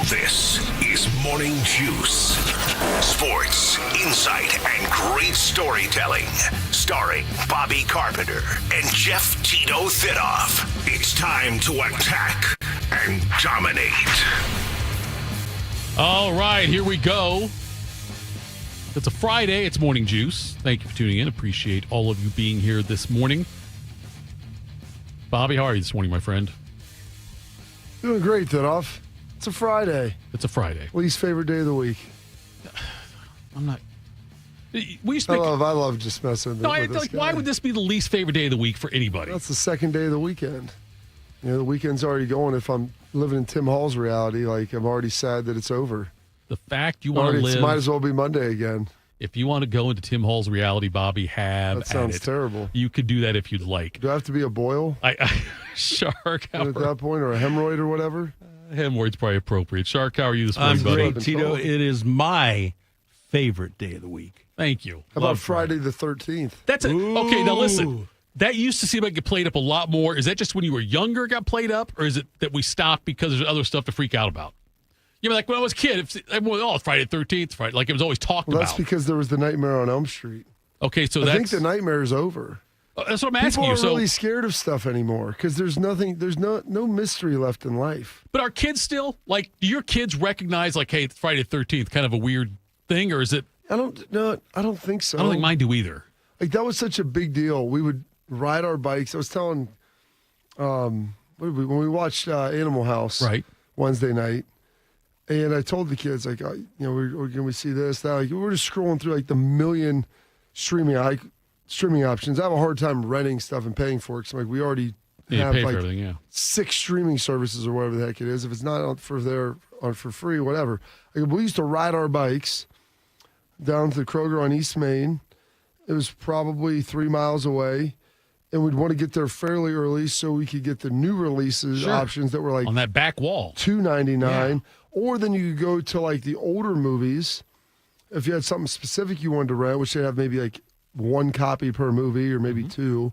This is Morning Juice. Sports, insight, and great storytelling. Starring Bobby Carpenter and Jeff Tito Thidoff. It's time to attack and dominate. All right, here we go. It's a Friday. It's Morning Juice. Thank you for tuning in. Appreciate all of you being here this morning. Bobby, how are you this morning, my friend? Doing great, Thidoff. It's a Friday. It's a Friday. Least favorite day of the week. I'm not. We used to I love just messing with this like, guy. why would this be the least favorite day of the week for anybody? That's the second day of the weekend. You know, the weekend's already going. If I'm living in Tim Hall's reality, like, I'm already sad that it's over. The fact you want to live. It might as well be Monday again. If you want to go into Tim Hall's reality, Bobby, have That sounds at it. terrible. You could do that if you'd like. Do I have to be a boil? Shark, At that point, or a hemorrhoid or whatever? Hemorrhoid's probably appropriate. Shark, how are you this morning, buddy? Great, Tito. It is my favorite day of the week. Thank you. How about Friday the 13th? That's it. Okay, now listen. That used to seem like it played up a lot more. Is that just when you were younger it got played up, or is it that we stopped because there's other stuff to freak out about? You know, like when I was a kid, it's Friday the 13th, Friday. Like it was always talked about. That's because there was the Nightmare on Elm Street. Okay, so I think the nightmare is over. That's what I'm asking People you. People aren't really scared of stuff anymore because there's no mystery left in life. But are kids still, like, do your kids recognize, like, hey, it's Friday the 13th, kind of a weird thing, or is it? I don't think so. I don't think mine do either. Like, that was such a big deal. We would ride our bikes. I was telling, when we watched Animal House Wednesday night, and I told the kids, like, we're going to see this, that. Like, we're just scrolling through, like, the million streaming options. I have a hard time renting stuff and paying for it because, like, we already have, pay like, for everything, 6 streaming services or whatever the heck it is. If it's not for free, whatever. Like, we used to ride our bikes down to the Kroger on East Main. It was probably 3 miles away. And we'd want to get there fairly early so we could get the new releases options that were like on that back wall, $2.99. Yeah. Or then you could go to like the older movies if you had something specific you wanted to rent, which they have maybe like 1 copy per movie or maybe 2.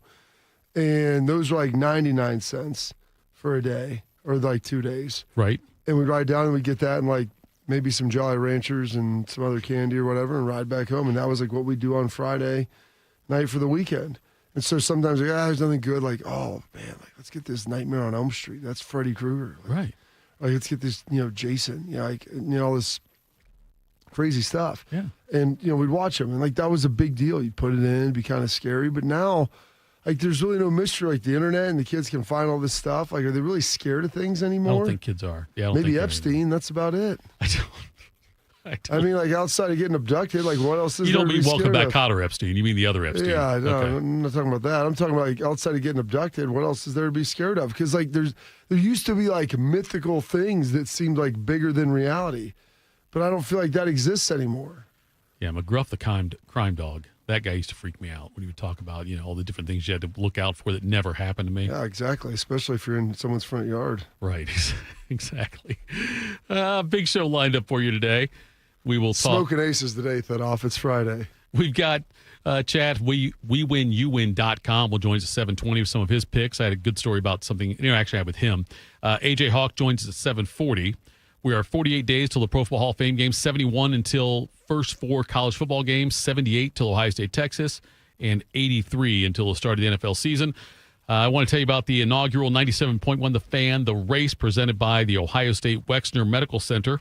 And those were like 99 cents for a day or like 2 days. Right. And we'd ride down and we'd get that and like maybe some Jolly Ranchers and some other candy or whatever and ride back home. And that was like what we'd do on Friday night for the weekend. And so sometimes, like, there's nothing good. Like, oh, man, like, let's get this Nightmare on Elm Street. That's Freddy Krueger. Like, right. Like, let's get this, Jason. Like, all this crazy stuff. Yeah. And, we'd watch them. And, like, that was a big deal. You'd put it in. It'd be kind of scary. But now, like, there's really no mystery. Like, the internet and the kids can find all this stuff. Like, are they really scared of things anymore? I don't think kids are. Yeah, Maybe Epstein. That's about it. I mean, like, outside of getting abducted, like, what else is there to be scared of? You don't mean Welcome Back Kotter Epstein. You mean the other Epstein. Yeah, no, okay. I'm not talking about that. I'm talking about, like, outside of getting abducted, what else is there to be scared of? Because, like, there used to be, like, mythical things that seemed, like, bigger than reality. But I don't feel like that exists anymore. Yeah, McGruff, the crime dog. That guy used to freak me out when he would talk about, all the different things you had to look out for that never happened to me. Yeah, exactly, especially if you're in someone's front yard. Right, exactly. Big show lined up for you today. We will talk. Smoking aces today, Thidoff. It's Friday. We've got Chad, WeWinYouWin.com will join us at 7:20 with some of his picks. I had a good story about something interaction I had with him. AJ Hawk joins us at 7:40. We are 48 days till the Pro Football Hall of Fame game, 71 until first 4 college football games, 78 till Ohio State, Texas, and 83 until the start of the NFL season. I want to tell you about the inaugural 97.1 The Fan, the race presented by the Ohio State Wexner Medical Center.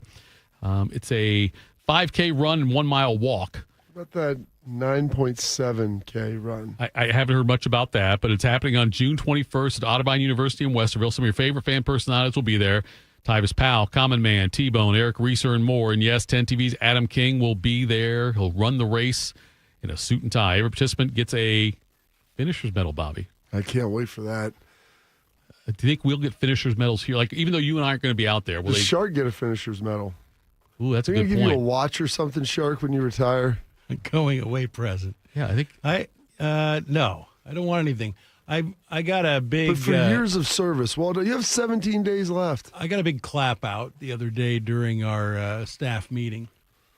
It's a 5K run and 1 mile walk. What about that 9.7K run? I haven't heard much about that, but it's happening on June 21st at Audubon University in Westerville. Some of your favorite fan personalities will be there. Tyvis Powell, Common Man, T-Bone, Eric Reeser, and more. And yes, 10 TV's Adam King will be there. He'll run the race in a suit and tie. Every participant gets a finisher's medal, Bobby. I can't wait for that. Do you think we'll get finisher's medals here? Like, even though you and I aren't going to be out there, will Does Shark get a finisher's medal? Ooh, that's a good point. Give you a watch or something, Shark, when you retire? A going away present. Yeah, I think. No, I don't want anything. I got a big. But for years of service, Waldo, you have 17 days left. I got a big clap out the other day during our staff meeting.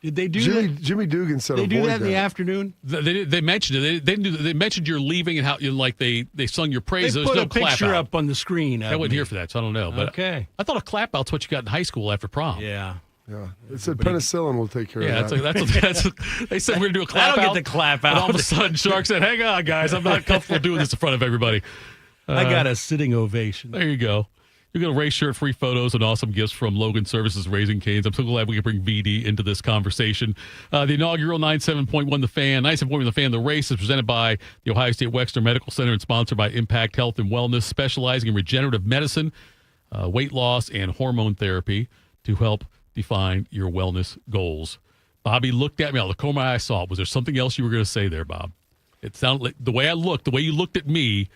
Did they do Jimmy Dugan said They do avoid that in the afternoon? They mentioned it. They mentioned you're leaving and how they sung your praises. They There's put no a clap picture out. up on the screen. I wasn't here for that, so I don't know. But okay. I thought a clap out's what you got in high school after prom. Yeah. Yeah. It said penicillin will take care of that. That's they said we're going to do a clap out. I don't get the clap out. And all of a sudden, Shark said, hang on, guys. I'm not comfortable doing this in front of everybody. I got a sitting ovation. There you go. You're going to race shirt, free photos, and awesome gifts from Logan Services Raising Canes. I'm so glad we can bring VD into this conversation. The inaugural 97.1 The Fan, 97.1 The Fan, the race is presented by the Ohio State Wexner Medical Center and sponsored by Impact Health and Wellness, specializing in regenerative medicine, weight loss, and hormone therapy to help define your wellness goals. Bobby looked at me out of the corner of my eye. I saw it. Was there something else you were going to say there, Bob? It sounded like the way you looked at me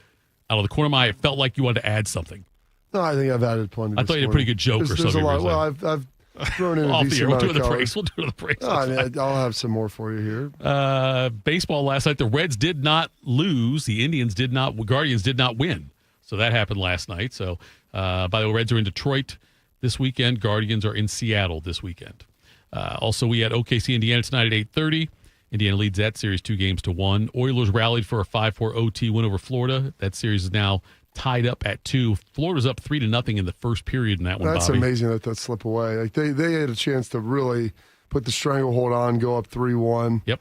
out of the corner of my eye, it felt like you wanted to add something. No, I think I've added plenty. I thought you had a pretty good joke or something. There's a lot. Well, I've thrown in a decent amount of color. We'll do the praise. No, I mean, I'll have some more for you here. Baseball last night, the Reds did not lose. The Guardians did not win. So that happened last night. So, by the way, Reds are in Detroit this weekend. Guardians are in Seattle this weekend. Also, we had OKC Indiana tonight at 8:30. Indiana leads that series 2-1. Oilers rallied for a 5-4 OT win over Florida. That series is now tied up at 2. Florida's up 3-0 in the first period in that one. That's Bobby. amazing that slip away. Like they had a chance to really put the stranglehold on, go up 3-1. Yep.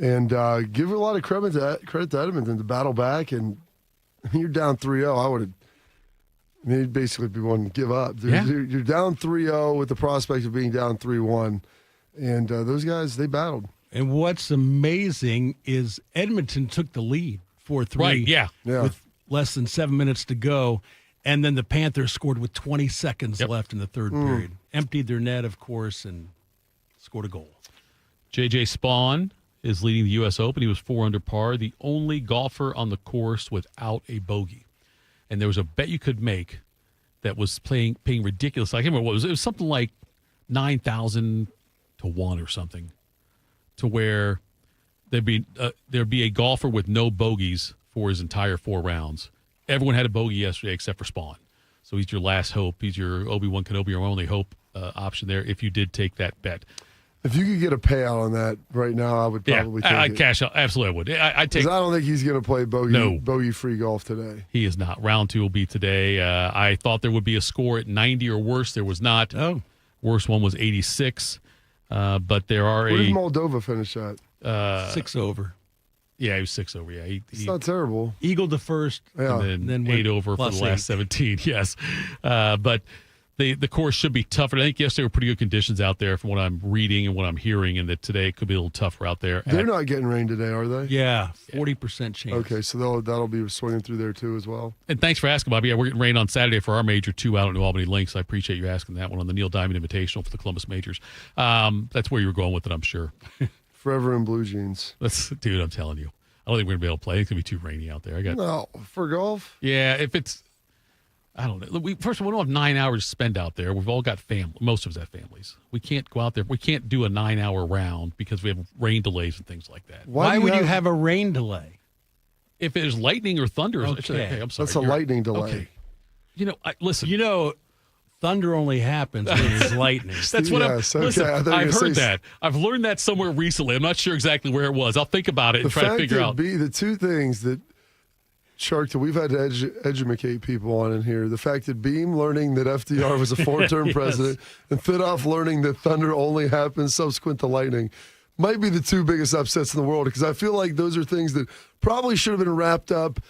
And give a lot of credit to Edmonton to battle back. And I mean, you're down 3-0. You'd basically be wanting to give up. Yeah. You're down 3-0 with the prospect of being down 3-1. And those guys, they battled. And what's amazing is Edmonton took the lead 4-3. Right, yeah. With less than 7 minutes to go. And then the Panthers scored with 20 seconds left in the third period. Emptied their net, of course, and scored a goal. J.J. Spawn is leading the U.S. Open. He was 4 under par, the only golfer on the course without a bogey. And there was a bet you could make that was paying ridiculous. I can't remember what it was. It was something like 9,000 to 1 or something, to where there'd be a golfer with no bogeys for his entire 4 rounds. Everyone had a bogey yesterday except for Spawn. So he's your last hope. He's your Obi-Wan Kenobi, your only hope option there if you did take that bet. If you could get a payout on that right now, I would probably take it. I'd cash out. Absolutely, I would. I'd take. Because I don't think he's going to play bogey-free golf today. He is not. Round 2 will be today. I thought there would be a score at 90 or worse. There was not. Oh. Worst one was 86. But there are Where did Moldova finish at? 6 over. Yeah, he was 6 over. Yeah, it's not terrible. Eagled the first, and then 8 over for the last 17. Yes, but the course should be tougher. I think yesterday were pretty good conditions out there from what I'm reading and what I'm hearing, and that today it could be a little tougher out there. They're not getting rain today, are they? Yeah, 40% chance. Okay, so that'll be swinging through there too as well. And thanks for asking, Bobby. Yeah, we're getting rain on Saturday for our major 2 out at New Albany Links. I appreciate you asking that one on the Neil Diamond Invitational for the Columbus Majors. That's where you were going with it, I'm sure. Forever in blue jeans. Dude, I'm telling you. I don't think we're going to be able to play. It's going to be too rainy out there. No, for golf? Yeah, if it's, I don't know. First of all, we don't have 9 hours to spend out there. We've all got most of us have families. We can't go out there. We can't do a 9-hour round because we have rain delays and things like that. Why would you have a rain delay? If there's lightning or thunder. Okay. I'm sorry. That's a lightning delay. Okay. Listen. Thunder only happens when there's lightning. That's what listen, I've heard that. I've learned that somewhere recently. I'm not sure exactly where it was. I'll think about it and try to figure out. The 2 things that, Shark, that we've had to educate people on in here. The fact that Beam learning that FDR was a 4-term president and Thidoff learning that thunder only happens subsequent to lightning might be the 2 biggest upsets in the world, because I feel like those are things that probably should have been wrapped up,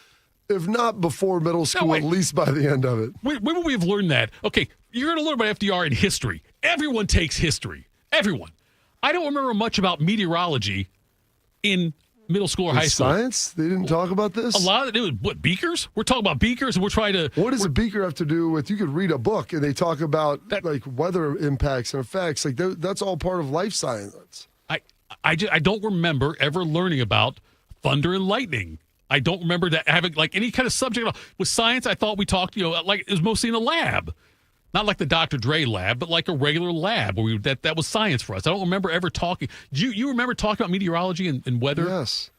if not before middle school, at least by the end of it. When would we have learned that? Okay, you're going to learn about FDR in history. Everyone takes history. Everyone. I don't remember much about meteorology in middle school or high school. Science? They didn't talk about this? A lot of it was, beakers? We're talking about beakers, and we're trying to... What does a beaker have to do with... You could read a book, and they talk about weather impacts and effects. Like, that's all part of life science. I don't remember ever learning about thunder and lightning. I don't remember that having any kind of subject at all. With science, I thought we talked, it was mostly in a lab. Not like the Dr. Dre lab, but like a regular lab where that was science for us. I don't remember ever talking. Do you remember talking about meteorology and weather? Yes.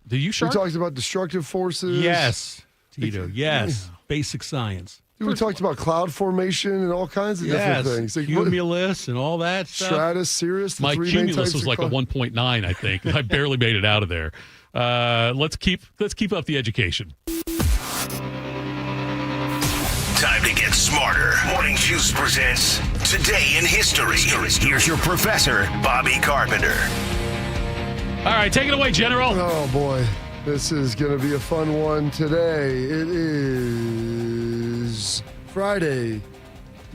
Do you, Shark? We talked about destructive forces. Yes, Tito. Yes. Basic science. We talked about cloud formation and all kinds of different things. Like cumulus and all that stuff. Stratus, cirrus. My cumulus was like a 1.9, I think. I barely made it out of there. Let's keep up the education. Time to get smarter. Morning Juice presents Today in History. Here's your professor, Bobby Carpenter. All right, take it away, General. Oh, boy. This is going to be a fun one today. It is Friday,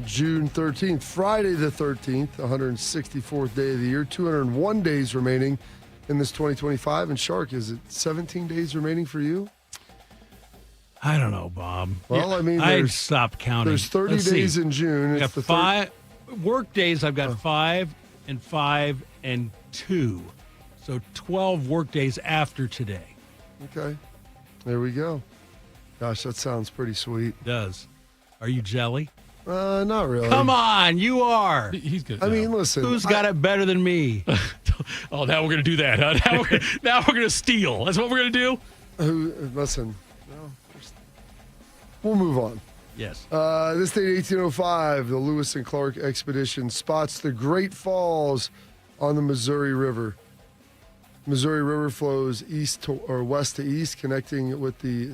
June 13th. Friday the 13th, 164th day of the year. 201 days remaining in this 2025. And Shark, is it 17 days remaining for you? I don't know, Bob. Well, I mean, I stopped counting. There's 30 days in June. I got 5 work days. I've got 5 and 5 and 2. So 12 work days after today. Okay. There we go. Gosh, that sounds pretty sweet. It does. Are you jelly? Not really. Come on, you are. He's good. I mean, listen. Who's got it better than me? Oh, now we're going to do that. Huh? Now we're going to steal. That's what we're going to do? Listen. We'll move on. Yes. This date, 1805, the Lewis and Clark expedition spots the Great Falls on the Missouri River. Missouri River flows west to east, connecting with the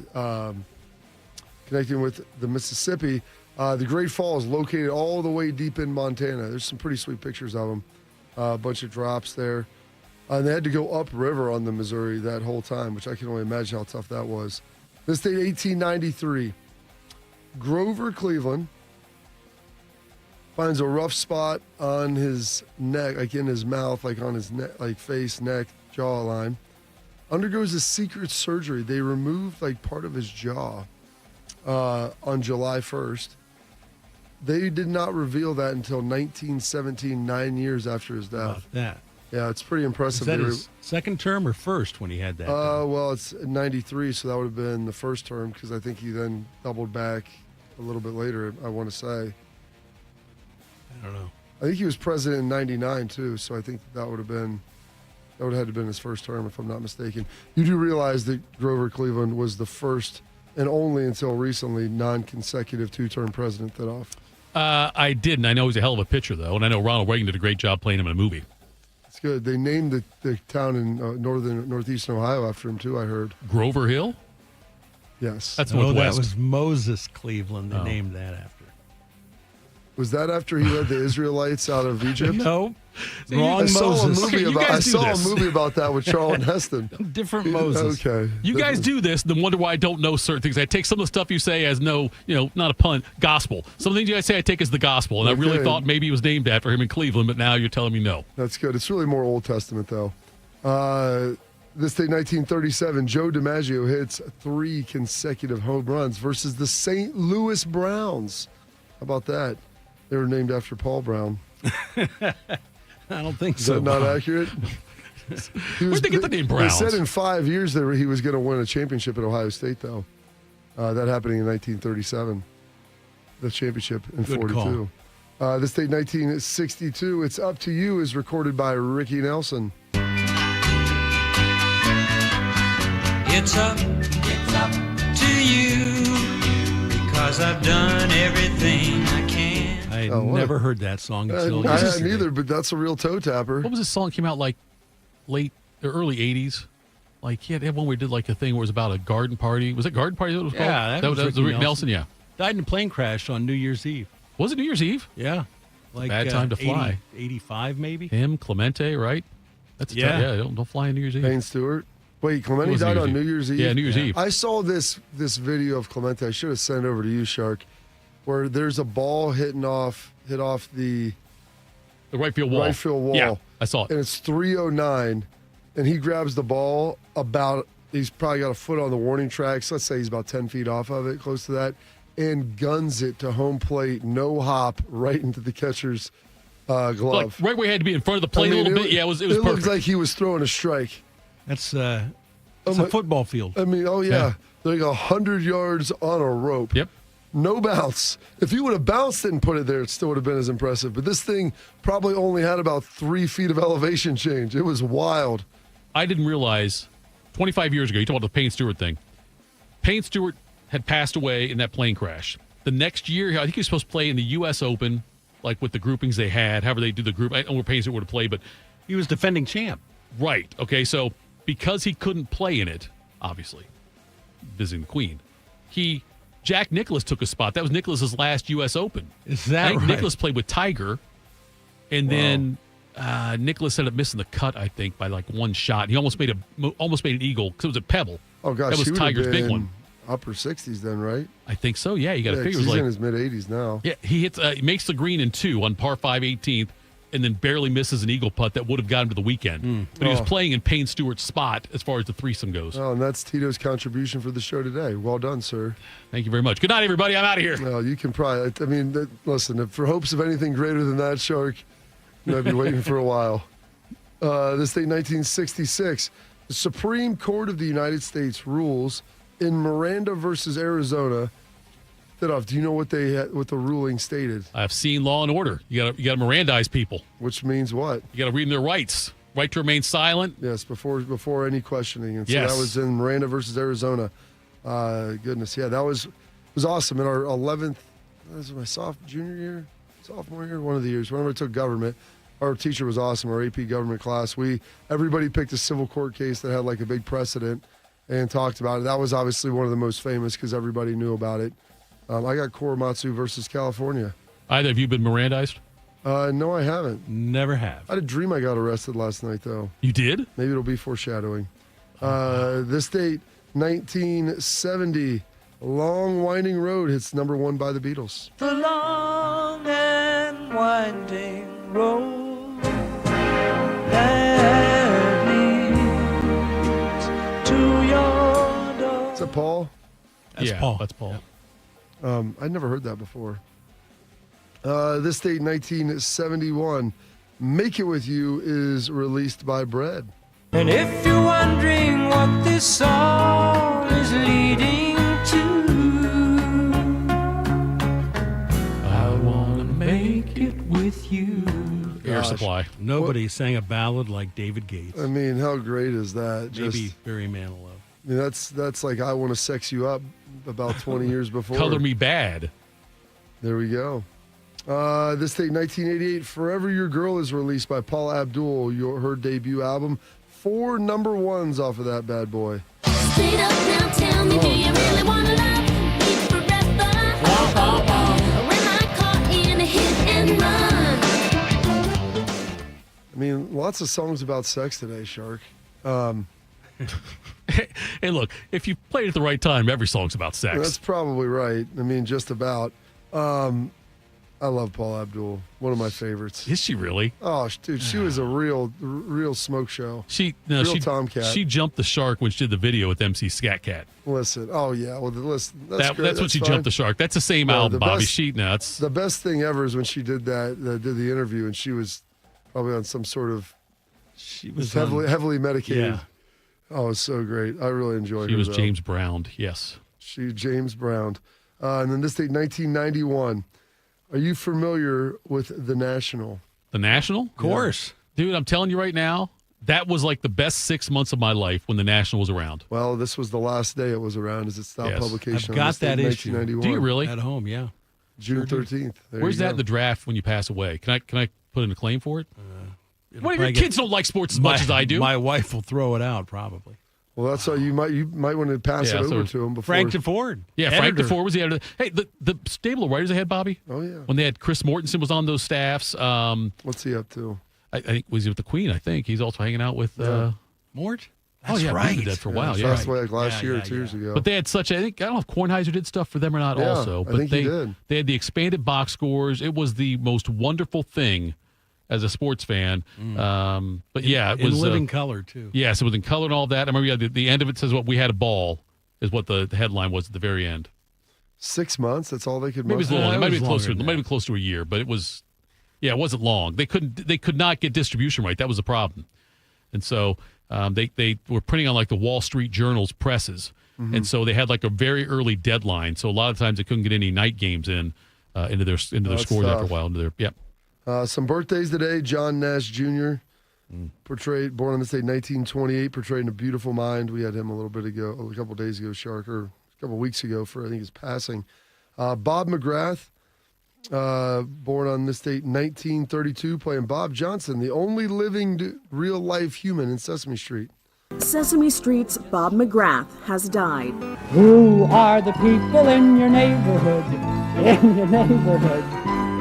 Mississippi. The Great Falls, located all the way deep in Montana. There's some pretty sweet pictures of them. A bunch of drops there. And they had to go upriver on the Missouri that whole time, which I can only imagine how tough that was. This date, 1893. Grover Cleveland finds a rough spot on his neck, like in his mouth, like on his neck, like face, neck, jawline. Undergoes a secret surgery. They removed like part of his jaw on July 1st. They did not reveal that until 1917, 9 years after his death. About that. Yeah, it's pretty impressive. Is that his second term or first when he had that? Well, it's 93, so that would have been the first term because I think he then doubled back a little bit later, I want to say. I don't know. I think he was president in 99, too, so I think that would have had to been his first term, if I'm not mistaken. You do realize that Grover Cleveland was the first and only until recently non-consecutive two-term president that off. I didn't. I know he's a hell of a pitcher, though, and I know Ronald Reagan did a great job playing him in a movie. It's good. They named the town in northeastern Ohio after him, too, I heard. Grover Hill? Yes. That's no, Northwest. that was Moses Cleveland. They named that after. Was that after he led the Israelites out of Egypt? No. Wrong Moses. I saw a movie about that with Charlton Heston. Different Moses. Okay. You guys do this, then wonder why I don't know certain things. I take some of the stuff you say as not a pun, gospel. Some of the things you guys say I take as the gospel, and I really thought maybe it was named after him in Cleveland, but now you're telling me no. That's good. It's really more Old Testament, though. This day, 1937, Joe DiMaggio hits 3 consecutive home runs versus the St. Louis Browns. How about that? They were named after Paul Brown. I don't think Is so. that not accurate? Where'd they get the name Browns? They said in 5 years that he was going to win a championship at Ohio State, though. That happening in 1937. The championship in Good 42. This date, 1962, It's Up to You is recorded by Ricky Nelson. It's up to you because I've done everything I can. I never heard that song until I hadn't yesterday. either, but that's a real toe tapper. What was this song that came out like late or early 80s? Like he had one where he did like a thing where it was about a garden party. Was it Garden Party that was called? Yeah, that was the Ricky Rick Nelson, yeah. Died in a plane crash on New Year's Eve. Was it New Year's Eve? Yeah. Like Bad time to fly. 85 maybe? Him, Clemente, right? That's don't fly on New Year's Eve. Payne Stewart. Wait, Clemente was died New Year's on Eve. New Year's Eve? Yeah, New Year's Eve. I saw this video of Clemente. I should have sent it over to you, Shark, where there's a ball hit off the right field wall. Right field wall. Yeah, I saw it. And it's 309, and he grabs the ball he's probably got a foot on the warning tracks. Let's say he's about 10 feet off of it, close to that, and guns it to home plate, no hop, right into the catcher's glove. Like right where he had to be in front of the plate a little bit. Yeah, it was perfect. Looked like he was throwing a strike. That's a football field. I mean, like 100 yards on a rope. Yep. No bounce. If you would have bounced it and put it there, it still would have been as impressive. But this thing probably only had about 3 feet of elevation change. It was wild. I didn't realize 25 years ago, you talked about the Payne Stewart thing. Payne Stewart had passed away in that plane crash. The next year, I think he was supposed to play in the U.S. Open, like with the groupings they had, however they do the group. I don't know where Payne Stewart would play, but He was defending champ. right. Okay, so because he couldn't play in it, obviously, visiting the Queen, Jack Nicklaus took a spot. That was Nicklaus's last U.S. Open. Is that I think right? Nicklaus played with Tiger, and then Nicklaus ended up missing the cut, I think, by like one shot. He almost made an eagle because it was a pebble. Oh gosh, that was he would Tiger's have big been one. Upper 60s then, right? I think so. Yeah, you got to Yeah, 'cause figure it was he's like in his mid 80s now. yeah. He hits, he makes the green in 2 on par 5 18th, and then barely misses an eagle putt that would have got him to the weekend. But he was playing in Payne Stewart's spot as far as the threesome goes. Oh, and that's Tito's contribution for the show today. Well done, sir. Thank you very much. Good night, everybody. I'm out of here. Well, you can probably. I mean, listen. For hopes of anything greater than that, Shark, you might be waiting for a while. This date, 1966, the Supreme Court of the United States rules in Miranda versus Arizona. Thidoff, do you know what the ruling stated? I've seen Law and Order. You got to Mirandize people. Which means what? You got to read them their rights. Right to remain silent. Yes, before any questioning. And so Yes. that was in Miranda versus Arizona. Goodness, yeah, that was awesome. In our 11th, this was my sophomore year, one of the years, whenever I took government, our teacher was awesome. Our AP government class, everybody picked a civil court case that had like a big precedent and talked about it. That was obviously one of the most famous because everybody knew about it. I got Korematsu versus California. Either of you been Mirandized? No, I haven't. Never have. I had a dream I got arrested last night, though. You did? Maybe it'll be foreshadowing. This date, 1970, Long Winding Road hits number 1 by the Beatles. The long and winding road that leads to your door. Is that Paul? That's yeah, Paul. That's Paul. I'd never heard that before. This date, 1971, Make It With You is released by Bread. And if you're wondering what this song is leading to, I wanna make it with you. Air Gosh. Supply. Nobody sang a ballad like David Gates. I mean, how great is that? Maybe Barry Manilow. I mean, that's like I Want to Sex You Up about 20 years before. Color Me Bad. There we go. This date, 1988, Forever Your Girl is released by Paula Abdul, her debut album. 4 number 1s off of that bad boy. Straight up now, tell me, do you really wanna love me forever? Or am I caught in a hit and run? I mean, lots of songs about sex today, Shark. Hey, look, if you played at the right time, every song's about sex. That's probably right. I mean, just about. I love Paula Abdul, one of my favorites. Is she really? Oh, dude, she was a real smoke show. Real Tomcat. She jumped the shark when she did the video with MC Scat Cat. Listen, oh yeah, well, listen, that's great. That's when she fine. jumped the shark. That's the same No, album, the Bobby. best- She nuts. The best thing ever is when she did did the interview, and she was probably on some sort of She was heavily medicated. Yeah. Oh, it was so great. I really enjoyed She her. was though. James Brown. Yes. James Brown. And then this date, 1991. Are you familiar with The National? The National? Of course. Dude, I'm telling you right now, that was like the best 6 months of my life when The National was around. Well, this was the last day it was around as it stopped Yes. publication. I've on got this date, that issue. 1991. Do you really? At home, yeah. June 13th. There Where's you that go. in the draft when you pass away? Can I put in a claim for it? It'll What if your probably get- kids don't like sports as much as I do? My wife will throw it out, probably. Well, that's why you might want to pass Yeah, it so over to him before. Frank DeFord. Yeah, Frank editor. DeFore was the editor. Hey, the stable of writers they had, Bobby. Oh yeah. When they had Chris Mortensen was on those staffs. What's he up to? I think was he with the Queen? I think he's also hanging out with. Mort? Oh yeah, right. he did that for a while. He Yeah, passed away like last year or 2 years ago. But they had such. I don't know if Kornheiser did stuff for them or not. Yeah, also, I but think he did. They had the expanded box scores. It was the most wonderful thing as a sports fan. But yeah, it In was living color, too. Yes, it was in color and all that. I remember the end of it says what we had a ball is what the headline was at the very end. 6 months. That's all they could. Maybe it's muster? long. It it might was be closer. longer It than might that. be close to a year, but it was. Yeah, it wasn't long. They could not get distribution right. That was the problem, and so they were printing on like the Wall Street Journal's presses, and so they had like a very early deadline. So a lot of times they couldn't get any night games into their That's scores after a tough. while. Some birthdays today. John Nash Jr. Portrayed, born on this date, 1928, portrayed in A Beautiful Mind. We had him a couple days ago, Shark, or a couple weeks ago for I think his passing. Bob McGrath, born on this date, 1932, playing Bob Johnson, the only living real-life human in Sesame Street. Sesame Street's Bob McGrath has died. Who are the people in your neighborhood? In your neighborhood?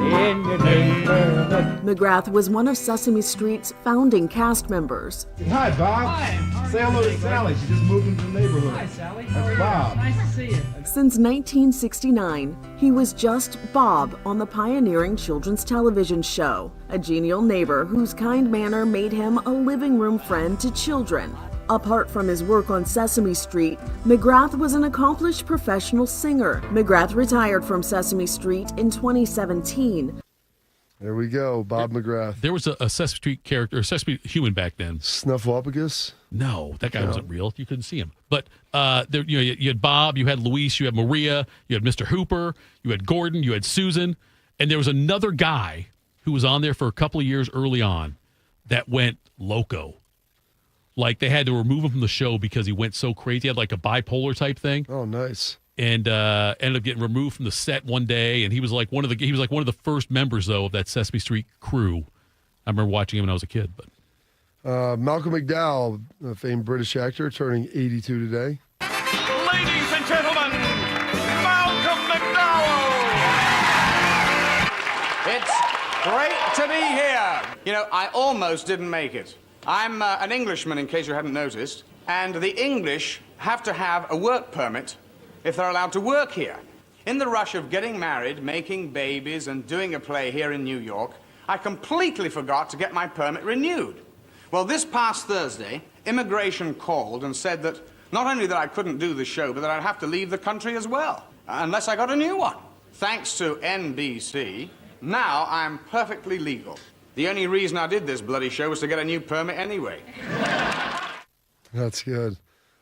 In your neighborhood? McGrath was one of Sesame Street's founding cast members. Hi, Bob. Hi. Say hello to Sally. She just moved into the neighborhood. Hi, Sally. That's Bob. Nice to see you. Since 1969, he was just Bob on the pioneering children's television show, a genial neighbor whose kind manner made him a living room friend to children. Apart from his work on Sesame Street, McGrath was an accomplished professional singer. McGrath retired from Sesame Street in 2017. There we go, Bob McGrath. There was a Sesame Street character, or Sesame human back then. Snuffleupagus? No, that guy wasn't real. You couldn't see him. But there, you had Bob, you had Luis, you had Maria, you had Mr. Hooper, you had Gordon, you had Susan, and there was another guy who was on there for a couple of years early on that went loco. Like, they had to remove him from the show because he went so crazy. He had like a bipolar type thing. Oh, nice. And ended up getting removed from the set one day. And he was like one of the first members, though, of that Sesame Street crew. I remember watching him when I was a kid. But Malcolm McDowell, a famed British actor, turning 82 today. Ladies and gentlemen, Malcolm McDowell! It's great to be here. You know, I almost didn't make it. I'm an Englishman, in case you hadn't noticed, and the English have to have a work permit if they're allowed to work here. In the rush of getting married, making babies, and doing a play here in New York, I completely forgot to get my permit renewed. Well, this past Thursday, immigration called and said that not only that I couldn't do the show, but that I'd have to leave the country as well, unless I got a new one. Thanks to NBC, now I'm perfectly legal. The only reason I did this bloody show was to get a new permit anyway. That's good.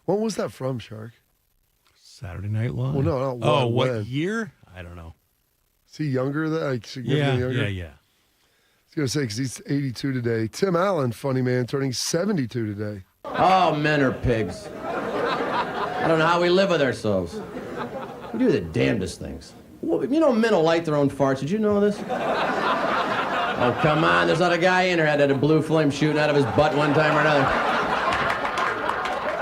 When was that from, Shark? Saturday Night Live. Well, no, what when? year? I don't know. Is he younger? Like significantly younger? Yeah. I was going to say, because he's 82 today. Tim Allen, funny man, turning 72 today. Oh, men are pigs. I don't know how we live with ourselves. We do the damnedest things. Well, you know, men will light their own farts. Did you know this? Oh, come on. There's not a guy in here that had a blue flame shooting out of his butt one time or another.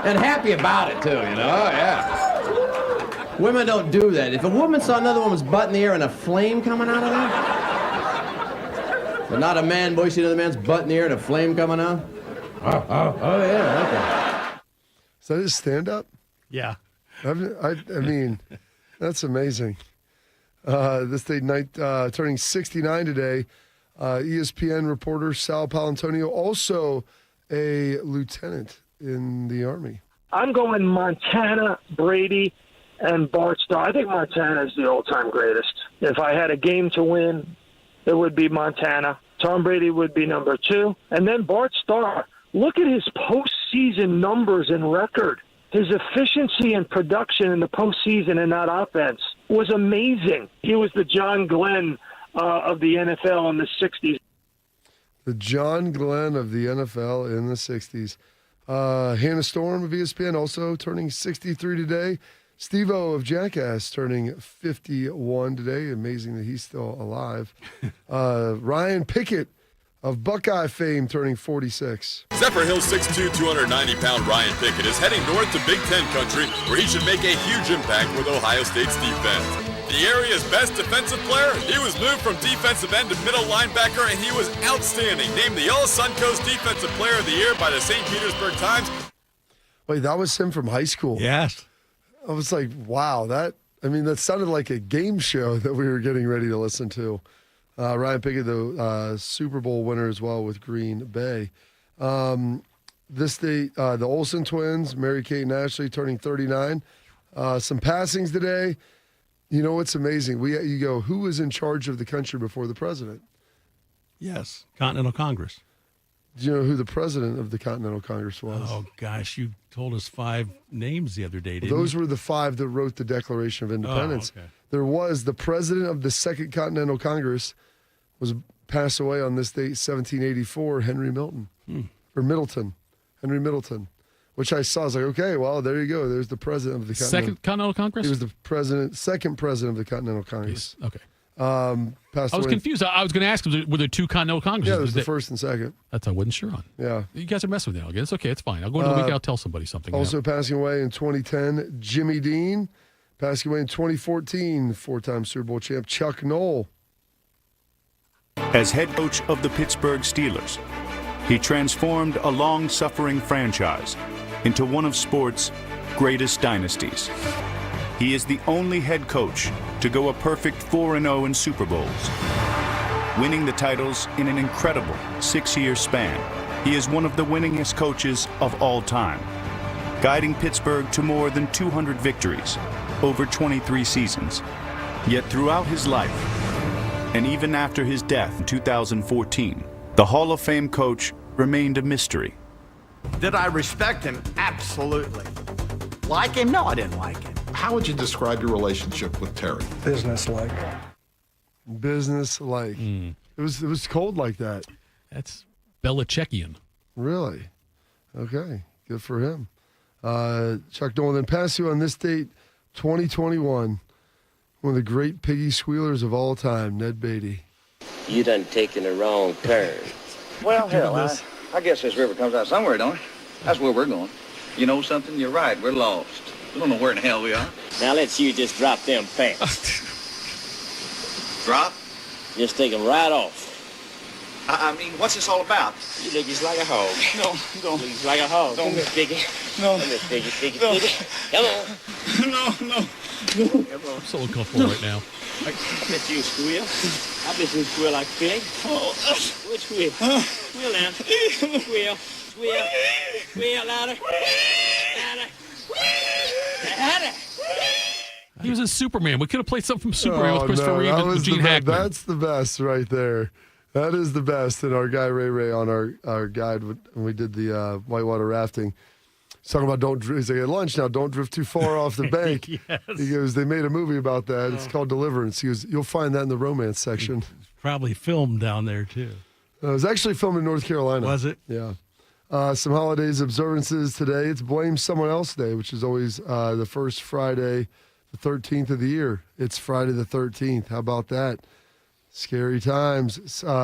And happy about it, too, you know? Oh, yeah. Women don't do that. If a woman saw another woman's butt in the air and a flame coming out of there, but not a man, boy, see another man's butt in the air and a flame coming out? Oh, yeah, okay. Is that his stand-up? Yeah. I mean, that's amazing. This day, turning 69 today, ESPN reporter Sal Palantonio, also a lieutenant in the Army. I'm going Montana, Brady, and Bart Starr. I think Montana is the all-time greatest. If I had a game to win, it would be Montana. Tom Brady would be number 2. And then Bart Starr. Look at his postseason numbers and record. His efficiency and production in the postseason in that offense was amazing. He was the John Glenn of the NFL in the 60s. The John Glenn of the NFL in the 60s. Hannah Storm of ESPN also turning 63 today. Steve-O of Jackass turning 51 today. Amazing that he's still alive. Ryan Pickett of Buckeye fame turning 46. Zephyrhills 6'2", 290-pound Ryan Pickett is heading north to Big Ten country, where he should make a huge impact with Ohio State's defense. The area's best defensive player, he was moved from defensive end to middle linebacker, and he was outstanding. Named the All-Suncoast Defensive Player of the Year by the St. Petersburg Times. Wait, that was him from high school? Yes. I was like, wow, that sounded like a game show that we were getting ready to listen to. Ryan Pickett, the Super Bowl winner as well with Green Bay. This day, the Olsen twins, Mary Kate and Ashley, turning 39. Some passings today. You know what's amazing? You go, who was in charge of the country before the president? Yes, Continental Congress. Do you know who the president of the Continental Congress was? Oh, gosh, you told us 5 names the other day, didn't Those you? were the 5 that wrote the Declaration of Independence. Oh, okay. There was the president of the Second Continental Congress was passed away on this date, 1784, Henry Milton. Or Middleton. Henry Middleton which I saw. I was like, okay, well, there you go. There's the president of the Second Continental Congress? He was the second president of the Continental Congress. Okay. Passed I was away. confused. I was going to ask, were there two Continental Congresses? Yeah, there's the first and second. That's I wasn't sure on. Yeah. You guys are messing with me. It's okay. It's fine. I'll go into the week. I'll tell somebody something. Also passing away in 2010, Jimmy Dean. Passing away in 2014, four-time Super Bowl champ Chuck Noll. As head coach of the Pittsburgh Steelers, he transformed a long-suffering franchise into one of sports' greatest dynasties. He is the only head coach to go a perfect 4-0 in Super Bowls, winning the titles in an incredible 6-year span. He is one of the winningest coaches of all time, guiding Pittsburgh to more than 200 victories over 23 seasons. Yet throughout his life, and even after his death in 2014, the Hall of Fame coach remained a mystery. Did I respect him? Absolutely. Like him? No, I didn't like him. How would you describe your relationship with Terry? Business-like. Business-like. It was cold like that. That's Belichickian. Really? Okay. Good for him. Chuck Noll, then pass you on this date, 2021. One of the great piggy squealers of all time, Ned Beatty. You done taken the wrong turn. Well, hell, I guess this river comes out somewhere, don't it? That's where we're going. You know something? You're right. We're lost. We don't know where in the hell we are. Now let's you just drop them pants. Drop? Just take them right off. I mean, what's this all about? You look just like a hog. No, don't. You look just like a hog. Don't. Come here, Piggy. No. Come here, Piggy, Piggy, No. Piggy. Come on. No. I'm so uncomfortable right now. I bet you squeal. I bet you squeal like a pig. Oh. Which squeal? Squeal now. Squeal. Squeal. Squeal louder. Louder. Louder. He was in Superman. We could have played something from Superman with Christopher no, Reeve that and was Gene the Hackman. That's the best right there. That is the best. And our guy Ray on our guide when we did the whitewater rafting, he's talking about he's like, at lunch now, don't drift too far off the bank. Yes. He goes, they made a movie about that. It's called Deliverance. He goes, you'll find that in the romance section. Probably filmed down there, too. It was actually filmed in North Carolina. Was it? Yeah. Some holidays observances today. It's Blame Someone Else Day, which is always the first Friday, the 13th of the year. It's Friday the 13th. How about that? Scary times.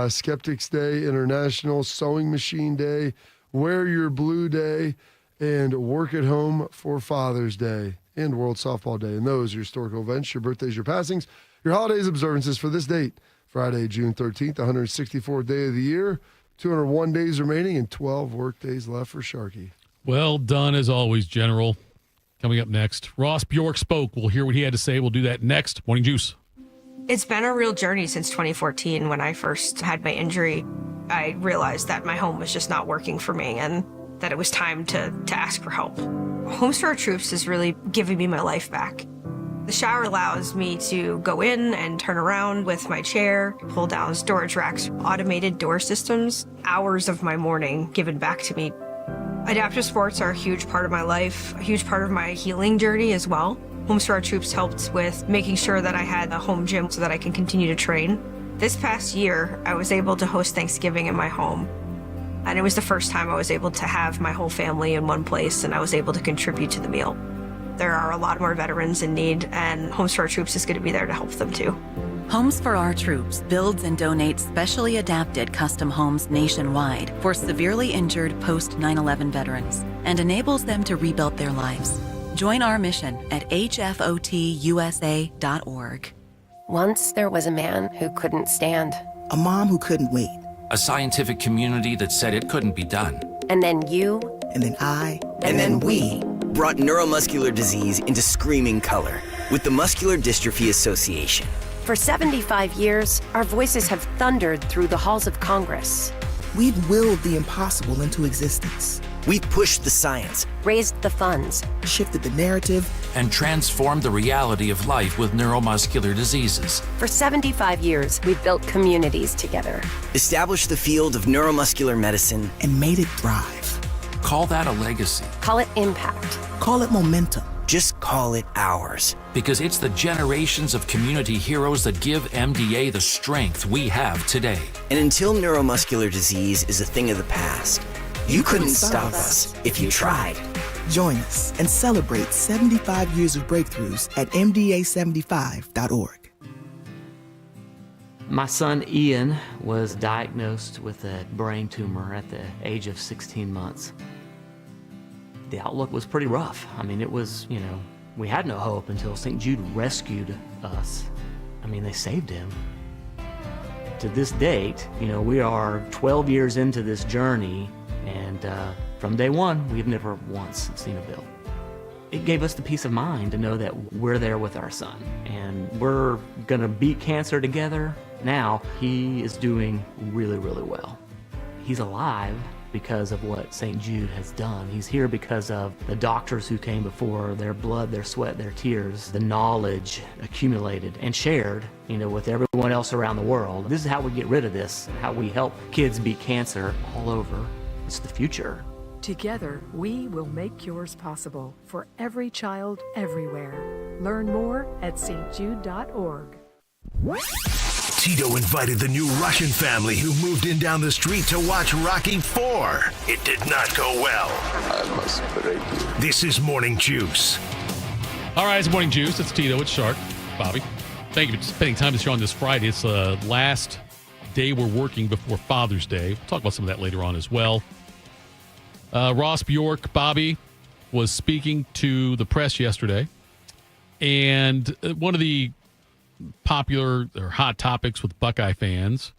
Skeptics Day, International Sewing Machine Day, Wear Your Blue Day, and Work at Home for Father's Day, and World Softball Day. And those are your historical events, your birthdays, your passings, your holidays observances for this date, Friday, June 13th, 164th day of the year, 201 days remaining, and 12 work days left for Sharky. Well done, as always, General. Coming up next, Ross Bjork spoke. We'll hear what he had to say. We'll do that next. Morning Juice. It's been a real journey since 2014 when I first had my injury. I realized that my home was just not working for me and that it was time to ask for help. Homes for Our Troops is really giving me my life back. The shower allows me to go in and turn around with my chair, pull down storage racks, automated door systems, hours of my morning given back to me. Adaptive sports are a huge part of my life, a huge part of my healing journey as well. Homes for Our Troops helped with making sure that I had a home gym so that I can continue to train. This past year, I was able to host Thanksgiving in my home. And it was the first time I was able to have my whole family in one place and I was able to contribute to the meal. There are a lot more veterans in need, and Homes for Our Troops is going to be there to help them too. Homes for Our Troops builds and donates specially adapted custom homes nationwide for severely injured post 9/11 veterans and enables them to rebuild their lives. Join our mission at hfotusa.org. Once there was a man who couldn't stand. A mom who couldn't wait. A scientific community that said it couldn't be done. And then you. And then I. And then we. Brought neuromuscular disease into screaming color with the Muscular Dystrophy Association. For 75 years, our voices have thundered through the halls of Congress. We've willed the impossible into existence. We've pushed the science, raised the funds, shifted the narrative, and transformed the reality of life with neuromuscular diseases. For 75 years, we've built communities together, established the field of neuromuscular medicine, and made it thrive. Call that a legacy. Call it impact. Call it momentum. Just call it ours. Because it's the generations of community heroes that give MDA the strength we have today. And until neuromuscular disease is a thing of the past, you couldn't stop us if you tried. Join us and celebrate 75 years of breakthroughs at MDA75.org. My son Ian was diagnosed with a brain tumor at the age of 16 months. The outlook was pretty rough. I mean, it was, we had no hope until St. Jude rescued us. I mean, they saved him. To this date, we are 12 years into this journey, and from day one, we've never once seen a bill. It gave us the peace of mind to know that we're there with our son, and we're gonna beat cancer together. Now, he is doing really, really well. He's alive because of what St. Jude has done. He's here because of the doctors who came before, their blood, their sweat, their tears, the knowledge accumulated and shared, with everyone else around the world. This is how we get rid of this, how we help kids beat cancer all over. It's the future. Together, we will make cures possible for every child everywhere. Learn more at stjude.org. Tito invited the new Russian family who moved in down the street to watch Rocky IV. It did not go well. I must break you. This is Morning Juice. All right, it's Morning Juice. It's Tito. It's Shark. Bobby. Thank you for spending time with you on this Friday. It's the last day we're working before Father's Day. We'll talk about some of that later on as well. Ross Bjork, Bobby, was speaking to the press yesterday. And one of the popular or hot topics with Buckeye fans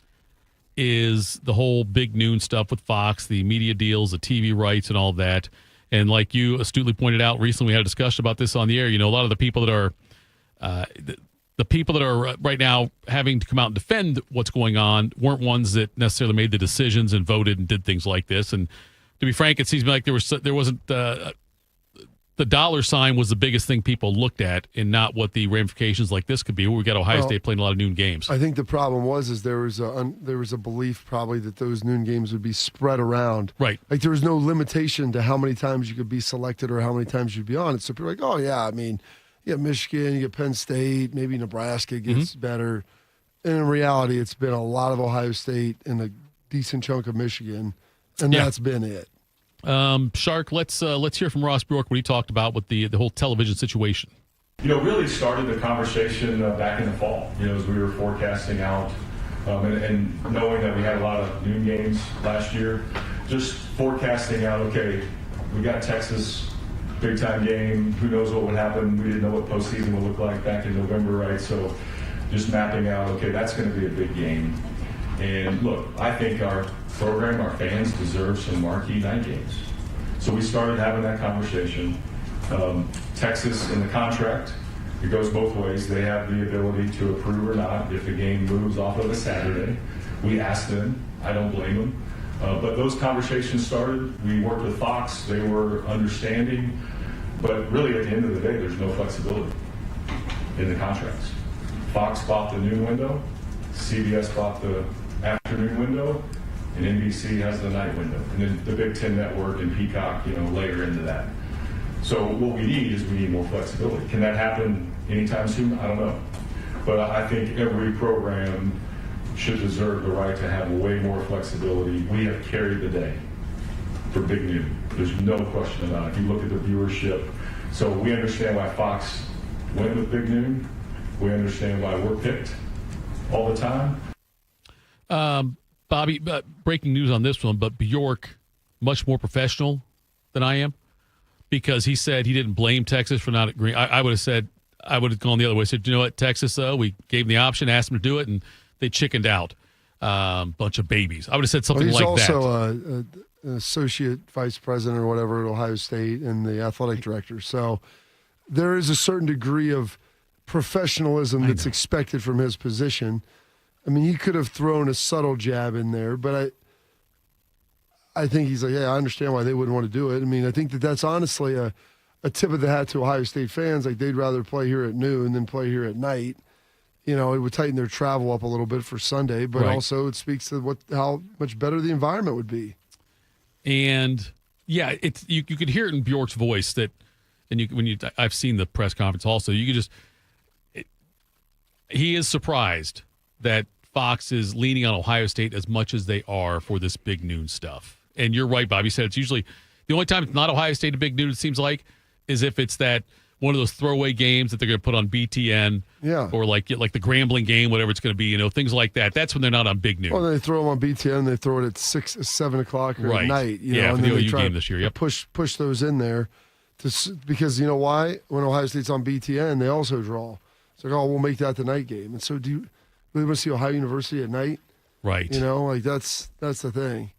is the whole big noon stuff with Fox, the media deals, the TV rights, and all of that. And like you astutely pointed out recently, we had a discussion about this on the air. A lot of the people that are the people that are right now having to come out and defend what's going on weren't ones that necessarily made the decisions and voted and did things like this. And to be frank, it seems like there wasn't the dollar sign was the biggest thing people looked at, and not what the ramifications like this could be. We got Ohio State playing a lot of noon games. I think the problem was there was a belief probably that those noon games would be spread around. Right. Like there was no limitation to how many times you could be selected or how many times you'd be on it. So people are like, oh yeah, I mean, you get Michigan, you get Penn State, maybe Nebraska gets better. And in reality, it's been a lot of Ohio State and a decent chunk of Michigan, and that's been it. Shark, let's hear from Ross Bjork what he talked about with the whole television situation. Really started the conversation back in the fall, as we were forecasting out and knowing that we had a lot of noon games last year, just forecasting out, okay, we got Texas, big-time game, who knows what would happen. We didn't know what postseason would look like back in November, right? So just mapping out, okay, that's going to be a big game. And look, I think our program, our fans deserve some marquee night games. So we started having that conversation. Texas in the contract, it goes both ways. They have the ability to approve or not if the game moves off of a Saturday. We asked them. I don't blame them. But those conversations started. We worked with Fox. They were understanding. But really, at the end of the day, there's no flexibility in the contracts. Fox bought the noon window. CBS bought the afternoon window. And NBC has the night window. And then the Big Ten Network and Peacock, layer into that. So what we need is we need more flexibility. Can that happen anytime soon? I don't know. But I think every program should deserve the right to have way more flexibility. We have carried the day for Big Noon. There's no question about it. If you look at the viewership. So we understand why Fox went with Big Noon. We understand why we're picked all the time. Bobby, breaking news on this one, but Bjork, much more professional than I am, because he said he didn't blame Texas for not agreeing. I would have gone the other way. Said, you know what, Texas, we gave them the option, asked them to do it, and they chickened out. Bunch of babies. I would have said something like that. He's also an associate vice president or whatever at Ohio State and the athletic director. So there is a certain degree of professionalism that's expected from his position. I mean, he could have thrown a subtle jab in there, but I think he's like, yeah, I understand why they wouldn't want to do it. I mean, I think that's honestly a tip of the hat to Ohio State fans. Like, they'd rather play here at noon than play here at night. It would tighten their travel up a little bit for Sunday, but also it speaks to how much better the environment would be. And yeah, it's you could hear it in Bjork's voice I've seen the press conference also. You could just he is surprised that Fox is leaning on Ohio State as much as they are for this big noon stuff. And you're right, Bob. You said it's usually The only time it's not Ohio State at Big Noon, it seems like, is if it's that one of those throwaway games that they're going to put on BTN, or like the Grambling game, whatever it's going to be, things like that. That's when they're not on Big Noon. Well, they throw them on BTN, and they throw it at 6, 7 o'clock at night. For the OU game this year. Yep. Push those in there, because you know why? When Ohio State's on BTN, they also draw. It's like, we'll make that the night game. And so, do you really want to see Ohio University at night? Right. That's the thing.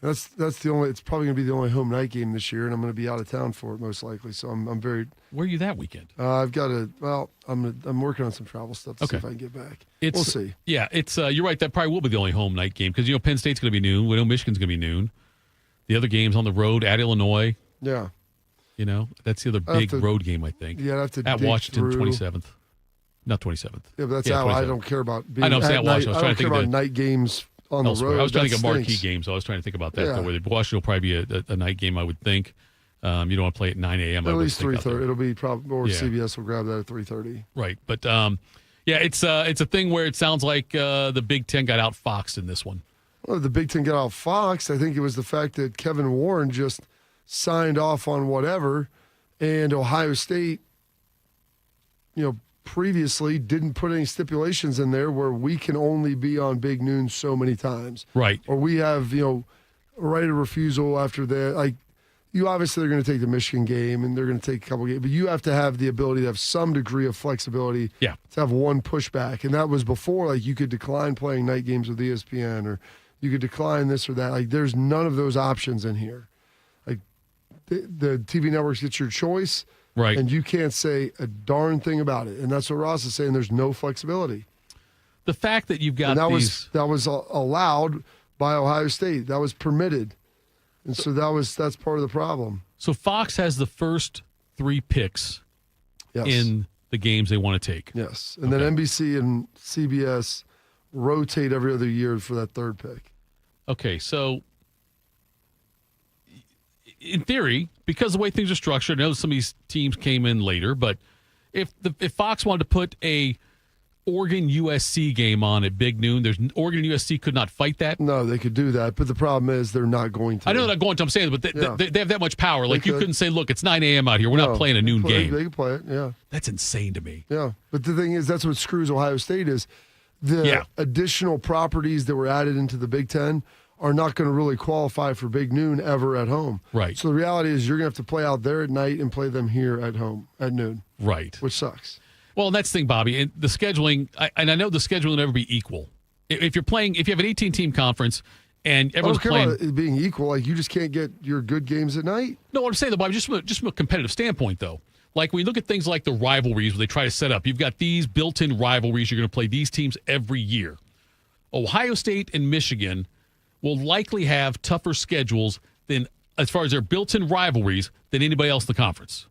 That's the only. It's probably going to be the only home night game this year, and I'm going to be out of town for it most likely. So I'm very. Where are you that weekend? I've got to. Well, I'm working on some travel stuff to see if I can get back. We'll see. Yeah, it's. You're right. That probably will be the only home night game because Penn State's going to be noon. We know Michigan's going to be noon. The other games on the road at Illinois. Yeah. That's the other big road game, I think. Yeah, I have to at dig Washington, through. 27th. Not 27th. Yeah, but that's out. I don't care about being. I know. I'm saying at Washington. I don't care about night games on the road. I was trying to think of marquee games. So I was trying to think about that. Yeah. Where Washington will probably be a night game, I would think. You don't want to play at 9 a.m. At least 3:30. It'll be probably, or CBS will grab that at 3:30. Right, but it's a thing where it sounds like the Big Ten got outfoxed in this one. Well, the Big Ten got outfoxed. I think it was the fact that Kevin Warren just signed off on whatever, and Ohio State, previously didn't put any stipulations in there where we can only be on Big Noon so many times. Right. Or we have, right of refusal after that. Like, you obviously are going to take the Michigan game and they're going to take a couple games, but you have to have the ability to have some degree of flexibility to have one pushback. And that was before, like, you could decline playing night games with ESPN or you could decline this or that. Like, there's none of those options in here. Like, the TV networks get your choice. Right. And you can't say a darn thing about it. And that's what Ross is saying. There's no flexibility. The fact that you've got that these... was allowed by Ohio State. That was permitted. And so that's part of the problem. So Fox has the first 3 picks in the games they want to take. Yes. And then NBC and CBS rotate every other year for that 3rd pick. Okay, so in theory, because the way things are structured, I know some of these teams came in later, but if Fox wanted to put a Oregon USC game on at Big Noon, Oregon and USC could not fight that. No, they could do that, but the problem is they're not going to. I know they're not going to. I'm saying, but they have that much power. Like you couldn't say, "Look, it's 9 a.m. out here. We're not playing a noon game." They can play it. Yeah, that's insane to me. Yeah, but the thing is, that's what screws Ohio State is the additional properties that were added into the Big Ten are not going to really qualify for Big Noon ever at home. Right. So the reality is you're going to have to play out there at night and play them here at home at noon. Right. Which sucks. Well, and that's the thing, Bobby. And the scheduling, I know the scheduling will never be equal. If you have an 18-team conference and everyone's playing, about it being equal, like you just can't get your good games at night. No, what I'm saying, though, Bobby, just from a competitive standpoint, though. Like when you look at things like the rivalries where they try to set up, you've got these built-in rivalries. You're going to play these teams every year. Ohio State and Michigan will likely have tougher schedules than, as far as their built-in rivalries, than anybody else in the conference.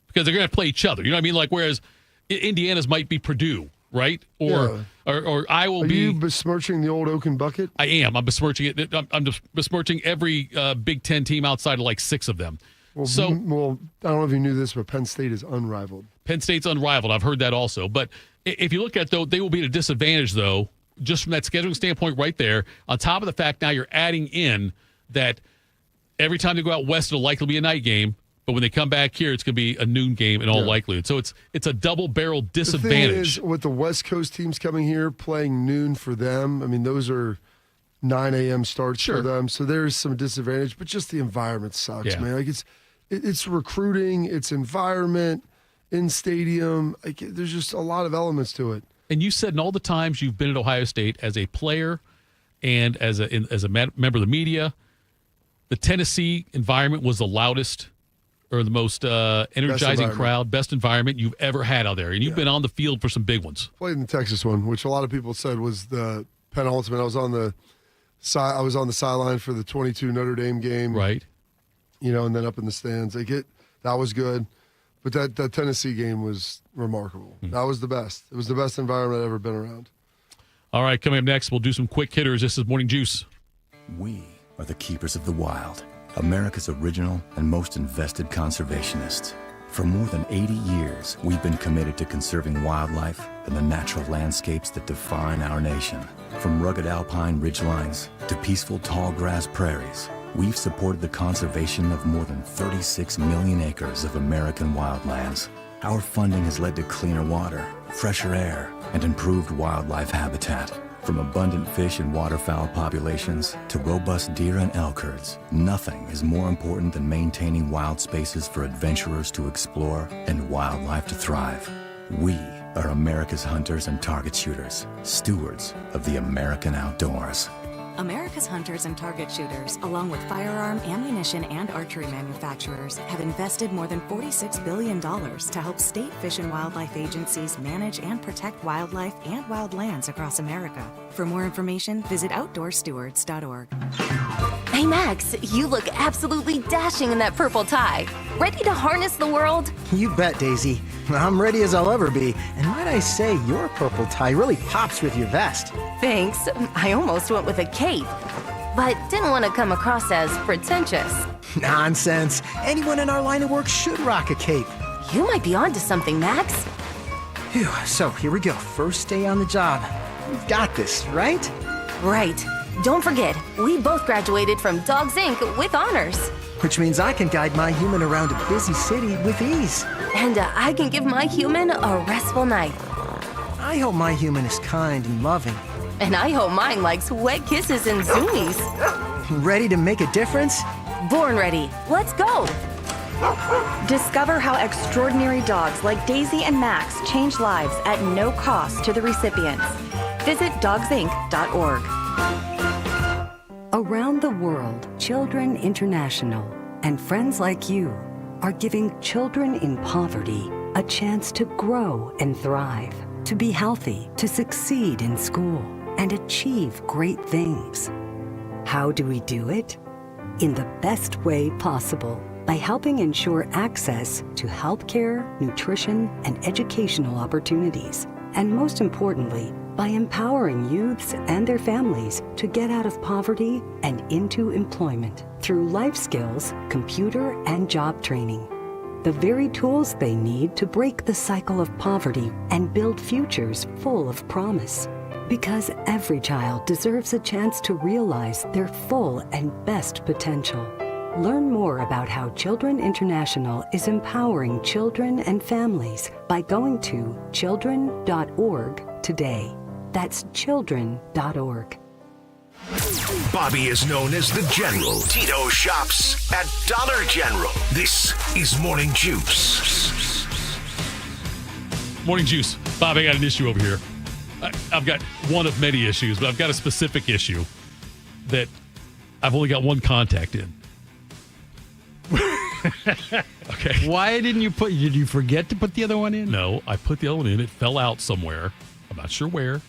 Because they're going to play each other. You know what I mean? Like, whereas Indiana's might be Purdue, right? Or Iowa will be... Are you besmirching the old Oak and Bucket? I am. I'm besmirching it. I'm just besmirching every Big Ten team outside of like 6 of them. Well, I don't know if you knew this, but Penn State is unrivaled. Penn State's unrivaled. I've heard that also. But if you look at, though, they will be at a disadvantage, though, just from that scheduling standpoint right there, on top of the fact now you're adding in that every time they go out west, it'll likely be a night game, but when they come back here, it's going to be a noon game in all likelihood. So it's a double-barrel disadvantage. The thing is, with the West Coast teams coming here, playing noon for them, I mean, those are 9 a.m. starts for them, so there's some disadvantage, but just the environment sucks, man. Like it's recruiting, it's environment, in stadium, like there's just a lot of elements to it. And you said in all the times you've been at Ohio State as a player and as a member of the media, the Tennessee environment was the loudest or the most energizing crowd, best environment you've ever had out there. And you've been on the field for some big ones. Played in the Texas one, which a lot of people said was the penultimate. I was on the sideline for the 22 Notre Dame game. Right. And then up in the stands. That was good. But that Tennessee game was remarkable. That was the best. It was the best environment I've ever been around. All right, coming up next, we'll do some quick hitters. This is Morning Juice. We are the keepers of the wild, America's original and most invested conservationists. For more than 80 years, we've been committed to conserving wildlife and the natural landscapes that define our nation. From rugged alpine ridgelines to peaceful tall grass prairies, we've supported the conservation of more than 36 million acres of American wildlands. Our funding has led to cleaner water, fresher air, and improved wildlife habitat. From abundant fish and waterfowl populations to robust deer and elk herds, nothing is more important than maintaining wild spaces for adventurers to explore and wildlife to thrive. We are America's hunters and target shooters, stewards of the American outdoors. America's hunters and target shooters, along with firearm, ammunition, and archery manufacturers, have invested more than $46 billion to help state fish and wildlife agencies manage and protect wildlife and wildlands across America. For more information, visit outdoorstewards.org. Hey, Max, you look absolutely dashing in that purple tie. Ready to harness the world? You bet, Daisy. I'm ready as I'll ever be. And might I say, your purple tie really pops with your vest. Thanks. I almost went with a cape, but didn't want to come across as pretentious. Nonsense. Anyone in our line of work should rock a cape. You might be onto something, Max. Phew, so here we go. First day on the job. We've got this, right? Right. Don't forget, we both graduated from Dogs Inc. with honors. Which means I can guide my human around a busy city with ease. And I can give my human a restful night. I hope my human is kind and loving. And I hope mine likes wet kisses and zoomies. Ready to make a difference? Born ready. Let's go. Discover how extraordinary dogs like Daisy and Max change lives at no cost to the recipients. Visit dogsinc.org. Around the world, Children International and friends like you are giving children in poverty a chance to grow and thrive, to be healthy, to succeed in school, and achieve great things. How do we do it? In the best way possible, by helping ensure access to healthcare, nutrition, and educational opportunities, and most importantly, by empowering youths and their families to get out of poverty and into employment through life skills, computer, and job training. The very tools they need to break the cycle of poverty and build futures full of promise. Because every child deserves a chance to realize their full and best potential. Learn more about how Children International is empowering children and families by going to children.org today. That's children.org. Bobby is known as the General. Tito shops at Dollar General. This is Morning Juice. Morning Juice. Bob, I got an issue over here. I've got one of many issues, but I've got a specific issue that I've only got one contact in. Okay. Why did you forget to put the other one in? No, I put the other one in. It fell out somewhere. I'm not sure where.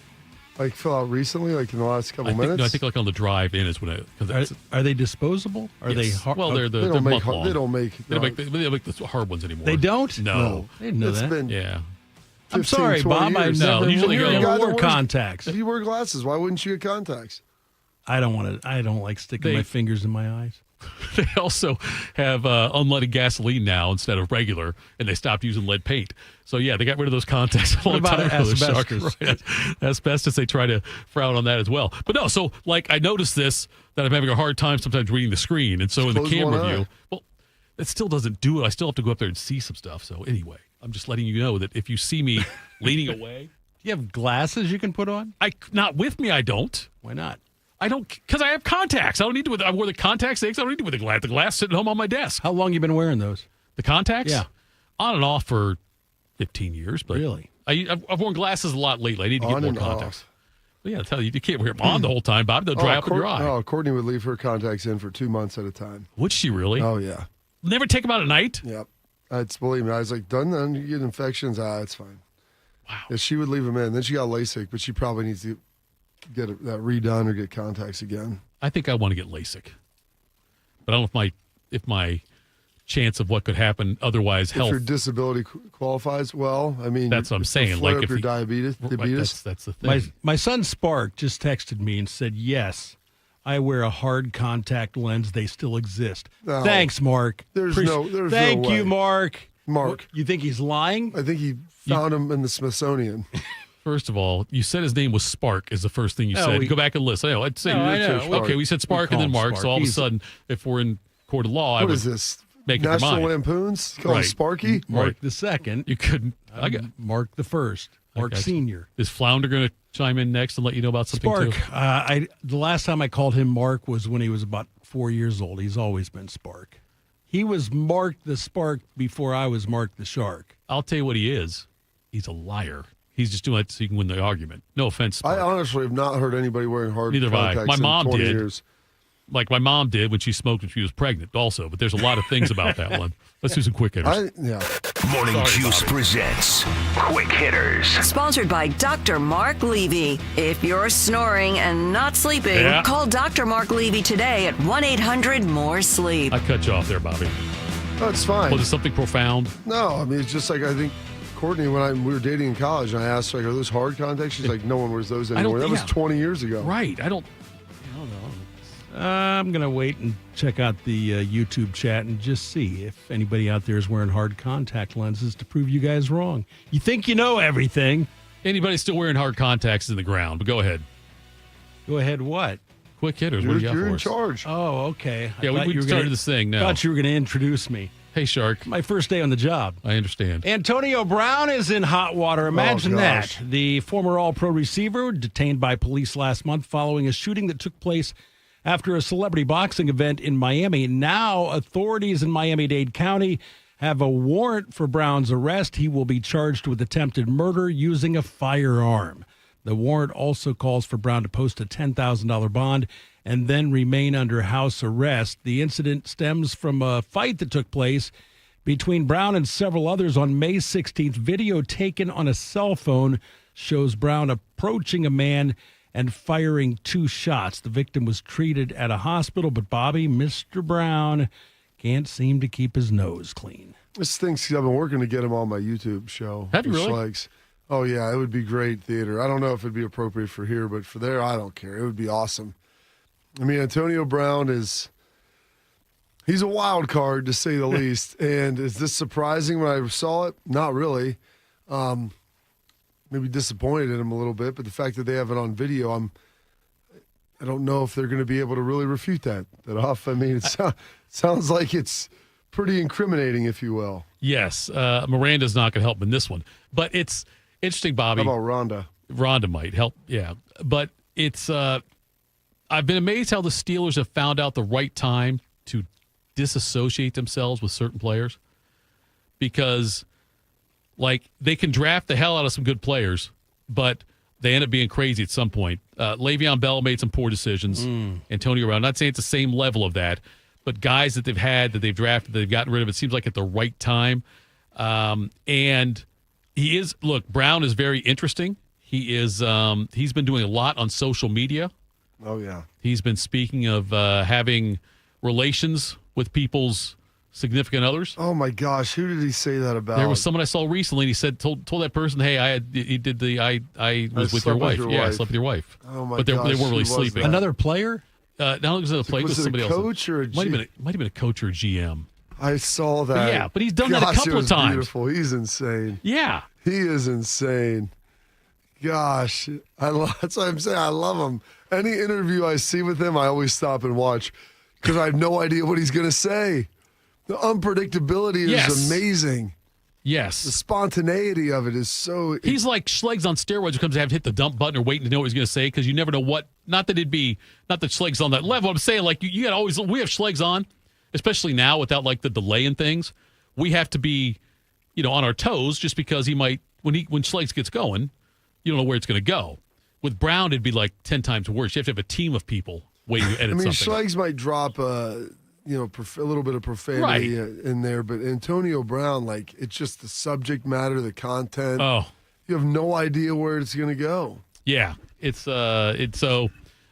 Like fell out recently, like in the last couple minutes? No, I think like on the drive in is when it. Are they disposable? Are yes. they hard? Well, they're they don't make month long. They don't make. They don't make the hard ones anymore. They don't? No. I didn't know It's that. been Yeah. 15, I'm sorry, 20 Bob. years. I know. Usually You're go- a guy that wore wears- contacts. If you wear glasses, why wouldn't you get contacts? I don't want to. I don't like sticking my fingers in my eyes. They also have unleaded gasoline now instead of regular, and they stopped using lead paint. So, yeah, they got rid of those contacts a long What about time ago. asbestos? Right. Asbestos, they try to frown on that as well. But no, so, like, I noticed this, that I'm having a hard time sometimes reading the screen. And so in the Close camera one eye. view, well, it still doesn't do it. I still have to go up there and see some stuff. So, anyway, I'm just letting you know that if you see me leaning away. Do you have glasses you can put on? Not with me, I don't. Why not? I don't, because I have contacts. I don't need to. I wore the contacts. I don't need to wear the glass. The glass sitting home on my desk. How long you been wearing those? The contacts? Yeah. On and off for 15 years. But really? I've worn glasses a lot lately. I need to get On more and contacts. off. But yeah, I tell you can't wear them on the whole time, Bob. They'll dry up in your eye. No, Courtney would leave her contacts in for 2 months at a time. Would she really? Oh, yeah. Never take them out at night? Yep. Believe me, I was like, done then, you get infections. It's fine. Wow. Yeah, she would leave them in. Then she got LASIK, but she probably needs to get that redone or get contacts again. I think I want to get LASIK. But I don't know if my chance of what could happen otherwise If health. your disability qualifies, well, I mean, That's what I'm saying. Like Like if your diabetes. That's the thing. My son Spark just texted me and said, yes, I wear a hard contact lens. They still exist. No. Thanks, Mark. There's Thank no way. you, Mark. Mark. You think he's lying? I think he found him in the Smithsonian. First of all, you said his name was Spark is the first thing you said. Go back and listen. I'd say, I know. okay, we said Spark and then Mark. Spark. So all of a sudden, if we're in court of law, What is this? National Lampoons? Call him Sparky? Mark the second. You couldn't. Mark the first. Mark Senior. Is Flounder going to chime in next and let you know about something Spark. too? The last time I called him Mark was when he was about 4 years old. He's always been Spark. He was Mark the Spark before I was Mark the Shark. I'll tell you what he is. He's a liar. He's just doing it so he can win the argument. No offense, Spark. I honestly have not heard anybody wearing hard Neither have I. contacts My mom in 20 did. years. Like my mom did when she smoked when she was pregnant also. But there's a lot of things about that one. Let's do some quick hitters. Morning Juice presents Quick Hitters. Sponsored by Dr. Mark Levy. If you're snoring and not sleeping, call Dr. Mark Levy today at 1-800-MORE-SLEEP. I cut you off there, Bobby. Oh, it's fine. Was it something profound? No, I mean, it's just like I think Courtney, when we were dating in college, and I asked her, like, are those hard contacts? She's like, no one wears those anymore. That was 20 years ago. Right. I don't know. I'm going to wait and check out the YouTube chat and just see if anybody out there is wearing hard contact lenses to prove you guys wrong. You think you know everything. Anybody still wearing hard contacts in the ground, but go ahead. Go ahead what? Quick hitters. What do you got You're for in us? charge. Oh, okay. Yeah, we started this thing now. I thought you were going to introduce me. Hey, Shark. My first day on the job. I understand. Antonio Brown is in hot water. Imagine that. The former All-Pro receiver detained by police last month following a shooting that took place after a celebrity boxing event in Miami. Now, authorities in Miami-Dade County have a warrant for Brown's arrest. He will be charged with attempted murder using a firearm. The warrant also calls for Brown to post a $10,000 bond and then remain under house arrest. The incident stems from a fight that took place between Brown and several others on May 16th. Video taken on a cell phone shows Brown approaching a man and firing 2 shots. The victim was treated at a hospital, but Bobby, Mr. Brown, can't seem to keep his nose clean. This thing's, I've been working to get him on my YouTube show. Have you really? Oh, yeah, it would be great theater. I don't know if it'd be appropriate for here, but for there, I don't care. It would be awesome. I mean, Antonio Brown he's a wild card, to say the least. And is this surprising when I saw it? Not really. Maybe disappointed in him a little bit, but the fact that they have it on video, I don't know if they're going to be able to really refute that off. I mean, it sounds like it's pretty incriminating, if you will. Yes, Miranda's not going to help in this one. But it's interesting, Bobby. How about Rhonda? Rhonda might help, yeah. But it's I've been amazed how the Steelers have found out the right time to disassociate themselves with certain players because, like, they can draft the hell out of some good players, but they end up being crazy at some point. Le'Veon Bell made some poor decisions. Antonio Brown, not saying it's the same level of that, but guys that they've had, that they've drafted, that they've gotten rid of, it seems like at the right time. And he is, look, Brown is very interesting. He is, he's been doing a lot on social media. Oh, yeah. He's been speaking of having relations with people's significant others. Oh, my gosh. Who did he say that about? There was someone I saw recently, and he said, told that person, hey, I was with your wife. Yeah, I slept with your wife. Oh, my but they gosh, weren't really who was sleeping. that? Another player? Not only was it a player, Was it somebody a else. coach or a might have been a coach or a GM. I saw that. Yeah, but he's done that a Gosh, couple it of was times. Beautiful. He's insane. Yeah. He is insane. Gosh, that's what I'm saying. I love him. Any interview I see with him, I always stop and watch because I have no idea what he's going to say. The unpredictability is amazing. Yes. The spontaneity of it is so... He's like Schleg's on steroids who comes to have hit the dump button or waiting to know what he's going to say because you never know what... Not that Schleg's on that level. I'm saying, like, you got to always... We have Schleg's on, especially now without, like, the delay in things. We have to be, on our toes just because he might... When Schleg's gets going, you don't know where it's going to go. With Brown, it'd be like 10 times worse. You have to have a team of people waiting to edit something. Schleg's might drop... a little bit of profanity in there, but Antonio Brown, like, it's just the subject matter, the content. Oh, you have no idea where it's going to go. Yeah, it's so.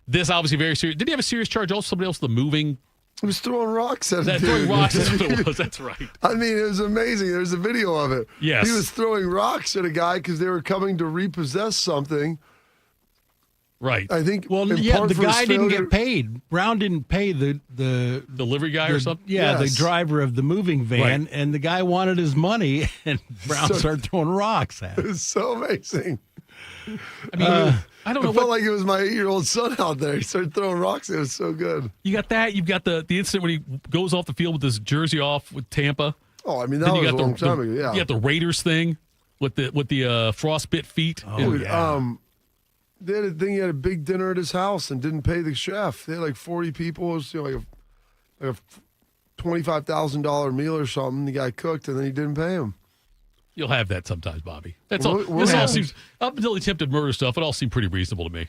This obviously very serious. Did he have a serious charge? Also, somebody else, the moving. He was throwing rocks at him. Throwing rocks is what it was. That's right. I mean, it was amazing. There's a video of it. Yes, he was throwing rocks at a guy because they were coming to repossess something. Right. I think. Well, the guy didn't get paid. Brown didn't pay the delivery guy or something. Yeah, the driver of the moving van, and the guy wanted his money, and Brown started throwing rocks at him. It's so amazing. I mean, I don't know. It felt like it was my 8-year-old son out there. He started throwing rocks. It was so good. You got that. You've got the incident when he goes off the field with his jersey off with Tampa. Oh, I mean, that was a long time ago, yeah. You got the Raiders thing with the frostbite feet. Dude, they had a thing. He had a big dinner at his house and didn't pay the chef. They had like 40 people. It was like a $25,000 meal or something. The guy cooked and then he didn't pay him. You'll have that sometimes, Bobby. That's all. This all seems, up until the attempted murder stuff, it all seemed pretty reasonable to me.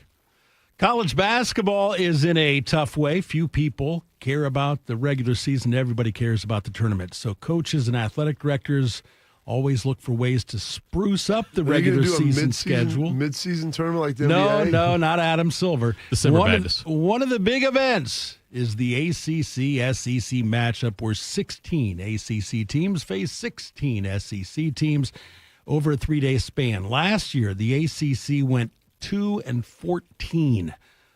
College basketball is in a tough way. Few people care about the regular season. Everybody cares about the tournament. So coaches and athletic directors always look for ways to spruce up the regular season schedule. Mid-season tournament like the NBA? No, not Adam Silver. December Madness. One of the big events is the ACC-SEC matchup where 16 ACC teams face 16 SEC teams over a 3-day span. Last year, the ACC went 2-14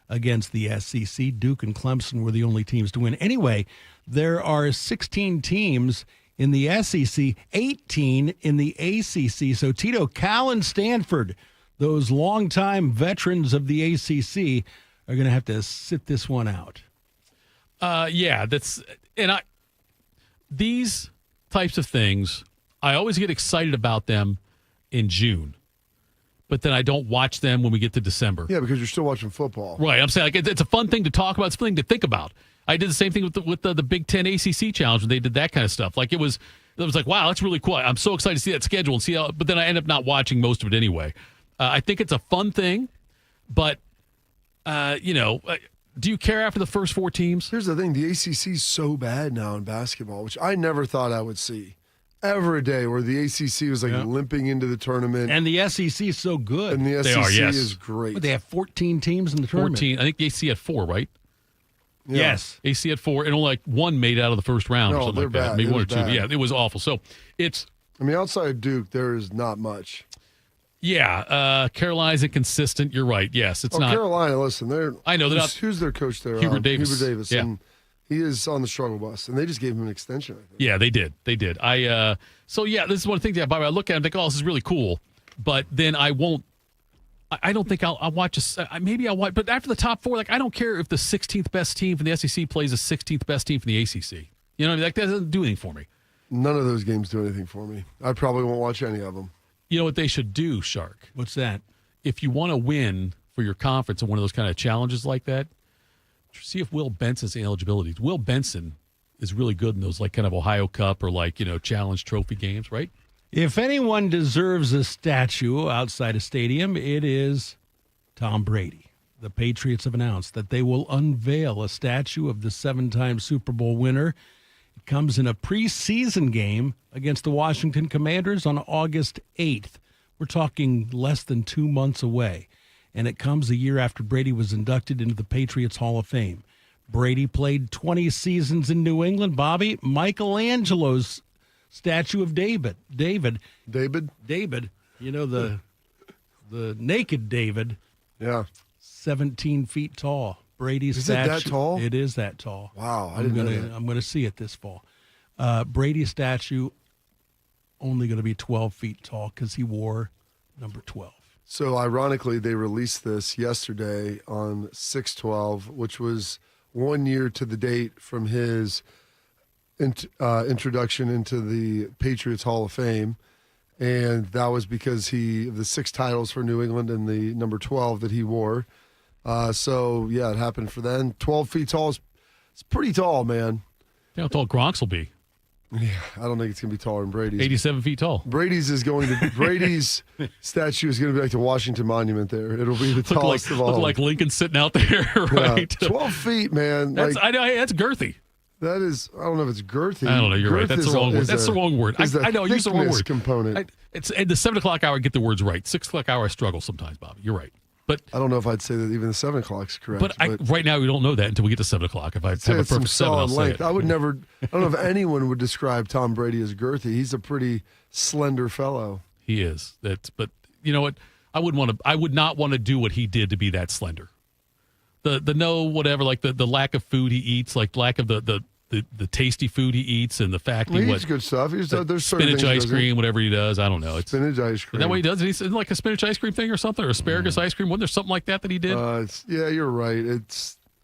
against the SEC. Duke and Clemson were the only teams to win. Anyway, there are 16 teams in the SEC, 18 in the ACC. So Tito, Cal, and Stanford, those longtime veterans of the ACC, are going to have to sit this one out. These types of things, I always get excited about them in June, but then I don't watch them when we get to December. Yeah, because you're still watching football. Right. I'm saying it's a fun thing to talk about. It's a fun thing to think about. I did the same thing with the Big Ten ACC challenge when they did that kind of stuff. Like it was like, wow, that's really cool. I'm so excited to see that schedule and see how. But then I end up not watching most of it anyway. I think it's a fun thing, but do you care after the first 4 teams? Here's the thing: the ACC is so bad now in basketball, which I never thought I would see. Ever a day where the ACC was limping into the tournament. And the SEC is so good. And the SEC is great. But they have 14 teams in the tournament. 14. I think the AC had 4, right? Yeah. Yes. AC had 4, and only like 1 made it out of the first round or something like that. Bad. Maybe 1 or 2. But yeah, it was awful. So it's. I mean, outside of Duke, there is not much. Yeah. Carolina's inconsistent. You're right. Yes. It's not. Carolina, listen, they're. I know. They're not. Who's their coach there? Hubert Davis. Hubert Davis. Yeah. And he is on the struggle bus, and they just gave him an extension, I think. Yeah, they did. They did. So, yeah, this is one of the things that I look at and think, oh, this is really cool. But then I won't. I don't think I'll watch. Maybe I'll watch. But after the top 4, like I don't care if the 16th best team from the SEC plays the 16th best team from the ACC. You know, that doesn't do anything for me. None of those games do anything for me. I probably won't watch any of them. You know what they should do, Shark? What's that? If you want to win for your conference in one of those kind of challenges like that, see if Will Benson's eligibility. Will Benson is really good in those like kind of Ohio Cup or like, challenge trophy games, right? If anyone deserves a statue outside a stadium, it is Tom Brady. The Patriots have announced that they will unveil a statue of the 7-time Super Bowl winner. It comes in a preseason game against the Washington Commanders on August 8th. We're talking less than 2 months away. And it comes a year after Brady was inducted into the Patriots Hall of Fame. Brady played 20 seasons in New England. Bobby, Michelangelo's statue of David. David. You know, the naked David. Yeah. 17 feet tall. Brady's Is statue. it that tall? It is that tall. Wow, I didn't know that. I'm going to see it this fall. Brady's statue only going to be 12 feet tall because he wore number 12. So, ironically, they released this yesterday on 6/12, which was 1 year to the date from his introduction into the Patriots Hall of Fame. And that was because the 6 titles for New England and the number 12 that he wore. It happened for then. 12 feet tall it's pretty tall, man. You know how tall Gronk's will be. Yeah, I don't think it's going to be taller than Brady's. 87 feet tall. Brady's statue is going to be like the Washington Monument there. It'll be the tallest of all. Look like Lincoln sitting out there, right? Yeah, 12 feet, man. That's girthy. That is, I don't know if it's girthy. I don't know. You're right. That's the wrong word. That's the wrong word. I know. I use the wrong word. Component. It's at the 7 o'clock hour. I get the words right. 6 o'clock hour. I struggle sometimes, Bobby. You're right. But I don't know if I'd say that even the 7 o'clock is correct. But right now we don't know that until we get to 7 o'clock. If I have a perfect 7, I'll say it. I would never. I don't know if anyone would describe Tom Brady as girthy. He's a pretty slender fellow. He is. But you know what? I would not want to do what he did to be that slender. The whatever, like the lack of food he eats, like lack of the the tasty food he eats and the fact he eats good stuff. There's certain spinach things ice cream, whatever he does. I don't know. It's spinach ice cream. Is that what he does? Is it like a spinach ice cream thing or something, or asparagus ice cream? Wasn't there something like that he did? Yeah, you're right.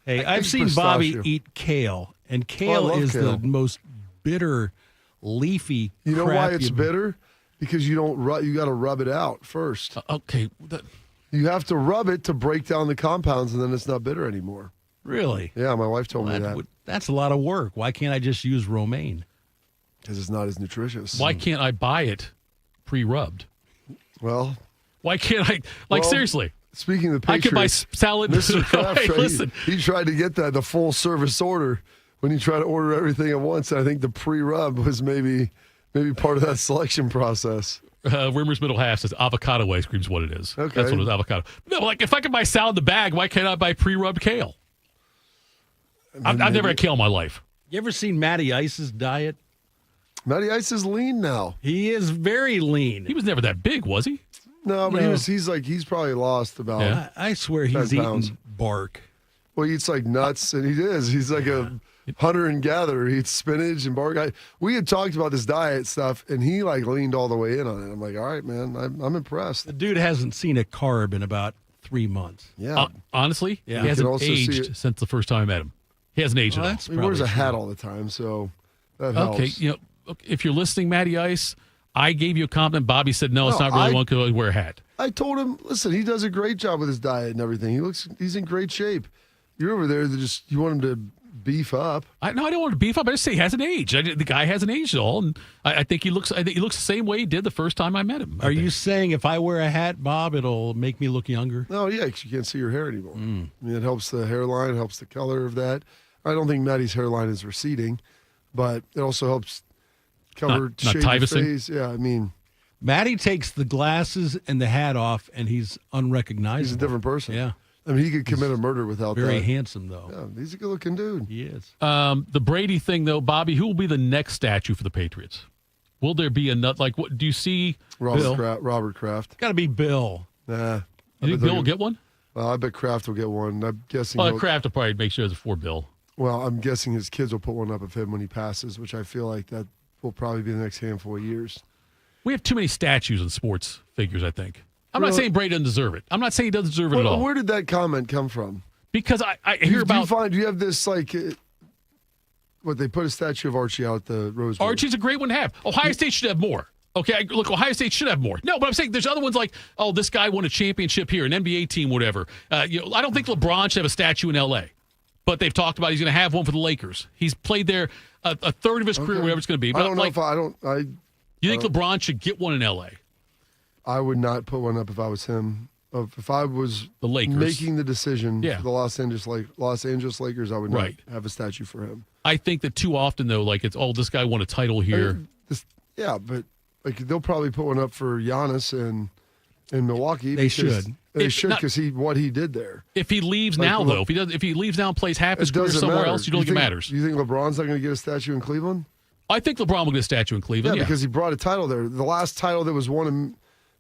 I've seen Bobby eat kale, and kale is the most bitter, leafy. You know why it's bitter? Because you don't. You got to rub it out first. Okay. You have to rub it to break down the compounds, and then it's not bitter anymore. Really? Yeah, my wife told me that. That's a lot of work. Why can't I just use romaine? Because it's not as nutritious. Why can't I buy it pre-rubbed? Well, why can't I? Seriously. Speaking of the Patriots, I could buy salad. Mr. Kraft, hey, listen. He tried to get the full service order when he tried to order everything at once. I think the pre-rub was maybe part of that selection process. Rimmer's Middle Half says avocado ice cream is what it is. Okay. That's what it is, avocado. No, like if I can buy salad in the bag, why can't I buy pre-rubbed kale? I've never had kale in my life. You ever seen Matty Ice's diet? Matty Ice is lean now. He is very lean. He was never that big, was he? No, but he's probably lost about. Yeah. I swear he's eating bark. Well, he eats like nuts, and he's like a hunter and gatherer. He eats spinach and bark. We had talked about this diet stuff, and he like leaned all the way in on it. I'm like, all right, man, I'm impressed. The dude hasn't seen a carb in about 3 months. Yeah, honestly, he hasn't aged since the first time I met him. He hasn't aged at all. He wears a hat all the time, so that helps. Okay, if you're listening, Matty Ice, I gave you a compliment. Bobby said, no, it's not really one because I wear a hat. I told him, listen, he does a great job with his diet and everything. He's in great shape. You're over there, you want him to beef up. I don't want him to beef up. I just say he hasn't aged. The guy hasn't aged at all, and I think he looks the same way he did the first time I met him. Are you saying if I wear a hat, Bob, it'll make me look younger? No, yeah, because you can't see your hair anymore. I mean, it helps the hairline, helps the color of that. I don't think Maddie's hairline is receding, but it also helps cover shade your face. Yeah, I mean, Maddie takes the glasses and the hat off, and he's unrecognizable. He's a different person. Yeah. I mean, he could commit a murder without very that. handsome, though. Yeah, he's a good-looking dude. He is. The Brady thing, though, Bobby, who will be the next statue for the Patriots? Will there be what do you see? Robert Kraft. Got to be Bill. Nah. You think Bill will get one? Well, I bet Kraft will get one. I'm guessing. Kraft will probably make sure it's for Bill. Well, I'm guessing his kids will put one up of him when he passes, which I feel like that will probably be the next handful of years. We have too many statues in sports figures, I think. I'm not saying Brady doesn't deserve it. I'm not saying he doesn't deserve it at all. Where did that comment come from? Because I hear about... Do you have this, like... they put a statue of Archie out at the Rose Bowl. Archie's a great one to have. Ohio State should have more. Okay, look, Ohio State should have more. No, but I'm saying there's other ones like, this guy won a championship here, an NBA team, whatever. I don't think LeBron should have a statue in L.A., but they've talked about he's going to have one for the Lakers. He's played there a third of his career, whatever it's going to be. But I don't know you think LeBron should get one in L.A.? I would not put one up if I was him. If I was the Lakers making the decision for the Los Angeles Lakers, I would not have a statue for him. I think that too often, though, like it's, this guy won a title here. But like they'll probably put one up for Giannis in Milwaukee. They should. They should because what he did there. If he leaves now, though, if he leaves now and plays half his career somewhere else, you don't think it matters. Do you think LeBron's not going to get a statue in Cleveland? I think LeBron will get a statue in Cleveland. Yeah, because he brought a title there. The last title that was won in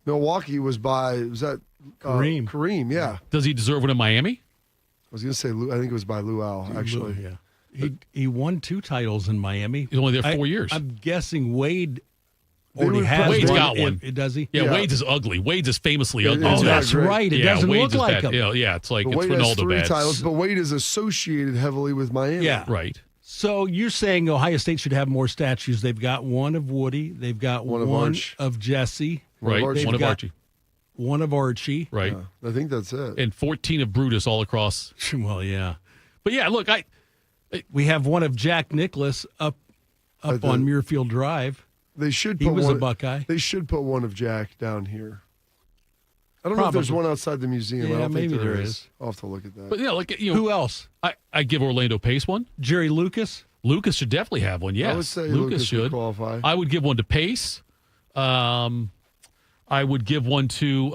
Milwaukee was Kareem. Kareem, yeah. Does he deserve one in Miami? I was going to say, I think it was by Luau, actually. Yeah. He won 2 titles in Miami. He's only there 4 years. I'm guessing Wade already has Wade's one. got one. Does he? Yeah, Wade's is ugly. Wade's is famously ugly. Oh, that's right. It doesn't look like him. Yeah, it's like but it's Wade has Ronaldo 3 bad. titles, but Wade is associated heavily with Miami. Yeah. Right. So you're saying Ohio State should have more statues. They've got one of Woody. They've got one of Jesse. Right. One of Archie. One of Archie. Right. Yeah, I think that's it. And 14 of Brutus all across. Well, yeah. But yeah, look, we have one of Jack Nicklaus up on Muirfield Drive. They should. He was a Buckeye. They should put one of Jack down here. I don't know if there's one outside the museum. Yeah, I don't think maybe there is. I'll have to look at that. But who else? I give Orlando Pace one. Jerry Lucas. Lucas should definitely have one. Yes, I would say Lucas should would qualify. I would give one to Pace. I would give one to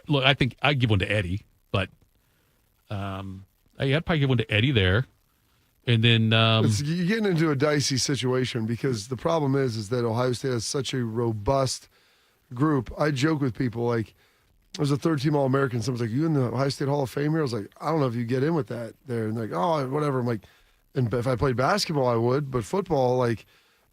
look. I think I'd give one to Eddie, but I'd probably give one to Eddie there, and then you're getting into a dicey situation because the problem is that Ohio State has such a robust group. I joke with people like, I was a 3rd-team All-American. Someone's like, "You in the Ohio State Hall of Fame here?" I was like, "I don't know if you get in with that there." And they're like, "Oh, whatever." I'm like, And if I played basketball, I would. But football, like,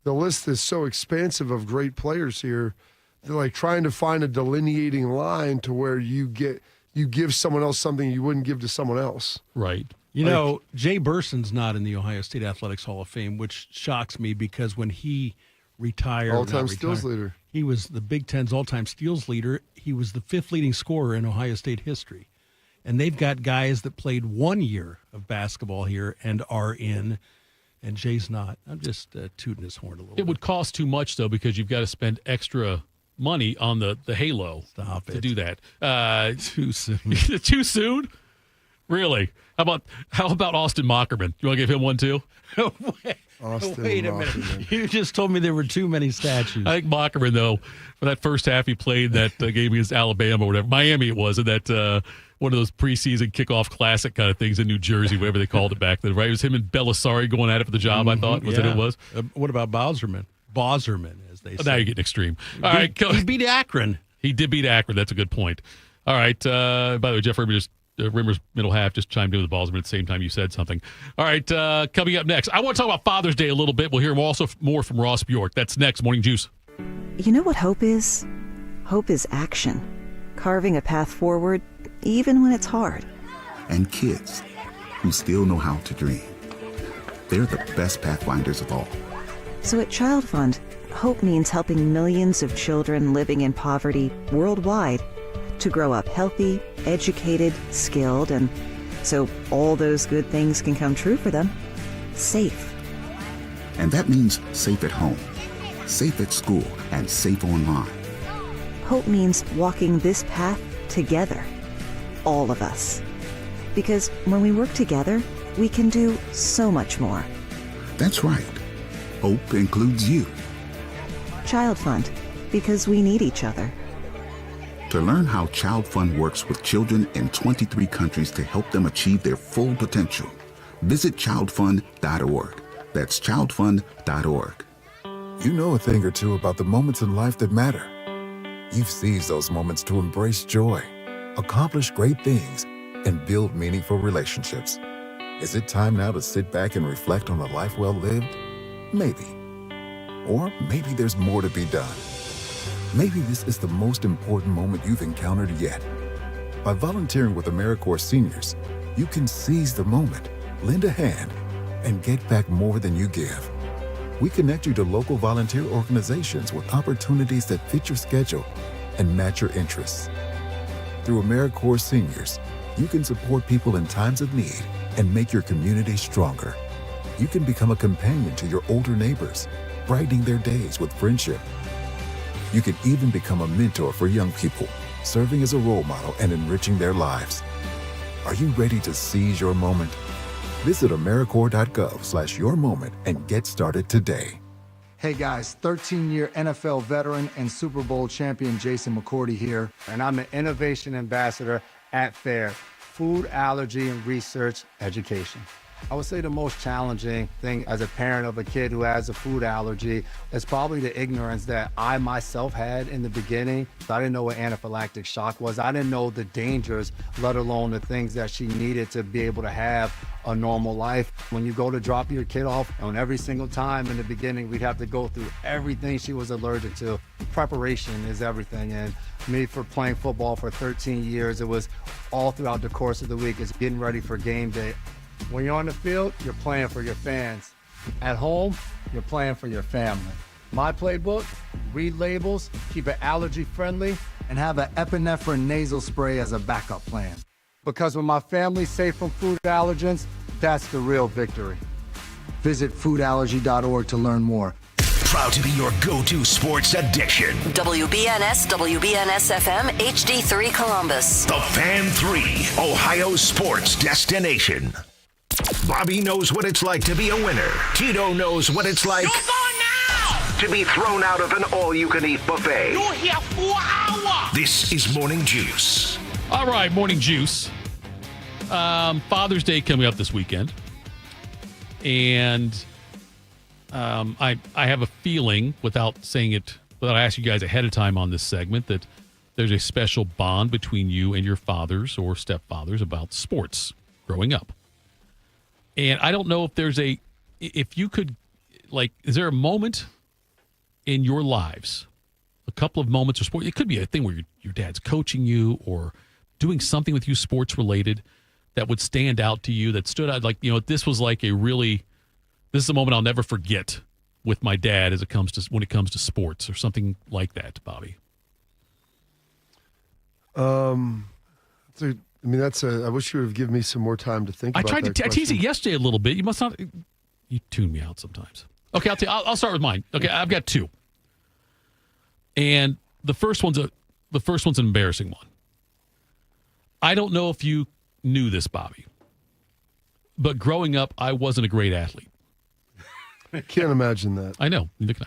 the list is so expansive of great players here. They're like trying to find a delineating line to where you give someone else something you wouldn't give to someone else. Right. You know, Jay Burson's not in the Ohio State Athletics Hall of Fame, which shocks me because when he retired, all-time steals leader. He was the Big Ten's all-time steals leader. He was the 5th leading scorer in Ohio State history. And they've got guys that played 1 year of basketball here and are in, and Jay's not. I'm just tooting his horn a little bit. It would cost too much, though, because you've got to spend extra money on the halo to do that. Too soon. Too soon? Really? How about Austin Mockerman? You want to give him one too? Wait a minute. You just told me there were too many statues. I think Mockerman, though, for that first half he played that game against Alabama or whatever, Miami it was, in that one of those preseason kickoff classic kind of things in New Jersey, whatever they called it back then, right? It was him and Belisari going at it for the job, I thought. Was it was? What about Bowserman? Bowserman, as they say. Now you're getting extreme. All right. He beat Akron. He did beat Akron. That's a good point. All right. By the way, Jeff Rimmer's middle half just chimed in with the balls, but at the same time you said something. All right, coming up next, I want to talk about Father's Day a little bit. We'll hear also more from Ross Bjork. That's next. Morning Juice. You know what hope is? Hope is action. Carving a path forward, even when it's hard. And kids who still know how to dream. They're the best pathfinders of all. So at Child Fund, hope means helping millions of children living in poverty worldwide to grow up healthy, educated, skilled, and so all those good things can come true for them. Safe. And that means safe at home, safe at school, and safe online. Hope means walking this path together. All of us. Because when we work together, we can do so much more. That's right. Hope includes you. Child Fund. Because we need each other. To learn how Child Fund works with children in 23 countries to help them achieve their full potential, visit childfund.org. That's childfund.org. You know a thing or two about the moments in life that matter. You've seized those moments to embrace joy, accomplish great things, and build meaningful relationships. Is it time now to sit back and reflect on a life well lived? Maybe. Or maybe there's more to be done. Maybe this is the most important moment you've encountered yet. By volunteering with AmeriCorps Seniors, you can seize the moment, lend a hand, and get back more than you give. We connect you to local volunteer organizations with opportunities that fit your schedule and match your interests. Through AmeriCorps Seniors, you can support people in times of need and make your community stronger. You can become a companion to your older neighbors, brightening their days with friendship. You can even become a mentor for young people, serving as a role model and enriching their lives. Are you ready to seize your moment? Visit AmeriCorps.gov/yourmoment and get started today. Hey guys, 13-year NFL veteran and Super Bowl champion Jason McCourty here, and I'm an innovation ambassador at FAIR, Food Allergy and Research Education. I would say the most challenging thing as a parent of a kid who has a food allergy is probably the ignorance that I myself had in the beginning. I didn't know what anaphylactic shock was. I didn't know the dangers, let alone the things that she needed to be able to have a normal life. When you go to drop your kid off, and every single time in the beginning, we'd have to go through everything she was allergic to. Preparation is everything. And me, for playing football for 13 years, it was all throughout the course of the week. It's getting ready for game day. When you're on the field, you're playing for your fans. At home, you're playing for your family. My playbook, read labels, keep it allergy friendly, and have an epinephrine nasal spray as a backup plan. Because when my family's safe from food allergens, that's the real victory. Visit foodallergy.org to learn more. Proud to be your go-to sports addiction. WBNS, WBNS FM, HD3 Columbus. The Fan 3, Ohio's sports destination. Bobby knows what it's like to be a winner. Tito knows what it's like to be thrown out of an all-you-can-eat buffet. You're here 4 hours. This is Morning Juice. All right, Morning Juice. Father's Day coming up this weekend. And I have a feeling, without saying it, without asking you guys ahead of time on this segment, that there's a special bond between you and your fathers or stepfathers about sports growing up. And I don't know if if you could, is there a moment in your lives, a couple of moments of sport? It could be a thing where your dad's coaching you or doing something with you sports related that would stand out to you, that stood out. This was this is a moment I'll never forget with my dad when it comes to sports or something like that, Bobby. I wish you would have given me some more time to think about that. I tried to tease it yesterday a little bit. You must not. You tune me out sometimes. Okay, I'll start with mine. Okay, I've got two. And the first one's an embarrassing one. I don't know if you knew this, Bobby, but growing up, I wasn't a great athlete. Can't imagine that. I know. Neither can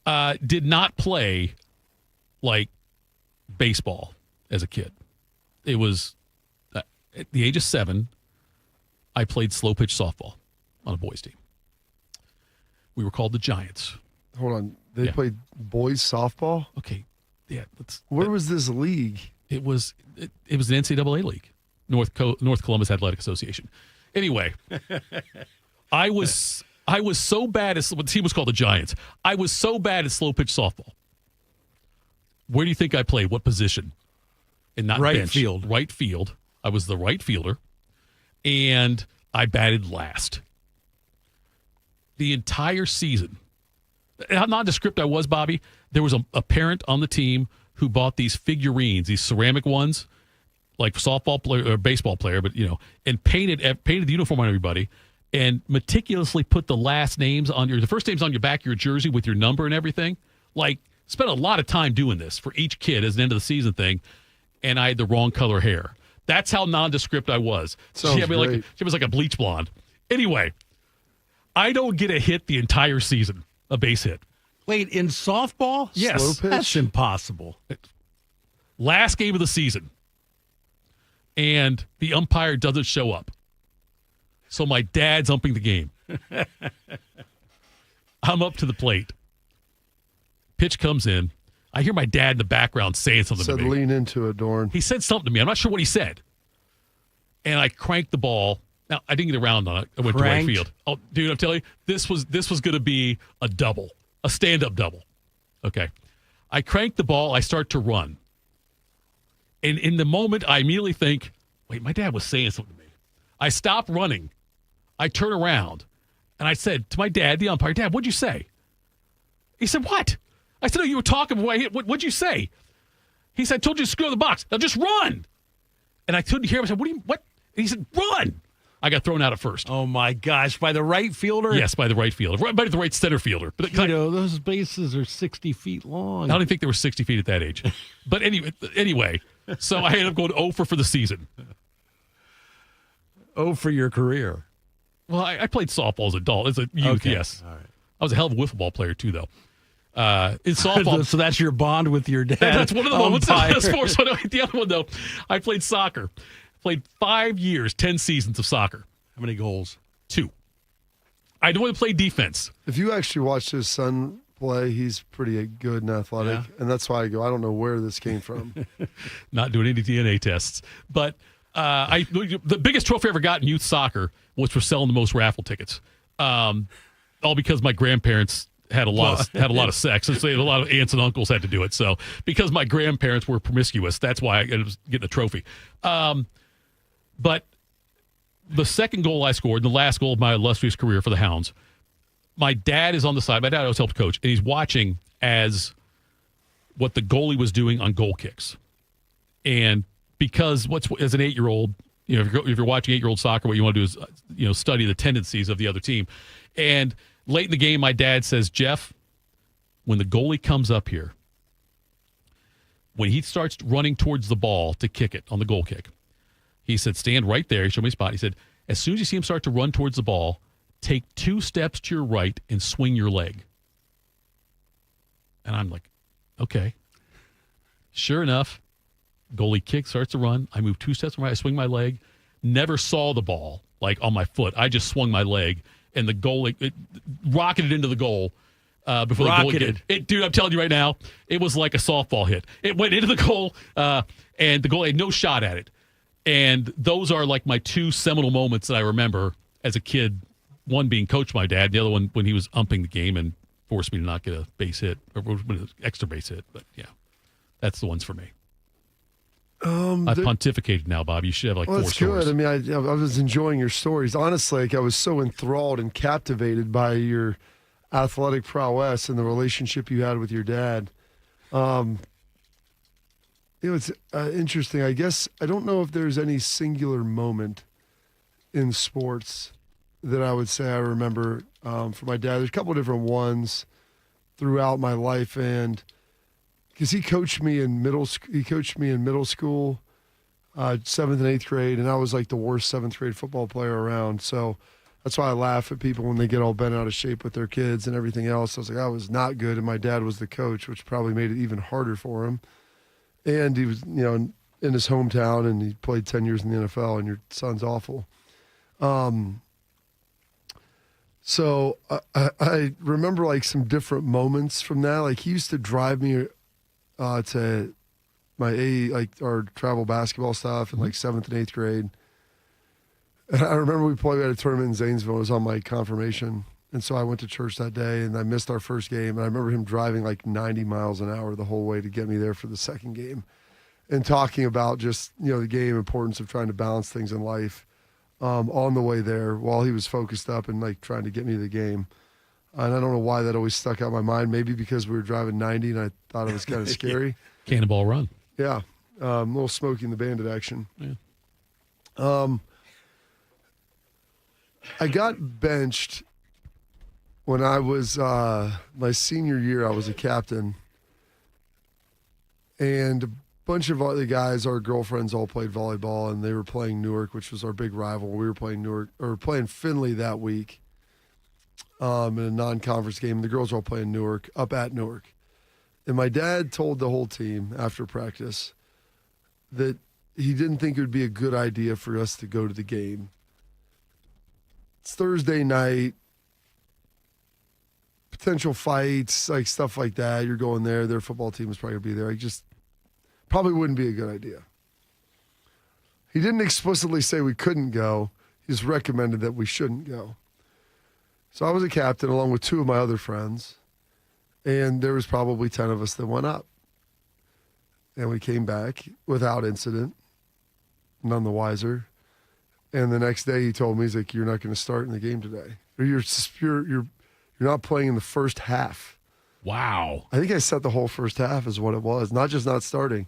I. Did not play baseball as a kid. It was at the age of 7, I played slow pitch softball on a boys team. We were called the Giants. Hold on. They played boys softball? Okay. Yeah. Where was this league? It was an NCAA league. North Columbus Athletic Association. Anyway, I was so bad at what the team was called the Giants. I was so bad at slow pitch softball. Where do you think I played? What position? And not right bench. Field. Right field. I was the right fielder, and I batted last. The entire season. How nondescript I was, Bobby. There was a parent on the team who bought these figurines, these ceramic ones, like softball player or baseball player, but and painted the uniform on everybody, and meticulously put the last names the first names on your back of your jersey with your number and everything. Spent a lot of time doing this for each kid as an end of the season thing, and I had the wrong color hair. That's how nondescript I was. She was like a bleach blonde. Anyway, I don't get a hit the entire season, a base hit. Wait, in softball? Yes. Slow pitch? That's impossible. Last game of the season. And the umpire doesn't show up. So my dad's umping the game. I'm up to the plate. Pitch comes in. I hear my dad in the background saying something to me. Lean into it, Dorn. He said something to me. I'm not sure what he said. And I cranked the ball. Now, I didn't get around on it. I went to right field. Oh, dude, I'm telling you, this was going to be a double, a stand-up double. Okay. I crank the ball. I start to run. And in the moment, I immediately think, wait, my dad was saying something to me. I stop running. I turn around. And I said to my dad, the umpire, Dad, what'd you say? He said, what? I said, no, you were talking. What'd you say? He said, I told you to screw the box. Now just run. And I couldn't hear him. I said, what? And he said, run. I got thrown out at first. Oh, my gosh. By the right fielder? Yes, by the right fielder. Right by the right center fielder. But those bases are 60 feet long. I don't think they were 60 feet at that age. But anyway, so I ended up going 0 for the season. 0 for your career. Well, I played softball as an adult. As a youth, okay. Yes. All right. I was a hell of a wiffle ball player, too, though. In softball. So that's your bond with your dad. That's one of the moments. Sports. The other one, though, I played soccer. Played 5 years, 10 seasons of soccer. How many goals? 2. I don't want to play defense. If you actually watched his son play, he's pretty good and athletic. Yeah. And that's why I don't know where this came from. Not doing any DNA tests. But the biggest trophy I ever got in youth soccer was for selling the most raffle tickets. All because my grandparents had a lot of sex, and so a lot of aunts and uncles had to do it. So because my grandparents were promiscuous, that's why I ended up getting a trophy. But the second goal I scored, the last goal of my illustrious career for the Hounds, my dad is on the side. My dad always helped coach, and he's watching as what the goalie was doing on goal kicks. And because as an 8-year-old, if you're watching 8-year-old soccer, what you want to do is study the tendencies of the other team. And late in the game, my dad says, Jeff, when the goalie comes up here, when he starts running towards the ball to kick it on the goal kick, he said, stand right there. He showed me a spot. He said, as soon as you see him start to run towards the ball, take 2 steps to your right and swing your leg. And I'm like, okay. Sure enough, goalie kick, starts to run. I move 2 steps to my right. I swing my leg. Never saw the ball on my foot. I just swung my leg, and the goalie rocketed into the goal. Before the goalie hit. Dude, I'm telling you right now, it was like a softball hit. It went into the goal, and the goalie had no shot at it. And those are like my 2 seminal moments that I remember as a kid, one being coached by my dad, the other one when he was umping the game and forced me to not get a base hit or an extra base hit. But yeah, that's the ones for me. I pontificated now, Bob. You should have like four stories. That's good. I mean, I was enjoying your stories. Honestly, I was so enthralled and captivated by your athletic prowess and the relationship you had with your dad. It's interesting. I guess I don't know if there's any singular moment in sports that I would say I remember for my dad. There's a couple of different ones throughout my life, and because he coached me in middle school, 7th and 8th grade, and I was like the worst 7th grade football player around. So that's why I laugh at people when they get all bent out of shape with their kids and everything else. I was like, I was not good, and my dad was the coach, which probably made it even harder for him. And he was, in his hometown, and he played 10 years in the NFL, and your son's awful. So I remember like some different moments from that. Like he used to drive me to my our travel basketball stuff in like 7th and 8th grade. And I remember we had a tournament in Zanesville. It was on my confirmation. And so I went to church that day, and I missed our first game. And I remember him driving like 90 miles an hour the whole way to get me there for the second game, and talking about just, the game, importance of trying to balance things in life on the way there while he was focused up and like trying to get me to the game. And I don't know why that always stuck out in my mind. Maybe because we were driving 90 and I thought it was kind of scary. Cannonball Run. Yeah. A little Smokey and the Bandit action. Yeah. I got benched when I was my senior year. I was a captain, and a bunch of other guys, our girlfriends, all played volleyball, and they were playing Newark, which was our big rival. We were playing Findlay that week in a non-conference game. The girls were all playing Newark, up at Newark. And my dad told the whole team after practice that he didn't think it would be a good idea for us to go to the game. It's Thursday night. Potential fights, like stuff like that. You're going there. Their football team is probably going to be there. Probably wouldn't be a good idea. He didn't explicitly say we couldn't go. He just recommended that we shouldn't go. So I was a captain along with two of my other friends, and there was probably 10 of us that went up. And we came back without incident, none the wiser. And the next day he told me, he's like, you're not going to start in the game today. Or you're not playing in the first half. Wow. I think I set the whole first half is what it was, not just not starting.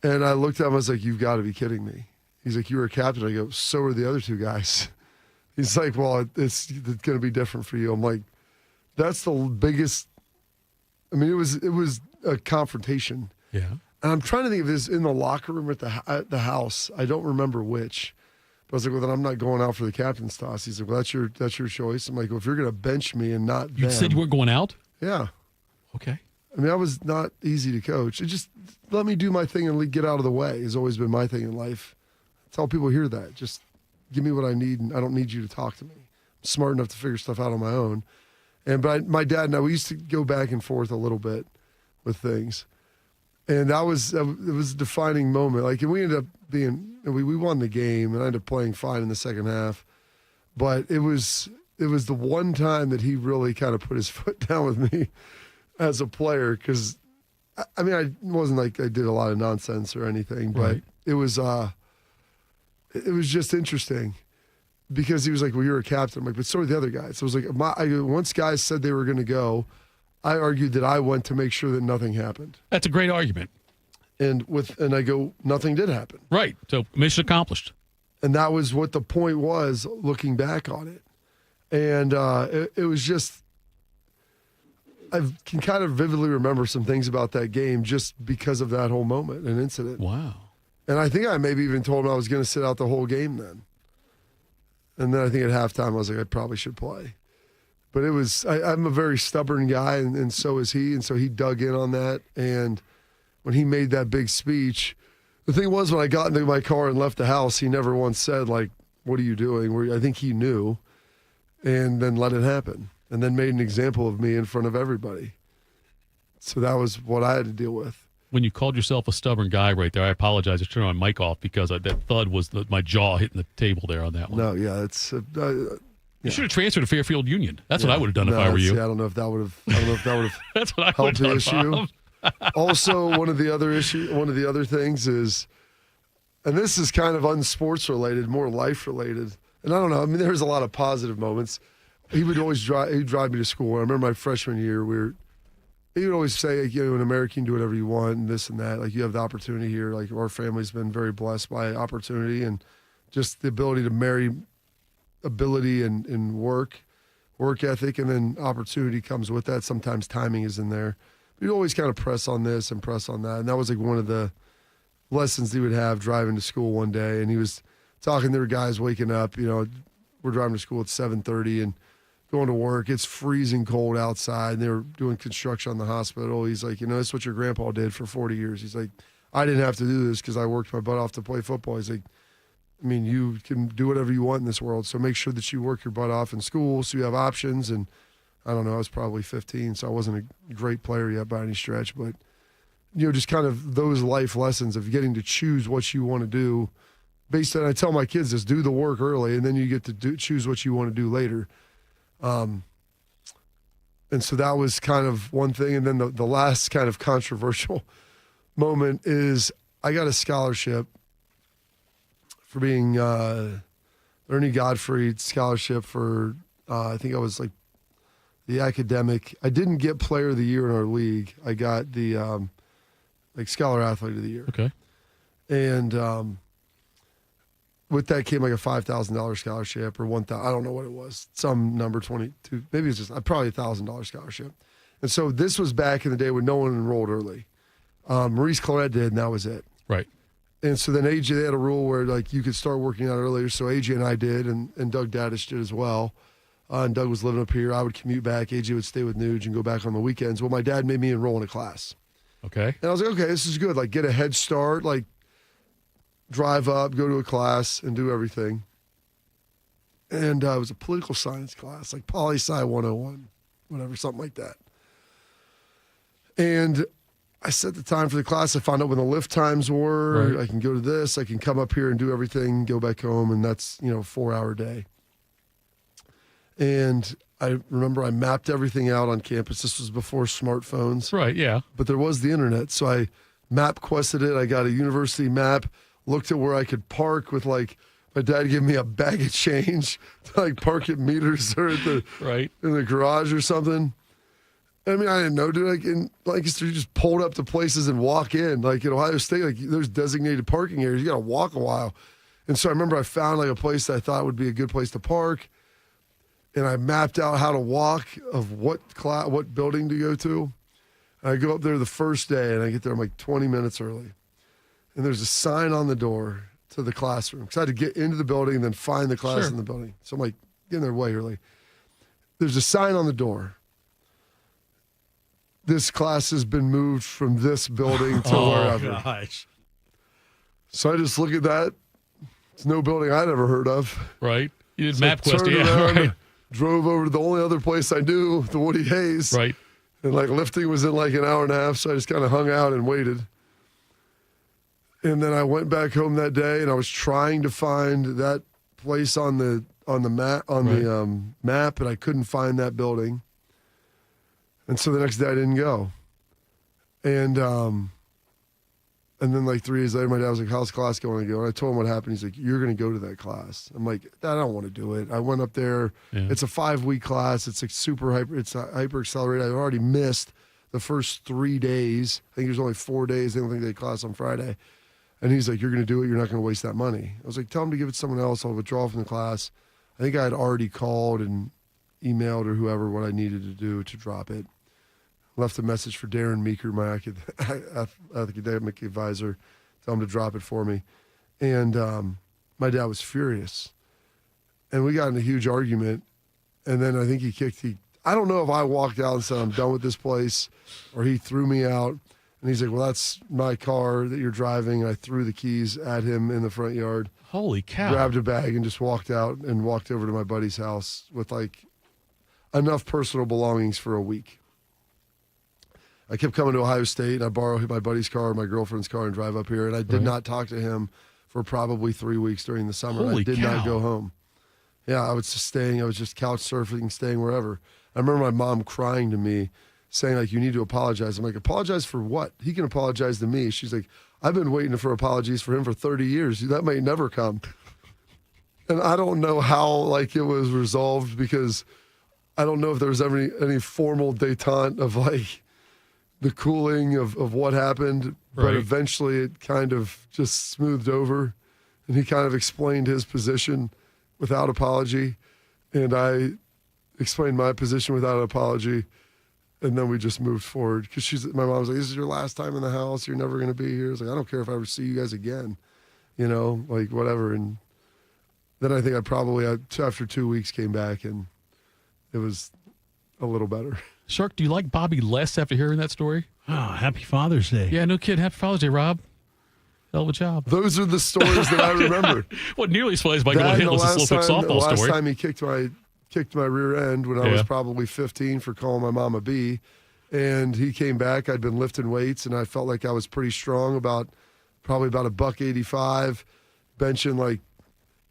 And I looked at him, I was like, you've got to be kidding me. He's like, you were a captain. I go, so were the other two guys. He's like, well, it's going to be different for you. I'm like, that's the biggest. I mean, it was a confrontation. Yeah. And I'm trying to think of this in the locker room at the house. I don't remember which. But I was like, well, then I'm not going out for the captain's toss. He's like, well, that's your choice. I'm like, well, if you're going to bench me and not You said you weren't going out? Yeah. Okay. I mean, I was not easy to coach. It just let me do my thing and get out of the way has always been my thing in life. I tell people hear that. Just give me what I need, and I don't need you to talk to me. I'm smart enough to figure stuff out on my own. But my dad and I, we used to go back and forth a little bit with things. And it was a defining moment. Like, and we ended up we won the game, and I ended up playing fine in the second half. But it was the one time that he really kind of put his foot down with me as a player. Because, I mean, I wasn't like I did a lot of nonsense or anything, but right. It was just interesting. Because he was like, well, you're a captain. I'm like, but so are the other guys. So it was like, once guys said they were going to go, I argued that I went to make sure that nothing happened. That's a great argument. And I go, nothing did happen. Right. So mission accomplished. And that was what the point was, looking back on it. And it was just, I can kind of vividly remember some things about that game just because of that whole moment and incident. Wow. And I think I maybe even told him I was going to sit out the whole game then. And then I think at halftime I was like, I probably should play. But it was, I'm a very stubborn guy, and so is he. And so he dug in on that. And when he made that big speech, the thing was, when I got into my car and left the house, he never once said, like, what are you doing? I think he knew, and then let it happen. And then made an example of me in front of everybody. So that was what I had to deal with. When you called yourself a stubborn guy right there, I apologize. I turned my mic off because that thud was my jaw hitting the table there on that one. No, yeah, it's. You should have transferred to Fairfield Union. That's what I would have done if I were you. I don't know if that would have. That's what I helped would have the done. issue. Also, one of the other things is, and this is kind of unsports related, more life related. And I don't know. I mean, there's a lot of positive moments. He would always drive me to school. I remember my freshman year, he would always say, like, in America, you can do whatever you want, and this and that. Like, you have the opportunity here. Like, our family's been very blessed by opportunity and just the ability to marry ability and work ethic, and then opportunity comes with that. Sometimes timing is in there. But he'd always kind of press on this and press on that. And that was like one of the lessons he would have driving to school one day. And he was talking, there were guys waking up, we're driving to school at 7:30 and going to work. It's freezing cold outside. And they were doing construction on the hospital. He's like, that's what your grandpa did for 40 years. He's like, I didn't have to do this because I worked my butt off to play football. He's like, I mean, you can do whatever you want in this world, so make sure that you work your butt off in school so you have options. And I don't know, I was probably 15, so I wasn't a great player yet by any stretch, but, just kind of those life lessons of getting to choose what you want to do based on, I tell my kids this, do the work early, and then you get to choose what you want to do later. And so that was kind of one thing. And then the last kind of controversial moment is I got a scholarship for being Ernie Godfrey scholarship for, I think I was like the academic. I didn't get player of the year in our league. I got the scholar athlete of the year. Okay. And with that came like a $5,000 scholarship or $1,000. I don't know what it was. Some number 22. Maybe it's just probably $1,000 scholarship. And so this was back in the day when no one enrolled early. Maurice Claret did, and that was it. Right. And so then AJ, they had a rule where like you could start working out earlier. So AJ and I did, and Doug Daddish did as well. And Doug was living up here. I would commute back. AJ would stay with Nuge and go back on the weekends. Well, my dad made me enroll in a class. Okay. And I was like, okay, this is good. Like, get a head start. Like, drive up, go to a class, and do everything. And it was a political science class, like poli-sci 101, whatever, something like that. And I set the time for the class. I found out when the lift times were. Right. I can go to this. I can come up here and do everything, go back home, and that's, a 4-hour day. And I remember I mapped everything out on campus. This was before smartphones. Right, yeah. But there was the internet, so I MapQuested it. I got a university map, looked at where I could park with, like, my dad gave me a bag of change to, like, park at meters or at the in the garage or something. I mean, I didn't know, dude. Like in Lancaster, you just pulled up to places and walk in. Like at Ohio State, like there's designated parking areas. You got to walk a while. And so I remember I found like a place that I thought would be a good place to park, and I mapped out how to walk of what building to go to. And I go up there the first day, and I get there I'm like 20 minutes early, and there's a sign on the door to the classroom because I had to get into the building and then find the class in the building. So I'm like getting there way early. There's a sign on the door. This class has been moved from this building to wherever. Oh, gosh. So I just look at that. It's no building I'd ever heard of. Right. You did so MapQuest, right. Drove over to the only other place I knew, the Woody Hayes. Right. And like lifting was in like an hour and a half, so I just kind of hung out and waited. And then I went back home that day, and I was trying to find that place on the map, and I couldn't find that building. And so the next day I didn't go. And then like 3 days later, my dad was like, how's class going to go? And I told him what happened. He's like, you're going to go to that class. I'm like, Dad, I don't want to do it. I went up there. Yeah. It's a 5-week class. It's like it's a hyper accelerated. I already missed the first 3 days. I think there's only 4 days. They don't think they had class on Friday. And he's like, you're going to do it. You're not going to waste that money. I was like, tell him to give it to someone else. I'll withdraw from the class. I think I had already called and emailed or whoever what I needed to do to drop it. Left a message for Darren Meeker, my academic advisor, tell him to drop it for me. And my dad was furious. And we got in a huge argument. And then I think I don't know if I walked out and said, I'm done with this place, or he threw me out. And he's like, well, that's my car that you're driving. And I threw the keys at him in the front yard. Holy cow. Grabbed a bag and just walked out and walked over to my buddy's house with like enough personal belongings for a week. I kept coming to Ohio State, and I borrow my buddy's car, my girlfriend's car, and drive up here. And I did not talk to him for probably 3 weeks during the summer. Holy I did cow. not go home. Yeah, I was just staying. I was just couch surfing, staying wherever. I remember my mom crying to me, saying, like, you need to apologize. I'm like, apologize for what? He can apologize to me. She's like, I've been waiting for apologies for him for 30 years. That may never come. And I don't know how, like, it was resolved, because I don't know if there was ever any formal detente of, like, the cooling of what happened. But Right. eventually it kind of just smoothed over, and he kind of explained his position without apology, and I explained my position without an apology, and then we just moved forward. Because my mom was like, this is your last time in the house. You're never going to be here. I was like, I don't care if I ever see you guys again, like whatever. And then I think after 2 weeks, came back, and it was a little better. Shark, do you like Bobby less after hearing that story? Oh, happy Father's Day. Yeah, no kid. Happy Father's Day, Rob. Hell of a job. Those are the stories that I remember. Well, nearly as funny as Michael Hitler's slow pitch softball the last story. time he kicked my rear end when I was probably 15 for calling my mom a B, and he came back. I'd been lifting weights, and I felt like I was pretty strong, probably about $185, benching like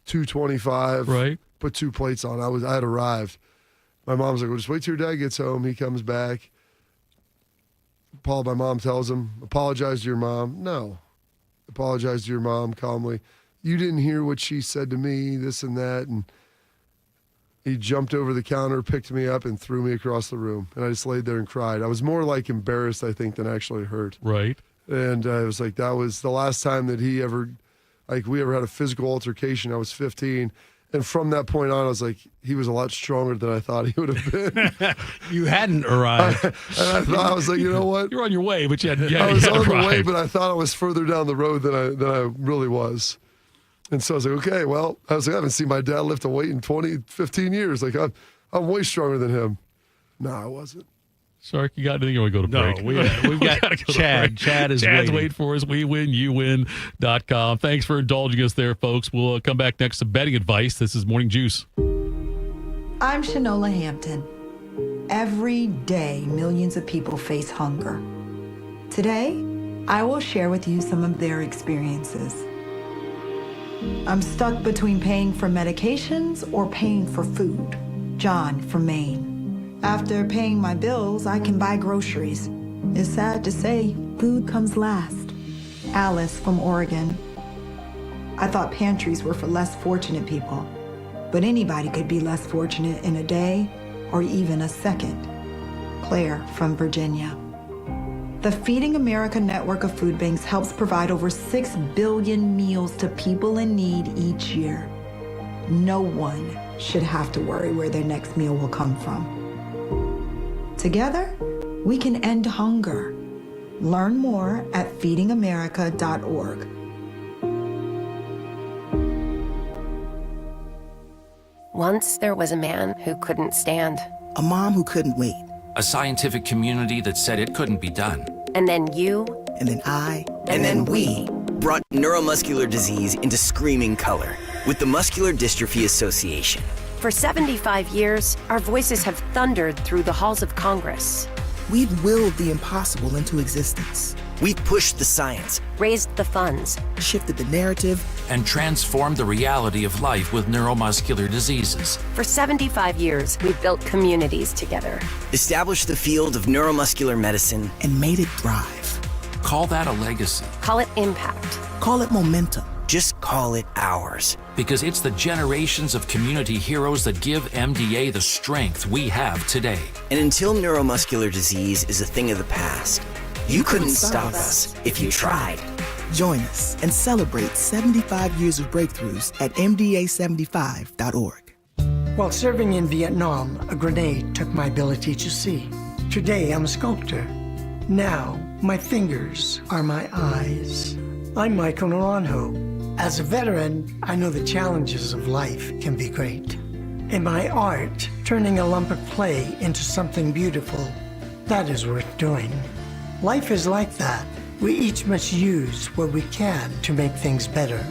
225. Right. Put 2 plates on. I had arrived. My mom's like, well, just wait till your dad gets home. He comes back. My mom tells him, apologize to your mom. No. Apologize to your mom calmly. You didn't hear what she said to me, this and that. And he jumped over the counter, picked me up, and threw me across the room. And I just laid there and cried. I was more like embarrassed, I think, than actually hurt. Right. And I was like, that was the last time that we ever had a physical altercation. I was 15. And from that point on, I was like, he was a lot stronger than I thought he would have been. You hadn't arrived. And I was like, you know what? You're on your way, but I was on the way, but I thought I was further down the road than I really was. And so I was like, okay, well, I haven't seen my dad lift a weight in 15 years. Like, I'm way stronger than him. No, I wasn't. Shark, you got anything, or we go to break? No, we've got gotta go Chad. Chad's waiting for us. WeWinYouWin.com. Thanks for indulging us there, folks. We'll come back next to betting advice. This is Morning Juice. I'm Shanola Hampton. Every day, millions of people face hunger. Today, I will share with you some of their experiences. I'm stuck between paying for medications or paying for food. John from Maine. After paying my bills, I can buy groceries. It's sad to say, food comes last. Alice from Oregon. I thought pantries were for less fortunate people, but anybody could be less fortunate in a day or even a second. Claire from Virginia. The Feeding America network of food banks helps provide over 6 billion meals to people in need each year. No one should have to worry where their next meal will come from. Together, we can end hunger. Learn more at feedingamerica.org. Once there was a man who couldn't stand. A mom who couldn't wait. A scientific community that said it couldn't be done. And then you. And then I. And then we brought neuromuscular disease into screaming color with the Muscular Dystrophy Association. For 75 years, our voices have thundered through the halls of Congress. We've willed the impossible into existence. We've pushed the science, raised the funds, shifted the narrative, and transformed the reality of life with neuromuscular diseases. For 75 years, we've built communities together. Established the field of neuromuscular medicine, and made it thrive. Call that a legacy. Call it impact. Call it momentum. Just call it ours. Because it's the generations of community heroes that give MDA the strength we have today. And until neuromuscular disease is a thing of the past, you couldn't stop us if you tried. Join us and celebrate 75 years of breakthroughs at MDA75.org. While serving in Vietnam, a grenade took my ability to see. Today, I'm a sculptor. Now, my fingers are my eyes. I'm Michael Naranjo. As a veteran, I know the challenges of life can be great. In my art, turning a lump of clay into something beautiful, that is worth doing. Life is like that. We each must use what we can to make things better.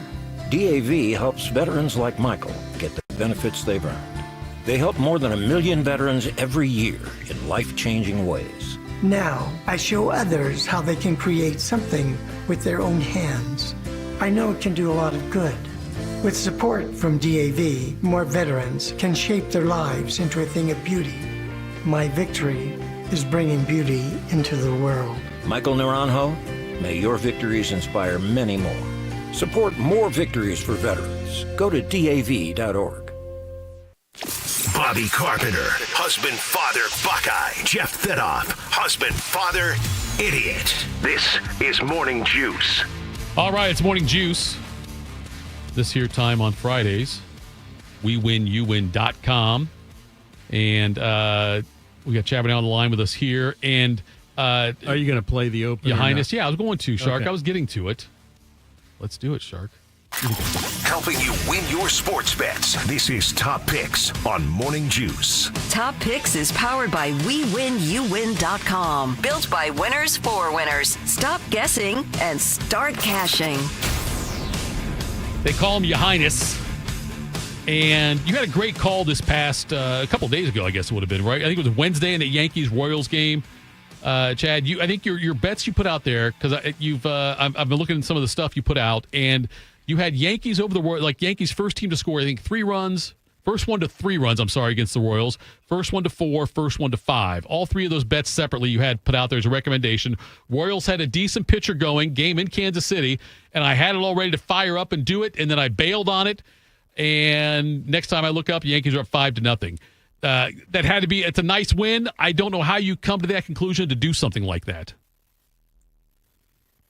DAV helps veterans like Michael get the benefits they've earned. They help more than 1 million veterans every year in life-changing ways. Now, I show others how they can create something with their own hands. I know it can do a lot of good. With support from DAV, more veterans can shape their lives into a thing of beauty. My victory is bringing beauty into the world. Michael Naranjo, may your victories inspire many more. Support more victories for veterans. Go to DAV.org. Bobby Carpenter, husband, father, Buckeye. Jeff Fedoff, husband, father, idiot. This is Morning Juice. All right, it's Morning Juice. This here time on Fridays. WeWinYouWin.com. And we got Chavin on the line with us here. And are you going to play the opener? Your Highness, yeah, I was going to, Shark. Okay. I was getting to it. Let's do it, Shark. Helping you win your sports bets. This is Top Picks on Morning Juice. Top Picks is powered by WeWinYouWin.com. Built by winners for winners. Stop guessing and start cashing. They call him Your Highness. And you had a great call this past a couple days ago, I guess it would have been, right? I think it was Wednesday in the Yankees-Royals game. Chad, I think your bets you put out there, because I've been looking at some of the stuff you put out, and you had Yankees over the Royals, like Yankees first team to score, I think 3 runs. First one to 3 runs, against the Royals. First one to 4, first one to 5. All 3 of those bets separately you had put out there as a recommendation. Royals had a decent pitcher going, game in Kansas City, and I had it all ready to fire up and do it, and then I bailed on it. And next time I look up, Yankees are up 5-0. That had to be, it's a nice win. I don't know how you come to that conclusion to do something like that.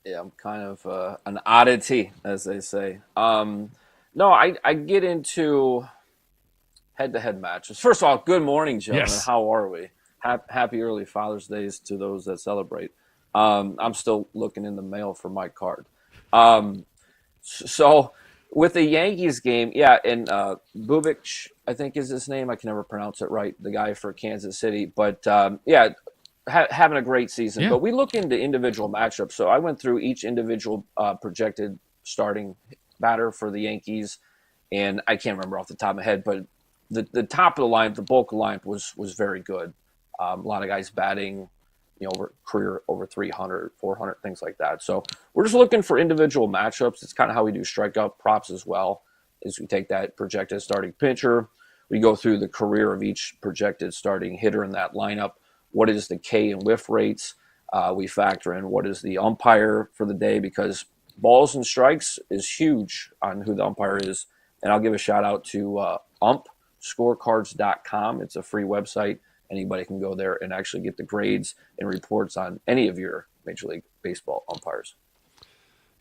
Yeah, I'm kind of an oddity, as they say. No, I get into head-to-head matches. First of all, good morning, gentlemen. Yes. How are we? Happy early Father's Days to those that celebrate. I'm still looking in the mail for my card. So with the Yankees game, yeah, and Bubic, I think is his name. I can never pronounce it right, the guy for Kansas City. But, yeah, having a great season. Yeah. But we look into individual matchups. So I went through each individual projected starting batter for the Yankees, and I can't remember off the top of my head, but the top of the lineup, the bulk of the lineup was very good. A lot of guys batting, career over 300, 400, things like that. So we're just looking for individual matchups. It's kind of how we do strikeout props as well, is we take that projected starting pitcher. We go through the career of each projected starting hitter in that lineup. What is the K and whiff rates? We factor in what is the umpire for the day, because balls and strikes is huge on who the umpire is. And I'll give a shout out to umpscorecards.com. It's a free website. Anybody can go there and actually get the grades and reports on any of your Major League Baseball umpires.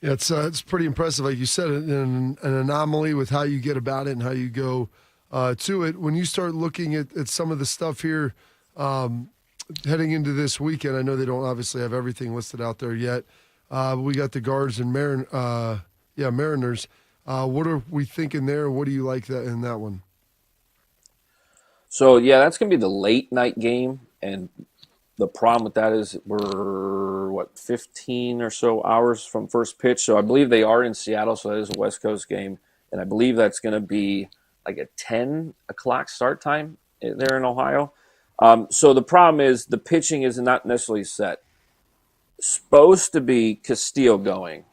Yeah, it's pretty impressive. Like you said, an anomaly with how you get about it and how you go to it. When you start looking at some of the stuff here heading into this weekend, I know they don't obviously have everything listed out there yet. We got the Guards and Mariners. What are we thinking there? What do you like in that one? So, yeah, that's going to be the late night game. And the problem with that is we're, 15 or so hours from first pitch. So I believe they are in Seattle, so that is a West Coast game. And I believe that's going to be like a 10 o'clock start time there in Ohio. So the problem is the pitching is not necessarily set. Supposed to be Castillo going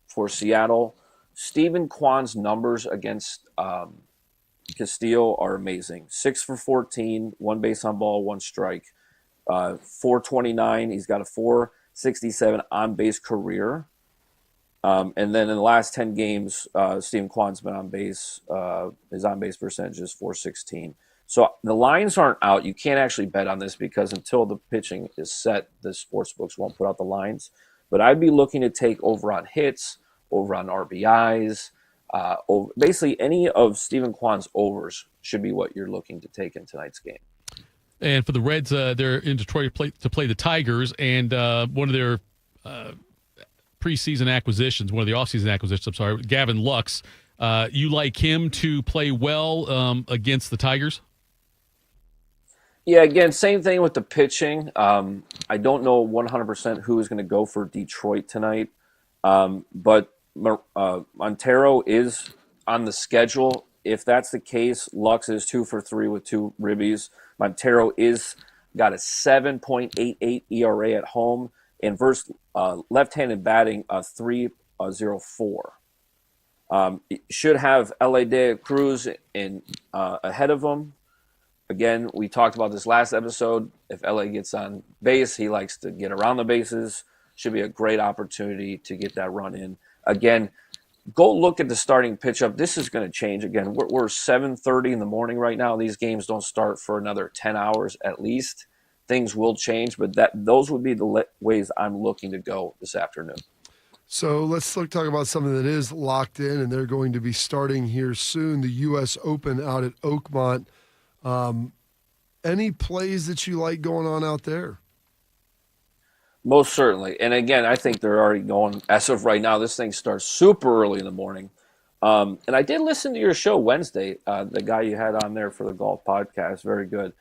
for Seattle. Stephen Kwan's numbers against Castillo are amazing. 6 for 14, 1 base on ball, 1 strike. 429. He's got a 467 on base career. And then in the last 10 games, Stephen Kwan's been on base. His on base percentage is 416. So the lines aren't out. You can't actually bet on this because until the pitching is set, the sports books won't put out the lines. But I'd be looking to take over on hits, over on RBIs. Basically, any of Stephen Kwan's overs should be what you're looking to take in tonight's game. And for the Reds, they're in Detroit to play the Tigers, and one of their preseason acquisitions, one of the offseason acquisitions, Gavin Lux. You like him to play well against the Tigers? Yeah, again, same thing with the pitching. I don't know 100% who is going to go for Detroit tonight, but Montero is on the schedule. If that's the case, Lux is 2 for 3 with 2 ribbies. Montero is got a 7.88 ERA at home, and versus left-handed batting, 3.04. Should have LA De La Cruz in ahead of him. Again, we talked about this last episode. If LA gets on base, he likes to get around the bases. Should be a great opportunity to get that run in. Again, go look at the starting pitchup. This is going to change again. We're 7:30 in the morning right now. These games don't start for another 10 hours at least. Things will change, but those would be the ways I'm looking to go this afternoon. So let's talk about something that is locked in, and they're going to be starting here soon, the U.S. Open out at Oakmont. Any plays that you like going on out there? Most certainly. And again, I think they're already going, as of right now, this thing starts super early in the morning. And I did listen to your show Wednesday, the guy you had on there for the golf podcast. Very good.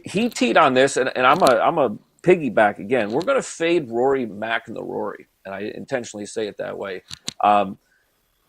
He teed on this, and I'm a piggyback again. We're going to fade Rory McIlroy, and I intentionally say it that way.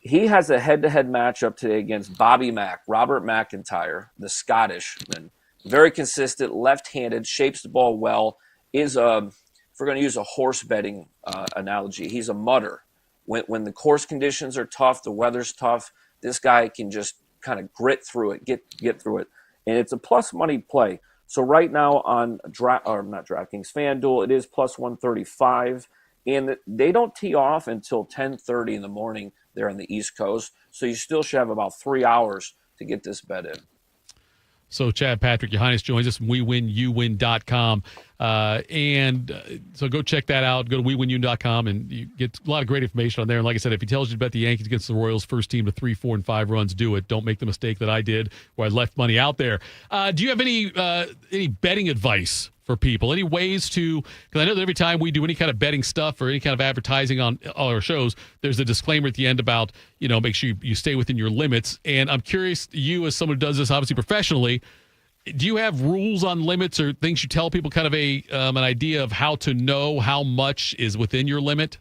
He has a head-to-head matchup today against Robert McIntyre, the Scottishman. Very consistent, left-handed, shapes the ball well. If we're going to use a horse betting analogy, he's a mutter. When the course conditions are tough, the weather's tough, this guy can just kind of grit through it, get through it. And it's a plus money play. So right now on DraftKings, FanDuel, it is plus 135. And they don't tee off until 10:30 in the morning there on the East Coast. So you still should have about 3 hours to get this bet in. So Chad Patrick Yohannes joins us from WeWinYouWin.com. So go check that out. Go to WeWinYou.com, and you get a lot of great information on there. And like I said, if he tells you to bet the Yankees against the Royals, first team to 3, 4, and 5 runs, do it. Don't make the mistake that I did where I left money out there. Do you have any betting advice for people? Any ways to, because I know that every time we do any kind of betting stuff or any kind of advertising on all our shows, there's a disclaimer at the end about, make sure you stay within your limits. And I'm curious, you as someone who does this obviously professionally, do you have rules on limits or things you tell people, kind of an idea of how to know how much is within your limit?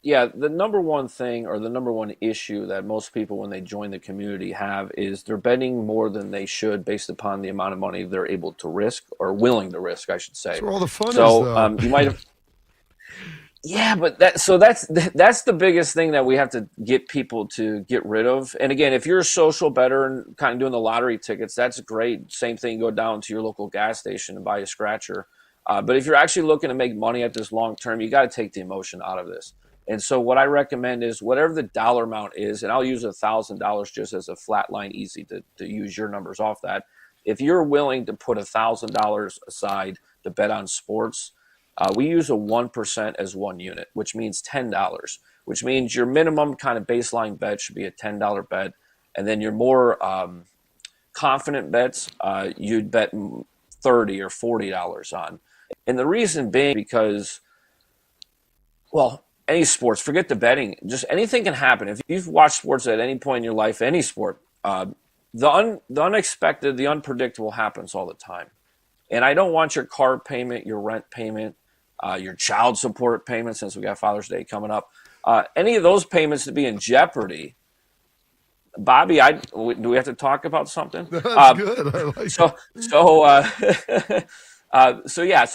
Yeah, the number one thing or the number one issue that most people when they join the community have is they're betting more than they should based upon the amount of money they're able to risk or willing to risk, I should say. That's where all the fun is, though. You might have. Yeah, but that's the biggest thing that we have to get people to get rid of. And again, if you're a social bettor and kind of doing the lottery tickets, that's great. Same thing, go down to your local gas station and buy a scratcher. But if you're actually looking to make money at this long term, you got to take the emotion out of this. And so what I recommend is whatever the dollar amount is, and I'll use $1,000 just as a flat line, easy to use your numbers off that. If you're willing to put $1,000 aside to bet on sports, we use a 1% as one unit, which means $10, which means your minimum kind of baseline bet should be a $10 bet. And then your more confident bets, you'd bet $30 or $40 on. And the reason being because, well, any sports, forget the betting, just anything can happen. If you've watched sports at any point in your life, any sport, the unexpected, the unpredictable happens all the time. And I don't want your car payment, your rent payment, your child support payment, since we got Father's Day coming up, any of those payments to be in jeopardy. Bobby, do we have to talk about something? That's good. I like So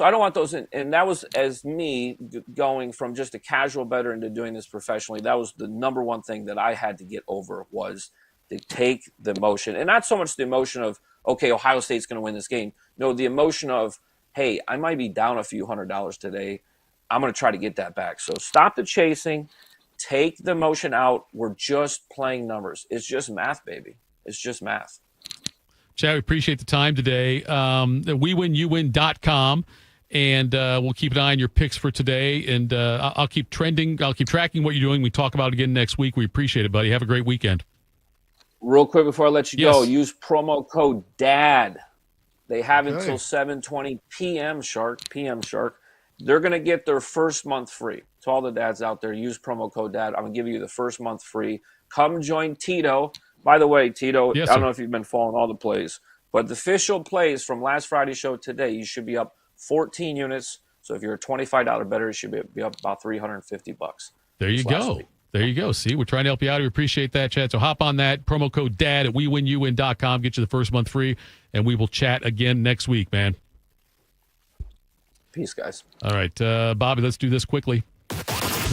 I don't want those in, and that was as me going from just a casual bettor into doing this professionally. That was the number one thing that I had to get over, was to take the emotion, and not so much the emotion of, okay, Ohio State's going to win this game. No, the emotion of, hey, I might be down a few $100s today. I'm going to try to get that back. So stop the chasing, take the emotion out. We're just playing numbers. It's just math, baby. It's just math. Chad, we appreciate the time today. WeWinYouWin.com, and we'll keep an eye on your picks for today. And I'll keep tracking what you're doing. We talk about it again next week. We appreciate it, buddy. Have a great weekend. Real quick before I let you go, use promo code DAD. They have until 7:20 p.m. Shark. They're going to get their first month free. To all the dads out there, use promo code DAD. I'm going to give you the first month free. Come join Tito. By the way, Tito, I don't know if you've been following all the plays, but the official plays from last Friday's show today, you should be up 14 units. So if you're a $25 bettor, you should be up about $350. There you go. There you go. See, we're trying to help you out. We appreciate that, Chad. So hop on that. Promo code DAD at WeWinYouWin.com. Get you the first month free, and we will chat again next week, man. Peace, guys. All right, Bobby, let's do this quickly.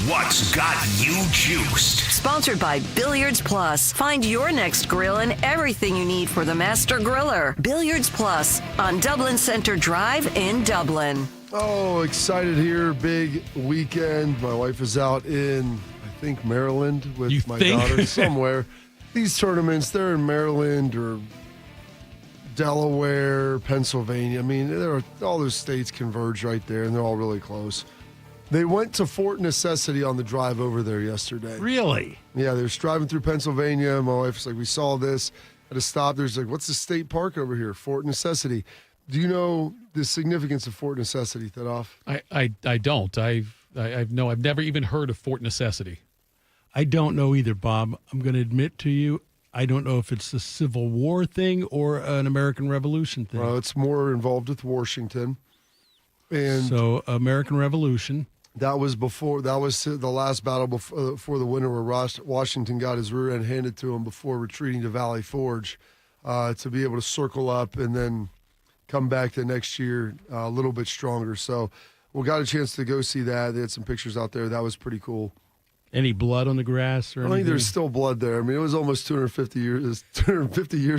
What's got you juiced? Sponsored by Billiards Plus. Find your next grill and everything you need for the master griller. Billiards Plus on Dublin Center Drive in Dublin. Oh, excited here. Big weekend. My wife is out in, I think, Maryland with my daughter somewhere. These tournaments, they're in Maryland or Delaware, Pennsylvania. I mean, all those states converge right there, and they're all really close. They went to Fort Necessity on the drive over there yesterday. Really? Yeah, they were driving through Pennsylvania. My wife's like, we saw this at a stop. There's like, what's the state park over here? Fort Necessity. Do you know the significance of Fort Necessity, Thedoff? I don't. I've never even heard of Fort Necessity. I don't know either, Bob. I'm going to admit to you, I don't know if it's a Civil War thing or an American Revolution thing. Well, it's more involved with Washington. And so, American Revolution. That was the last battle before the winter where Washington got his rear end handed to him before retreating to Valley Forge to be able to circle up and then come back the next year a little bit stronger. So we got a chance to go see that. They had some pictures out there. That was pretty cool. Any blood on the grass or anything? I think there's still blood there. I mean, it was almost 250 years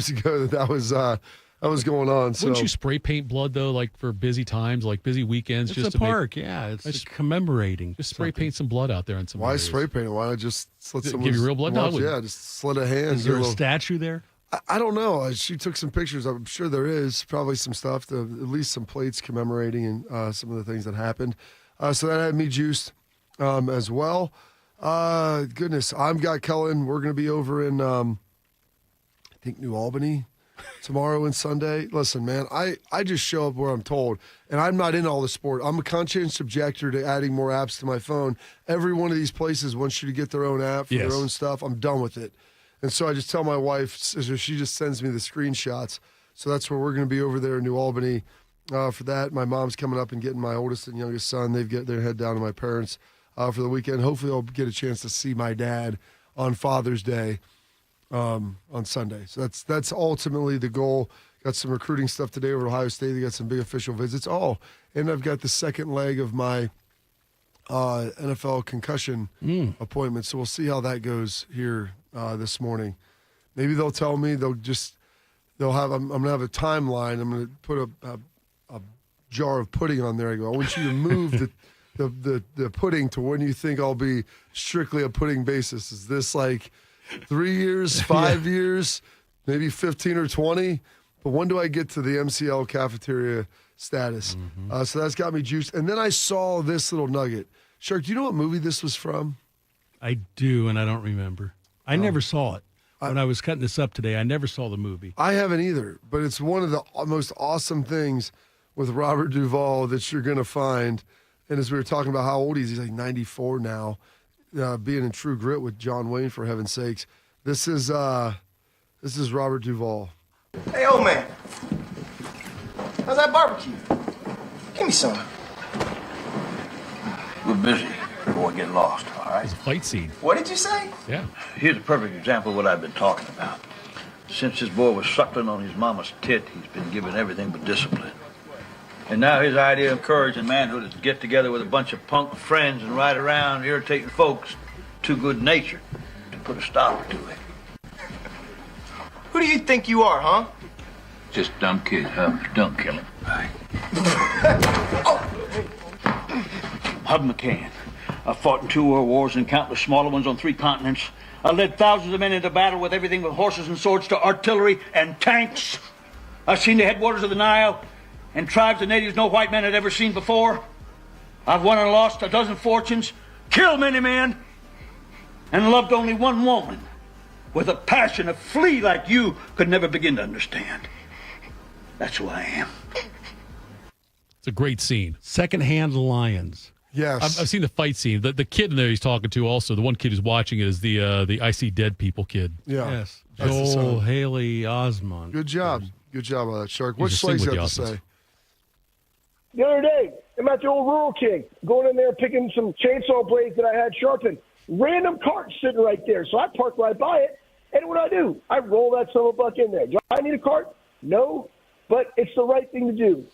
ago that was going on. So. Wouldn't you spray paint blood, though, like for busy times, like busy weekends? It's just a park, yeah. It's commemorating. Just spray paint some blood out there on some Why areas. spray paint it? Why not just slit someone's... Give you real blood? No, yeah, just slit a hand. Is there a statue there? I don't know. She took some pictures. I'm sure there is probably some stuff, at least some plates commemorating some of the things that happened. So that had me juiced as well. Goodness, I've got Kellen. We're going to be over in, I think, New Albany tomorrow and Sunday. Listen, man, I just show up where I'm told, and I'm not in all the sport. I'm a conscientious objector to adding more apps to my phone. Every one of these places wants you to get their own app for their own stuff. I'm done with it. And so I just tell my wife, she just sends me the screenshots. So that's where we're going to be over there in New Albany for that. My mom's coming up and getting my oldest and youngest son. They're head down to my parents' for the weekend. Hopefully I'll get a chance to see my dad on Father's Day on Sunday. So that's ultimately the goal. Got some recruiting stuff today over at Ohio State. They got some big official visits. And I've got the second leg of my NFL concussion appointment. So we'll see how that goes here this morning. Maybe they'll tell me I'm going to have a timeline. I'm going to put a jar of pudding on there. I go, I want you to move the pudding to when you think I'll be strictly a pudding basis. Is this like 3 years, 5 years, maybe 15 or 20? But when do I get to the MCL cafeteria status? So that's got me juiced. And then I saw this little nugget. Shark, do you know what movie this was from? I do, and I don't remember. I never saw it. When I was cutting this up today, I never saw the movie. I haven't either, but it's one of the most awesome things with Robert Duvall that you're going to find. And as we were talking about how old he's like 94 now, being in True Grit with John Wayne, for heaven's sakes. This is Robert Duvall. Hey, old man. How's that barbecue? Give me some. We're busy. Boy, get lost, all right? It's a fight scene. What did you say? Yeah. Here's a perfect example of what I've been talking about. Since this boy was suckling on his mama's tit, he's been given everything but discipline. And now his idea of courage and manhood is to get together with a bunch of punk friends and ride around irritating folks too good-natured to put a stopper to it. Who do you think you are, huh? Just a dumb kid, huh? Don't kill him. Right. Hub McCann. I fought in 2 world wars and countless smaller ones on 3 continents. I led thousands of men into battle with everything from horses and swords to artillery and tanks. I've seen the headwaters of the Nile and tribes of natives no white man had ever seen before. I've won and lost a dozen fortunes, killed many men, and loved only one woman with a passion a flea like you could never begin to understand. That's who I am. It's a great scene. Secondhand Lions. Yes. I've seen the fight scene. The kid in there he's talking to also, the one kid who's watching it is the I See Dead People kid. Yeah. Yes. Joel Haley Osment. Good job. Good job on that, Shark. What Slate's got to say? The other day, I'm at the old Rural King, going in there picking some chainsaw blades that I had sharpened. random cart sitting right there. So I park right by it, and what do? I roll that son of a buck in there. Do I need a cart? No, but it's the right thing to do.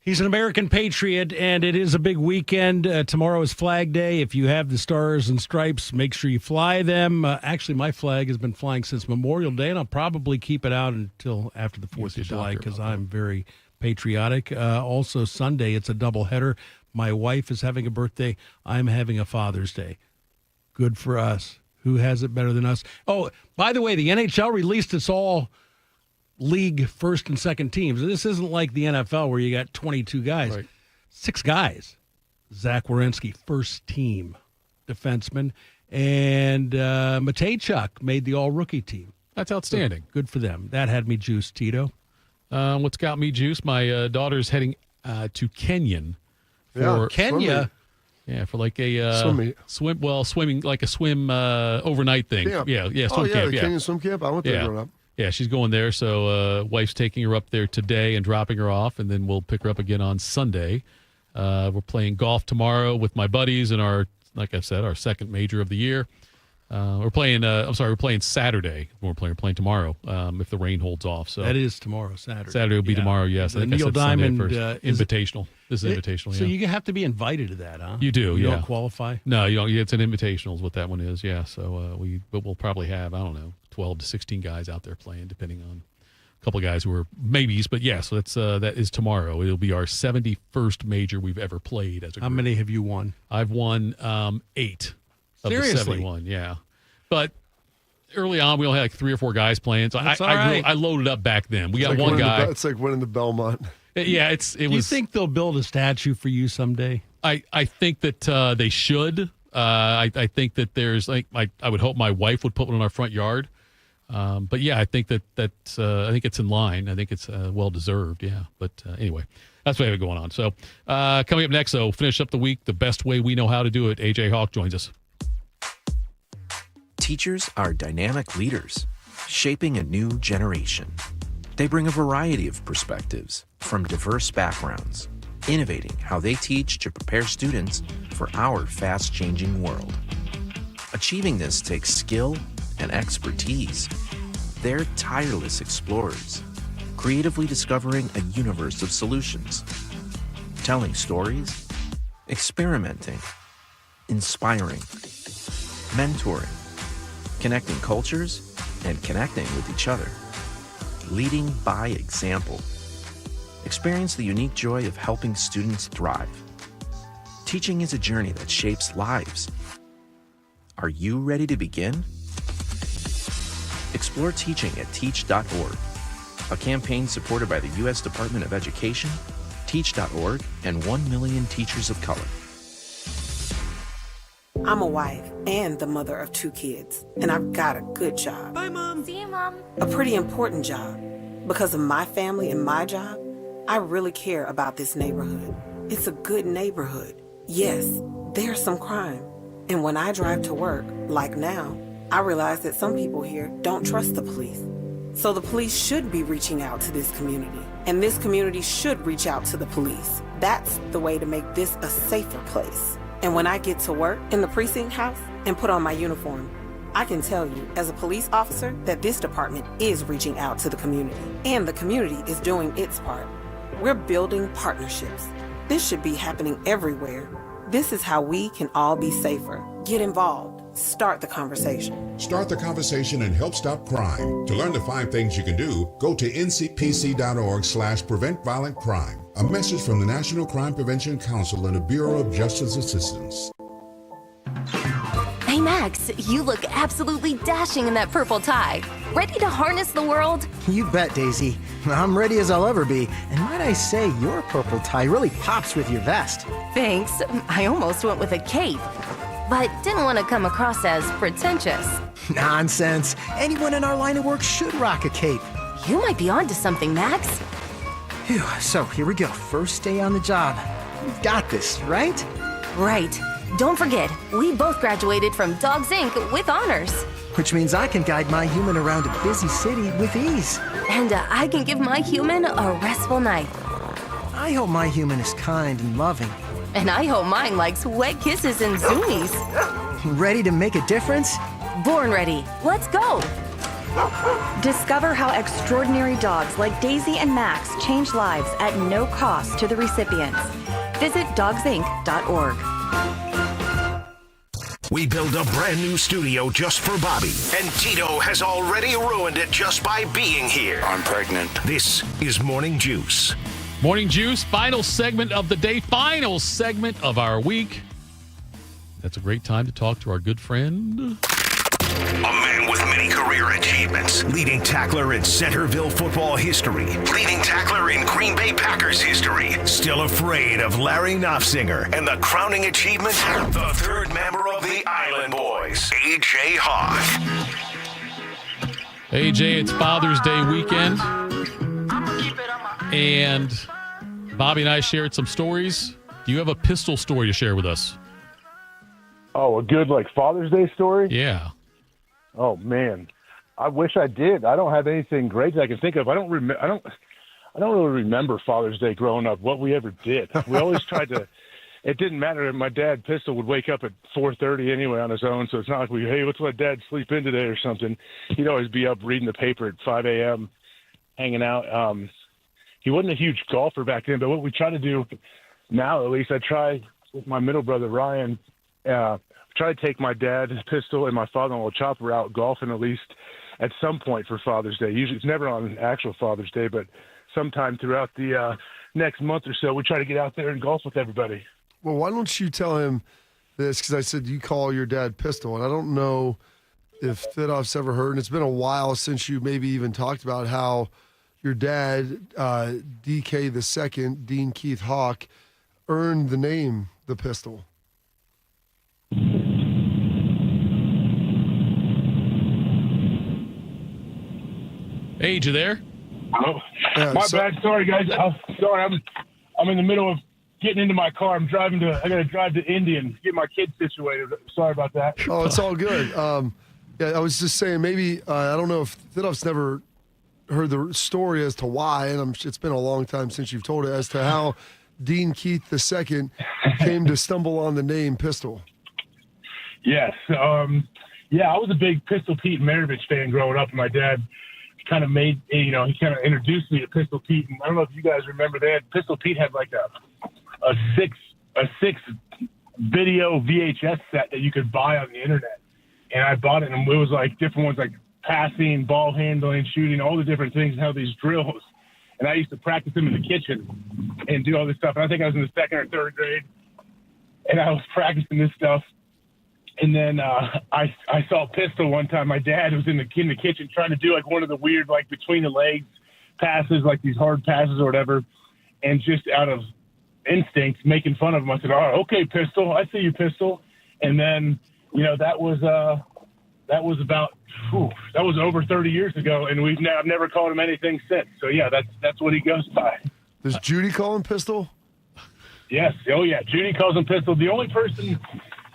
He's an American patriot, and it is a big weekend. Tomorrow is Flag Day. If you have the stars and stripes, make sure you fly them. Actually, my flag has been flying since Memorial Day, and I'll probably keep it out until after the 4th of July because I'm very patriotic. Also, Sunday, it's a doubleheader. My wife is having a birthday. I'm having a Father's Day. Good for us. Who has it better than us? Oh, by the way, the NHL released its all league first and second teams. This isn't like the NFL where you got 22 guys. Right. 6 guys. Zach Werenski, first team defenseman. And Matejchuk made the all-rookie team. That's outstanding. So good for them. That had me juiced, Tito. What's got me juiced? My daughter's heading to Kenyon. For Kenya? Yeah, for like a swimming, like a swim overnight thing. Camp. Yeah, swim camp. The Kenyan swim camp. I went there growing up. Yeah, she's going there. So wife's taking her up there today and dropping her off, and then we'll pick her up again on Sunday. We're playing golf tomorrow with my buddies in our, like I said, our second major of the year. We're playing Saturday. We're playing tomorrow if the rain holds off. So that is tomorrow, Saturday. Saturday will be tomorrow, yes. I think Neil Diamond invitational. This is invitational, So you have to be invited to that, huh? You do, You don't qualify? No, you don't. It's an invitational is what that one is, yeah. So we'll probably have, 12 to 16 guys out there playing, depending on a couple of guys who are maybes. But yeah, so that is tomorrow. It'll be our 71st major we've ever played as a group. How many have you won? I've won 8 of Seriously? the 71, yeah. But early on, we only had like 3 or 4 guys playing. So I loaded up back then. We got one guy. It's like winning the Belmont. Yeah, it was. Do you think they'll build a statue for you someday? I think that they should. I think that there's I would hope my wife would put one in our front yard. But yeah, I think I think it's in line. I think it's well deserved. Yeah. But anyway, that's what I have going on. So coming up next, finish up the week the best way we know how to do it. AJ Hawk joins us. Teachers are dynamic leaders, shaping a new generation. They bring a variety of perspectives from diverse backgrounds, innovating how they teach to prepare students for our fast-changing world. Achieving this takes skill and expertise. They're tireless explorers, creatively discovering a universe of solutions, telling stories, experimenting, inspiring, mentoring, connecting cultures, and connecting with each other. Leading by example. Experience the unique joy of helping students thrive. Teaching is a journey that shapes lives. Are you ready to begin? Explore teaching at teach.org, a campaign supported by the U.S. Department of Education, teach.org, and 1 million teachers of color. I'm a wife and the mother of 2 kids, and I've got a good job. Bye, Mom. See you, Mom. A pretty important job. Because of my family and my job, I really care about this neighborhood. It's a good neighborhood. Yes, there's some crime. And when I drive to work, like now, I realize that some people here don't trust the police. So the police should be reaching out to this community, and this community should reach out to the police. That's the way to make this a safer place. And when I get to work in the precinct house and put on my uniform, I can tell you as a police officer that this department is reaching out to the community, and the community is doing its part. We're building partnerships. This should be happening everywhere. This is how we can all be safer. Get involved. Start the conversation. Start the conversation and help stop crime. To learn the 5 things you can do, go to ncpc.org/prevent violent crime. A message from the National Crime Prevention Council and the Bureau of Justice Assistance. Hey, Max, you look absolutely dashing in that purple tie. Ready to harness the world? You bet, Daisy. I'm ready as I'll ever be. And might I say, your purple tie really pops with your vest. Thanks. I almost went with a cape, but didn't want to come across as pretentious. Nonsense. Anyone in our line of work should rock a cape. You might be onto something, Max. Phew, so here we go. First day on the job. You've got this, right? Right. Don't forget, we both graduated from Dogs Inc. with honors. Which means I can guide my human around a busy city with ease. And I can give my human a restful night. I hope my human is kind and loving. And I hope mine likes wet kisses and zoomies. Ready to make a difference? Born ready. Let's go. Discover how extraordinary dogs like Daisy and Max change lives at no cost to the recipients. Visit dogsinc.org. We built a brand new studio just for Bobby, and Tito has already ruined it just by being here. I'm pregnant. This is Morning Juice. Morning Juice, final segment of the day, final segment of our week. That's a great time to talk to our good friend. A man with many career achievements. Leading tackler in Centerville football history. Leading tackler in Green Bay Packers history. Still afraid of Larry Knopfsinger. And the crowning achievement, the third member of the Island Boys, A.J. Hawk. AJ, it's Father's Day weekend. And Bobby and I shared some stories. Do you have a pistol story to share with us? Oh, a good Father's Day story? Yeah. Oh man, I wish I did. I don't have anything great that I can think of. I don't really remember Father's Day growing up. What we ever did. We always tried to. It didn't matter. My dad Pistol would wake up at 4:30 anyway on his own, so it's not like hey, let's let Dad sleep in today or something. He'd always be up reading the paper at 5 a.m. hanging out. He wasn't a huge golfer back then, but what we try to do now, at least, I try with my middle brother Ryan. Try to take my dad, Pistol, and my father-in-law Chopper out golfing at least at some point for Father's Day. Usually it's never on actual Father's Day, but sometime throughout the next month or so, we try to get out there and golf with everybody. Well, why don't you tell him this? Because I said you call your dad Pistol, and I don't know if Thidoff's ever heard, and it's been a while since you maybe even talked about how your dad, DK the second, Dean Keith Hawk, earned the name the Pistol. Age, you there? Oh, my bad. Sorry, guys. I'm in the middle of getting into my car. I got to drive to Indy and get my kids situated. Sorry about that. Oh, it's all good. Yeah, I was just saying maybe, I don't know if Thidoff's never heard the story as to why, and it's been a long time since you've told it, as to how Dean Keith II came to stumble on the name Pistol. Yes. Yeah, I was a big Pistol Pete Maravich fan growing up, and my dad kind of he kind of introduced me to Pistol Pete. And I don't know if you guys remember that. Pistol Pete had like a six video VHS set that you could buy on the internet. And I bought it, and it was like different ones like passing, ball handling, shooting, all the different things, and how these drills. And I used to practice them in the kitchen and do all this stuff. And I think I was in the second or third grade, and I was practicing this stuff. And then I saw Pistol one time. My dad was in the kitchen trying to do like one of the weird like between the legs passes, like these hard passes or whatever, and just out of instinct making fun of him. I said, "Oh, okay, Pistol. I see you, Pistol." And then that was over 30 years ago, and I've never called him anything since. So yeah, that's what he goes by. Does Judy call him Pistol? Yes. Oh yeah, Judy calls him Pistol. The only person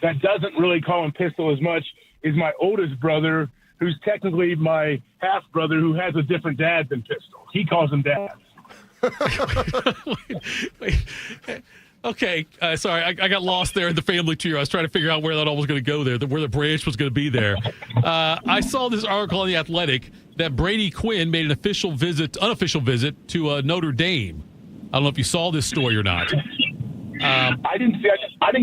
that doesn't really call him Pistol as much is my oldest brother, who's technically my half brother, who has a different dad than Pistol. He calls him Dad. Wait. Okay, sorry, I got lost there in the family tree. I was trying to figure out where that all was going to go there, where the branch was going to be there. I saw this article on The Athletic that Brady Quinn made an unofficial visit to Notre Dame. I don't know if you saw this story or not. I didn't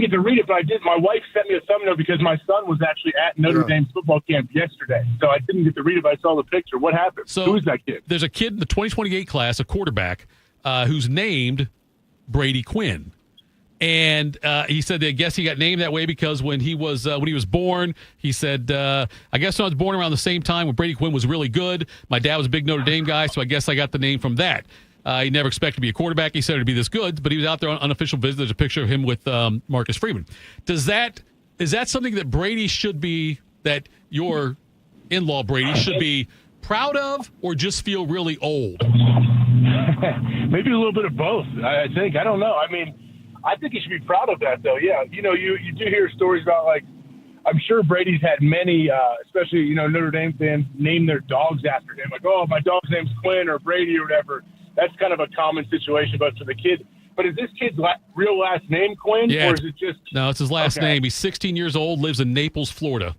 get to read it, but I did. My wife sent me a thumbnail because my son was actually at Notre Dame's football camp yesterday. So I didn't get to read it, but I saw the picture. What happened? So who is that kid? There's a kid in the 2028 class, a quarterback, who's named Brady Quinn. And he said that I guess he got named that way because when he was born, he said, I guess I was born around the same time when Brady Quinn was really good. My dad was a big Notre Dame guy, so I guess I got the name from that. He never expected to be a quarterback. He said to be this good, but he was out there on unofficial visit. There's a picture of him with Marcus Freeman. Is that something that Brady should be, that your in-law Brady should be proud of, or just feel really old? Maybe a little bit of both, I think. I don't know. I mean, I think you should be proud of that, though. Yeah, you do hear stories about, like, I'm sure Brady's had many, especially, Notre Dame fans, name their dogs after him. Like, oh, my dog's name's Quinn or Brady or whatever. That's kind of a common situation. But for the kid But is this kid's real last name Quinn, or is it just? No, it's his last name. He's 16 years old, lives in Naples, Florida.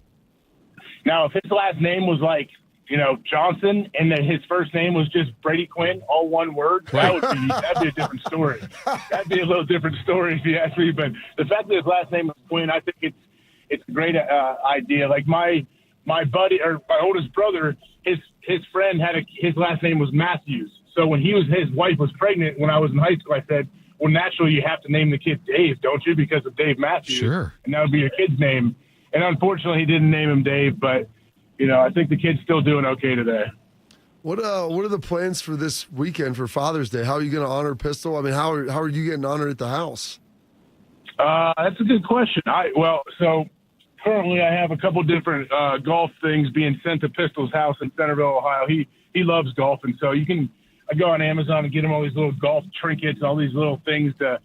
Now, if his last name was like, Johnson, and then his first name was just Brady Quinn, all one word, that'd be a different story. That'd be a little different story if you ask me. But the fact that his last name is Quinn, I think it's a great idea. Like my buddy or my oldest brother, his friend his last name was Matthews. So when his wife was pregnant when I was in high school, I said, well, naturally you have to name the kid Dave, don't you? Because of Dave Matthews. Sure. And that would be your kid's name. And unfortunately, he didn't name him Dave, but I think the kid's still doing okay today. What are the plans for this weekend for Father's Day? How are you going to honor Pistol? I mean, how are you getting honored at the house? That's a good question. So currently I have a couple different golf things being sent to Pistol's house in Centerville, Ohio. He loves golf, and so I go on Amazon and get him all these little golf trinkets, all these little things to,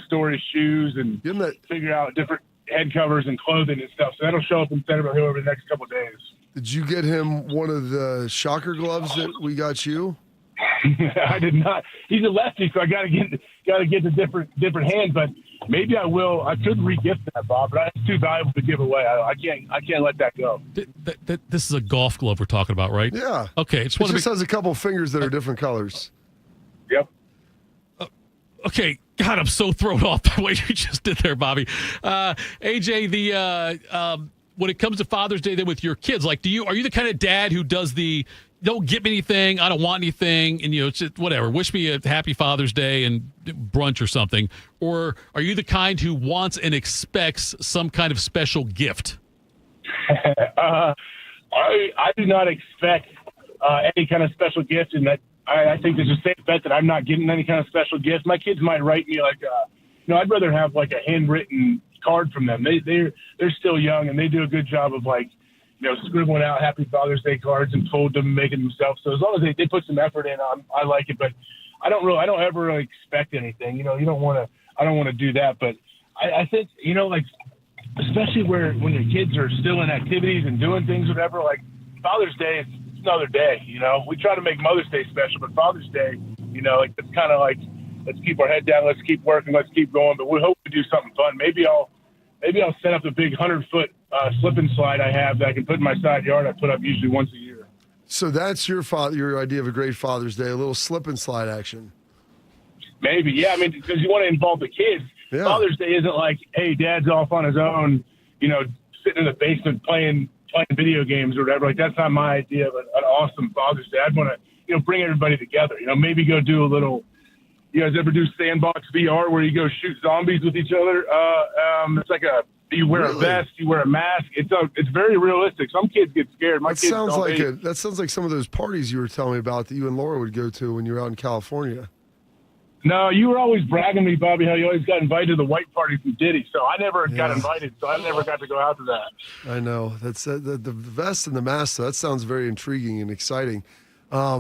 store his shoes and figure out different head covers and clothing and stuff. So that'll show up in Centerville Hill over the next couple of days. Did you get him one of the shocker gloves that we got you? I did not. He's a lefty, so I got to get the different hands. But maybe I will. I could re-gift that, Bob, but it's too valuable to give away. I can't let that go. This is a golf glove we're talking about, right? Yeah. Okay. It just has a couple fingers that are different colors. Yep. Okay. God, I'm so thrown off by what you just did there, Bobby. AJ, when it comes to Father's Day, then with your kids, are you the kind of dad who does don't get me anything, I don't want anything, and it's just whatever, wish me a happy Father's Day and brunch or something? Or are you the kind who wants and expects some kind of special gift? I do not expect any kind of special gift, and that I think there's a safe bet that I'm not getting any kind of special gift. My kids might write me I'd rather have like a handwritten card from them. They're still young, and they do a good job of scribbling out Happy Father's Day cards and fold them, making themselves. So as long as they put some effort in, I like it. But I don't ever really expect anything. I don't want to do that. But I think especially when your kids are still in activities and doing things, whatever. Like Father's Day, it's another day. We try to make Mother's Day special, but Father's Day, it's kind of like, let's keep our head down, let's keep working, let's keep going. But we hope to do something fun. Maybe I'll set up a big 100-foot slip and slide I have that I can put in my side yard. I put up usually once a year. So that's your idea of a great Father's Day, a little slip and slide action. Maybe, yeah. I mean, because you want to involve the kids. Yeah. Father's Day isn't like, hey, Dad's off on his own, sitting in the basement playing video games or whatever. Like, that's not my idea of an awesome Father's Day. I'd want to, bring everybody together. Maybe go do a little. You guys ever do Sandbox VR where you go shoot zombies with each other? It's like you wear a vest, you wear a mask. It's very realistic. Some kids get scared. That sounds like some of those parties you were telling me about that you and Laura would go to when you were out in California. No, you were always bragging to me, Bobby, how you always got invited to the white party from Diddy. So I never got invited, so I never got to go out to that. I know. That's the vest and the mask. That sounds very intriguing and exciting. I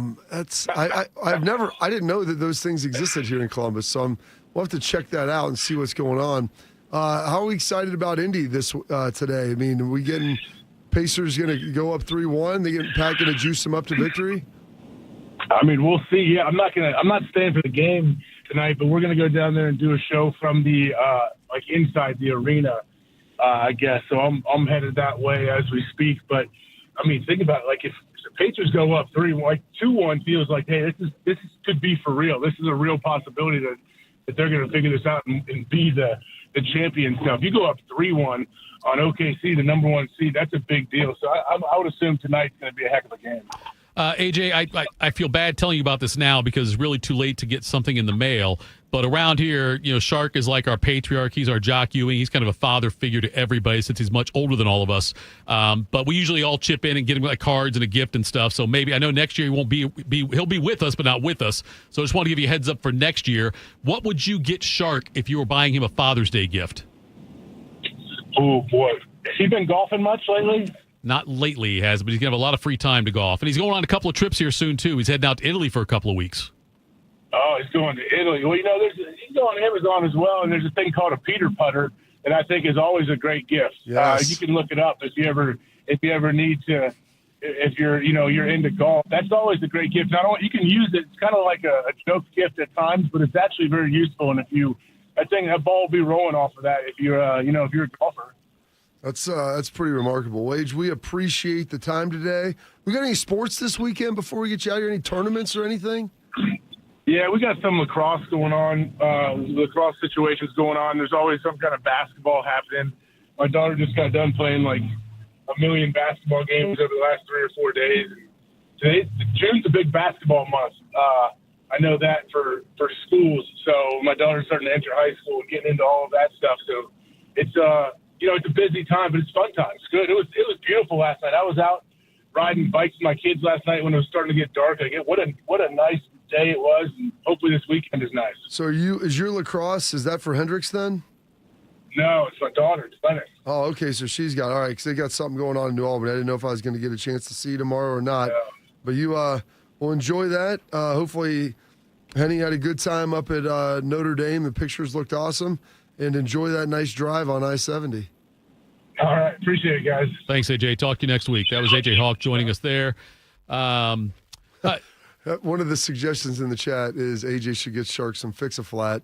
didn't know that those things existed here in Columbus, so we'll have to check that out and see what's going on. How are we excited about Indy today? I mean, are we getting Pacers going to go up 3-1? They getting Pat going to juice them up to victory? I mean, we'll see. Yeah, I'm not staying for the game tonight, but we're gonna go down there and do a show from the inside the arena, I guess. So I'm headed that way as we speak. But I mean, think about it. If the Pacers go up 2-1 feels like, hey, this could be for real. This is a real possibility that they're gonna figure this out and be the champion. So if you go up 3-1 on OKC, the number 1 seed, that's a big deal. So I would assume tonight's gonna be a heck of a game. AJ, I feel bad telling you about this now because it's really too late to get something in the mail. But around here, Shark is like our patriarch. He's our Jock Ewing. He's kind of a father figure to everybody since he's much older than all of us. But we usually all chip in and get him cards and a gift and stuff. So maybe, I know next year he won't he'll be with us, but not with us. So I just want to give you a heads up for next year. What would you get Shark if you were buying him a Father's Day gift? Oh, boy. Has he been golfing much lately? Not lately he has, but he's going to have a lot of free time to golf. And he's going on a couple of trips here soon, too. He's heading out to Italy for a couple of weeks. Oh, he's going to Italy. Well, he's on Amazon as well, and there's a thing called a Peter putter that I think is always a great gift. Yes. You can look it up if you ever need to, if you're into golf, that's always a great gift. Not only you can use it, it's kind of like a joke gift at times, but it's actually very useful. And I think that ball will be rolling off of that if you're a golfer. That's pretty remarkable. Wage, we appreciate the time today. We got any sports this weekend before we get you out here? Any tournaments or anything? Yeah, we got some lacrosse going on, lacrosse situations going on. There's always some kind of basketball happening. My daughter just got done playing like a million basketball games over the last 3 or 4 days. June's a big basketball month. I know that for schools. So my daughter's starting to enter high school and getting into all of that stuff. So it's it's a busy time, but it's fun time. It's good. It was beautiful last night. I was out riding bikes with my kids last night when it was starting to get dark. What a nice day it was, and hopefully this weekend is nice. So is your lacrosse, is that for Hendricks then? No, it's my daughter. It's Lennon. Oh, okay. So she's got, all right, because they got something going on in New Albany. I didn't know if I was going to get a chance to see you tomorrow or not. Yeah. But you will enjoy that. Hopefully, Henny had a good time up at Notre Dame. The pictures looked awesome. And enjoy that nice drive on I-70. All right. Appreciate it, guys. Thanks, AJ. Talk to you next week. That was AJ Hawk joining us there. One of the suggestions in the chat is AJ should get Shark some Fix-A-Flat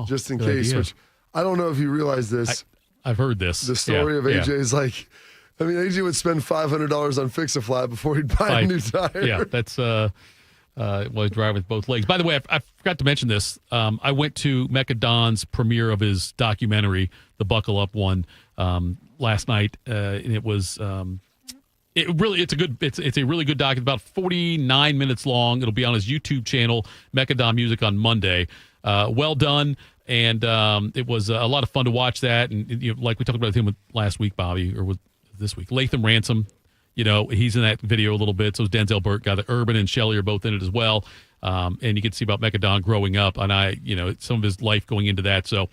just in case. Idea. Which I don't know if you realize this. I've heard this. The story of AJ is like, I mean, AJ would spend $500 on Fix-A-Flat before he'd buy a new tire. Yeah, that's was driving with both legs. By the way, I forgot to mention this. I went to Mecca Don's premiere of his documentary, the Buckle Up one, last night, and it was it's a really good doc. It's about 49 minutes long. It'll be on his YouTube channel, Mecca Don Music, on Monday. Well done, and it was a lot of fun to watch that. And like we talked about him last week, Bobby, or this week, Latham Ransom. He's in that video a little bit. So is Denzel Burke. Got Urban and Shelley are both in it as well. And you can see about Mecca Don growing up, and some of his life going into that. So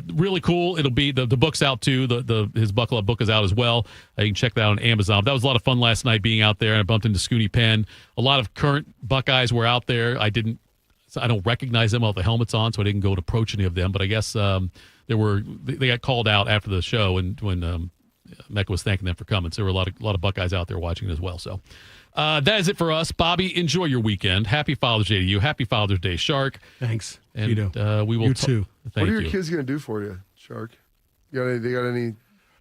really cool. It'll be the book's out too. His Buckle Up book is out as well. You can check that out on Amazon. That was a lot of fun last night being out there, and I bumped into Scooney Penn. A lot of current Buckeyes were out there. I don't recognize them with the helmets on, so I didn't go to approach any of them. But I guess they got called out after the show, and when Mecca was thanking them for coming. So there were a lot of Buckeyes out there watching it as well. So that is it for us. Bobby, enjoy your weekend. Happy Father's Day to you. Happy Father's Day, Shark. Thanks. And we will you too. What are your kids going to do for you, Shark? They got any?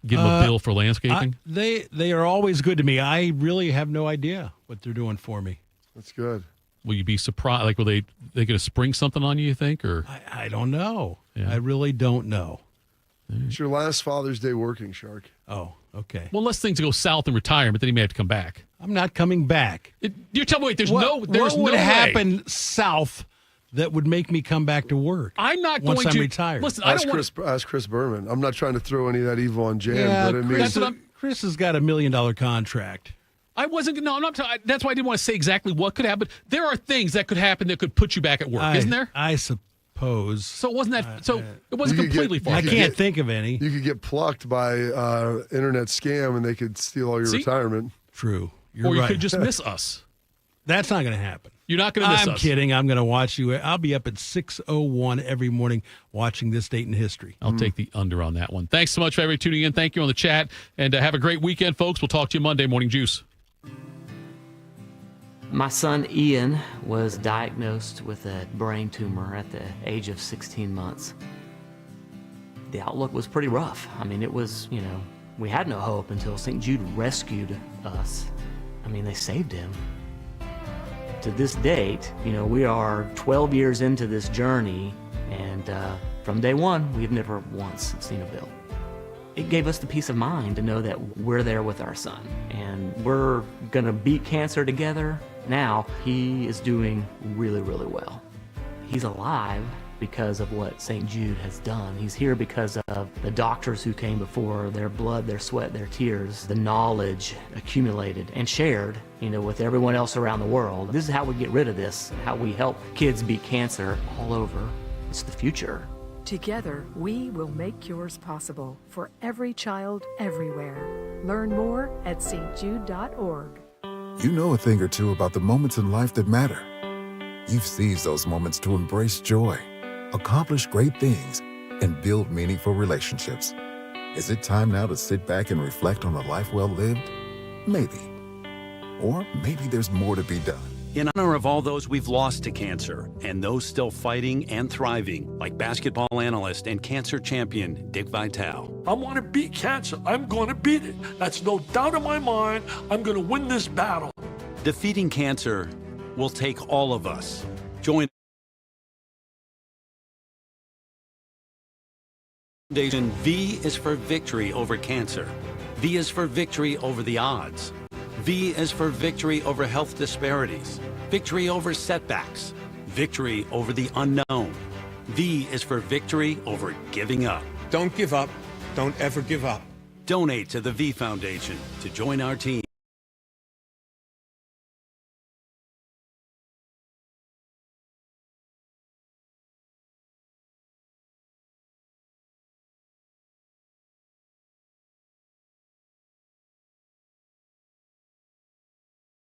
Give them a bill for landscaping? They are always good to me. I really have no idea what they're doing for me. That's good. Will you be surprised? Like, will they going to spring something on you think? Or I don't know. Yeah. I really don't know. It's your last Father's Day working, Shark. Oh, okay. Well, unless things go south in retirement, then he may have to come back. I'm not coming back. You're telling me, there's what would happen south that would make me come back to work? I'm not once going I'm to retired. Listen, ask Chris Berman. I'm not trying to throw any of that evil on Jan, but Chris has got $1 million contract. I'm not. That's why I didn't want to say exactly what could happen. There are things that could happen that could put you back at work, isn't there? I suppose. So it wasn't that. So it wasn't completely far. I can't think of any. You could get plucked by internet scam, and they could steal all your retirement. True. Or you could just miss us. That's not going to happen. You're not going to miss us. I'm kidding. I'm going to watch you. I'll be up at 6:01 every morning watching This Date in History. I'll take the under on that one. Thanks so much for everybody tuning in. Thank you on the chat, and have a great weekend, folks. We'll talk to you Monday. Morning Juice. My son Ian was diagnosed with a brain tumor at the age of 16 months. The outlook was pretty rough. I mean, it was, we had no hope until St. Jude rescued us. I mean, they saved him. To this date, we are 12 years into this journey, and from day one, we've never once seen a bill. It gave us the peace of mind to know that we're there with our son, and we're gonna beat cancer together. Now, he is doing really, really well. He's alive because of what St. Jude has done. He's here because of the doctors who came before, their blood, their sweat, their tears, the knowledge accumulated and shared, with everyone else around the world. This is how we get rid of this, how we help kids beat cancer all over. It's the future. Together, we will make cures possible for every child everywhere. Learn more at stjude.org. You know a thing or two about the moments in life that matter. You've seized those moments to embrace joy, accomplish great things, and build meaningful relationships. Is it time now to sit back and reflect on a life well lived? Maybe. Or maybe there's more to be done. In honor of all those we've lost to cancer and those still fighting and thriving, like basketball analyst and cancer champion Dick Vitale. I want to beat cancer. I'm going to beat it. That's no doubt in my mind. I'm going to win this battle. Defeating cancer will take all of us. Join Foundation. V is for victory over cancer. V is for victory over the odds. V is for victory over health disparities, victory over setbacks, victory over the unknown. V is for victory over giving up. Don't give up. Don't ever give up. Donate to the V Foundation to join our team.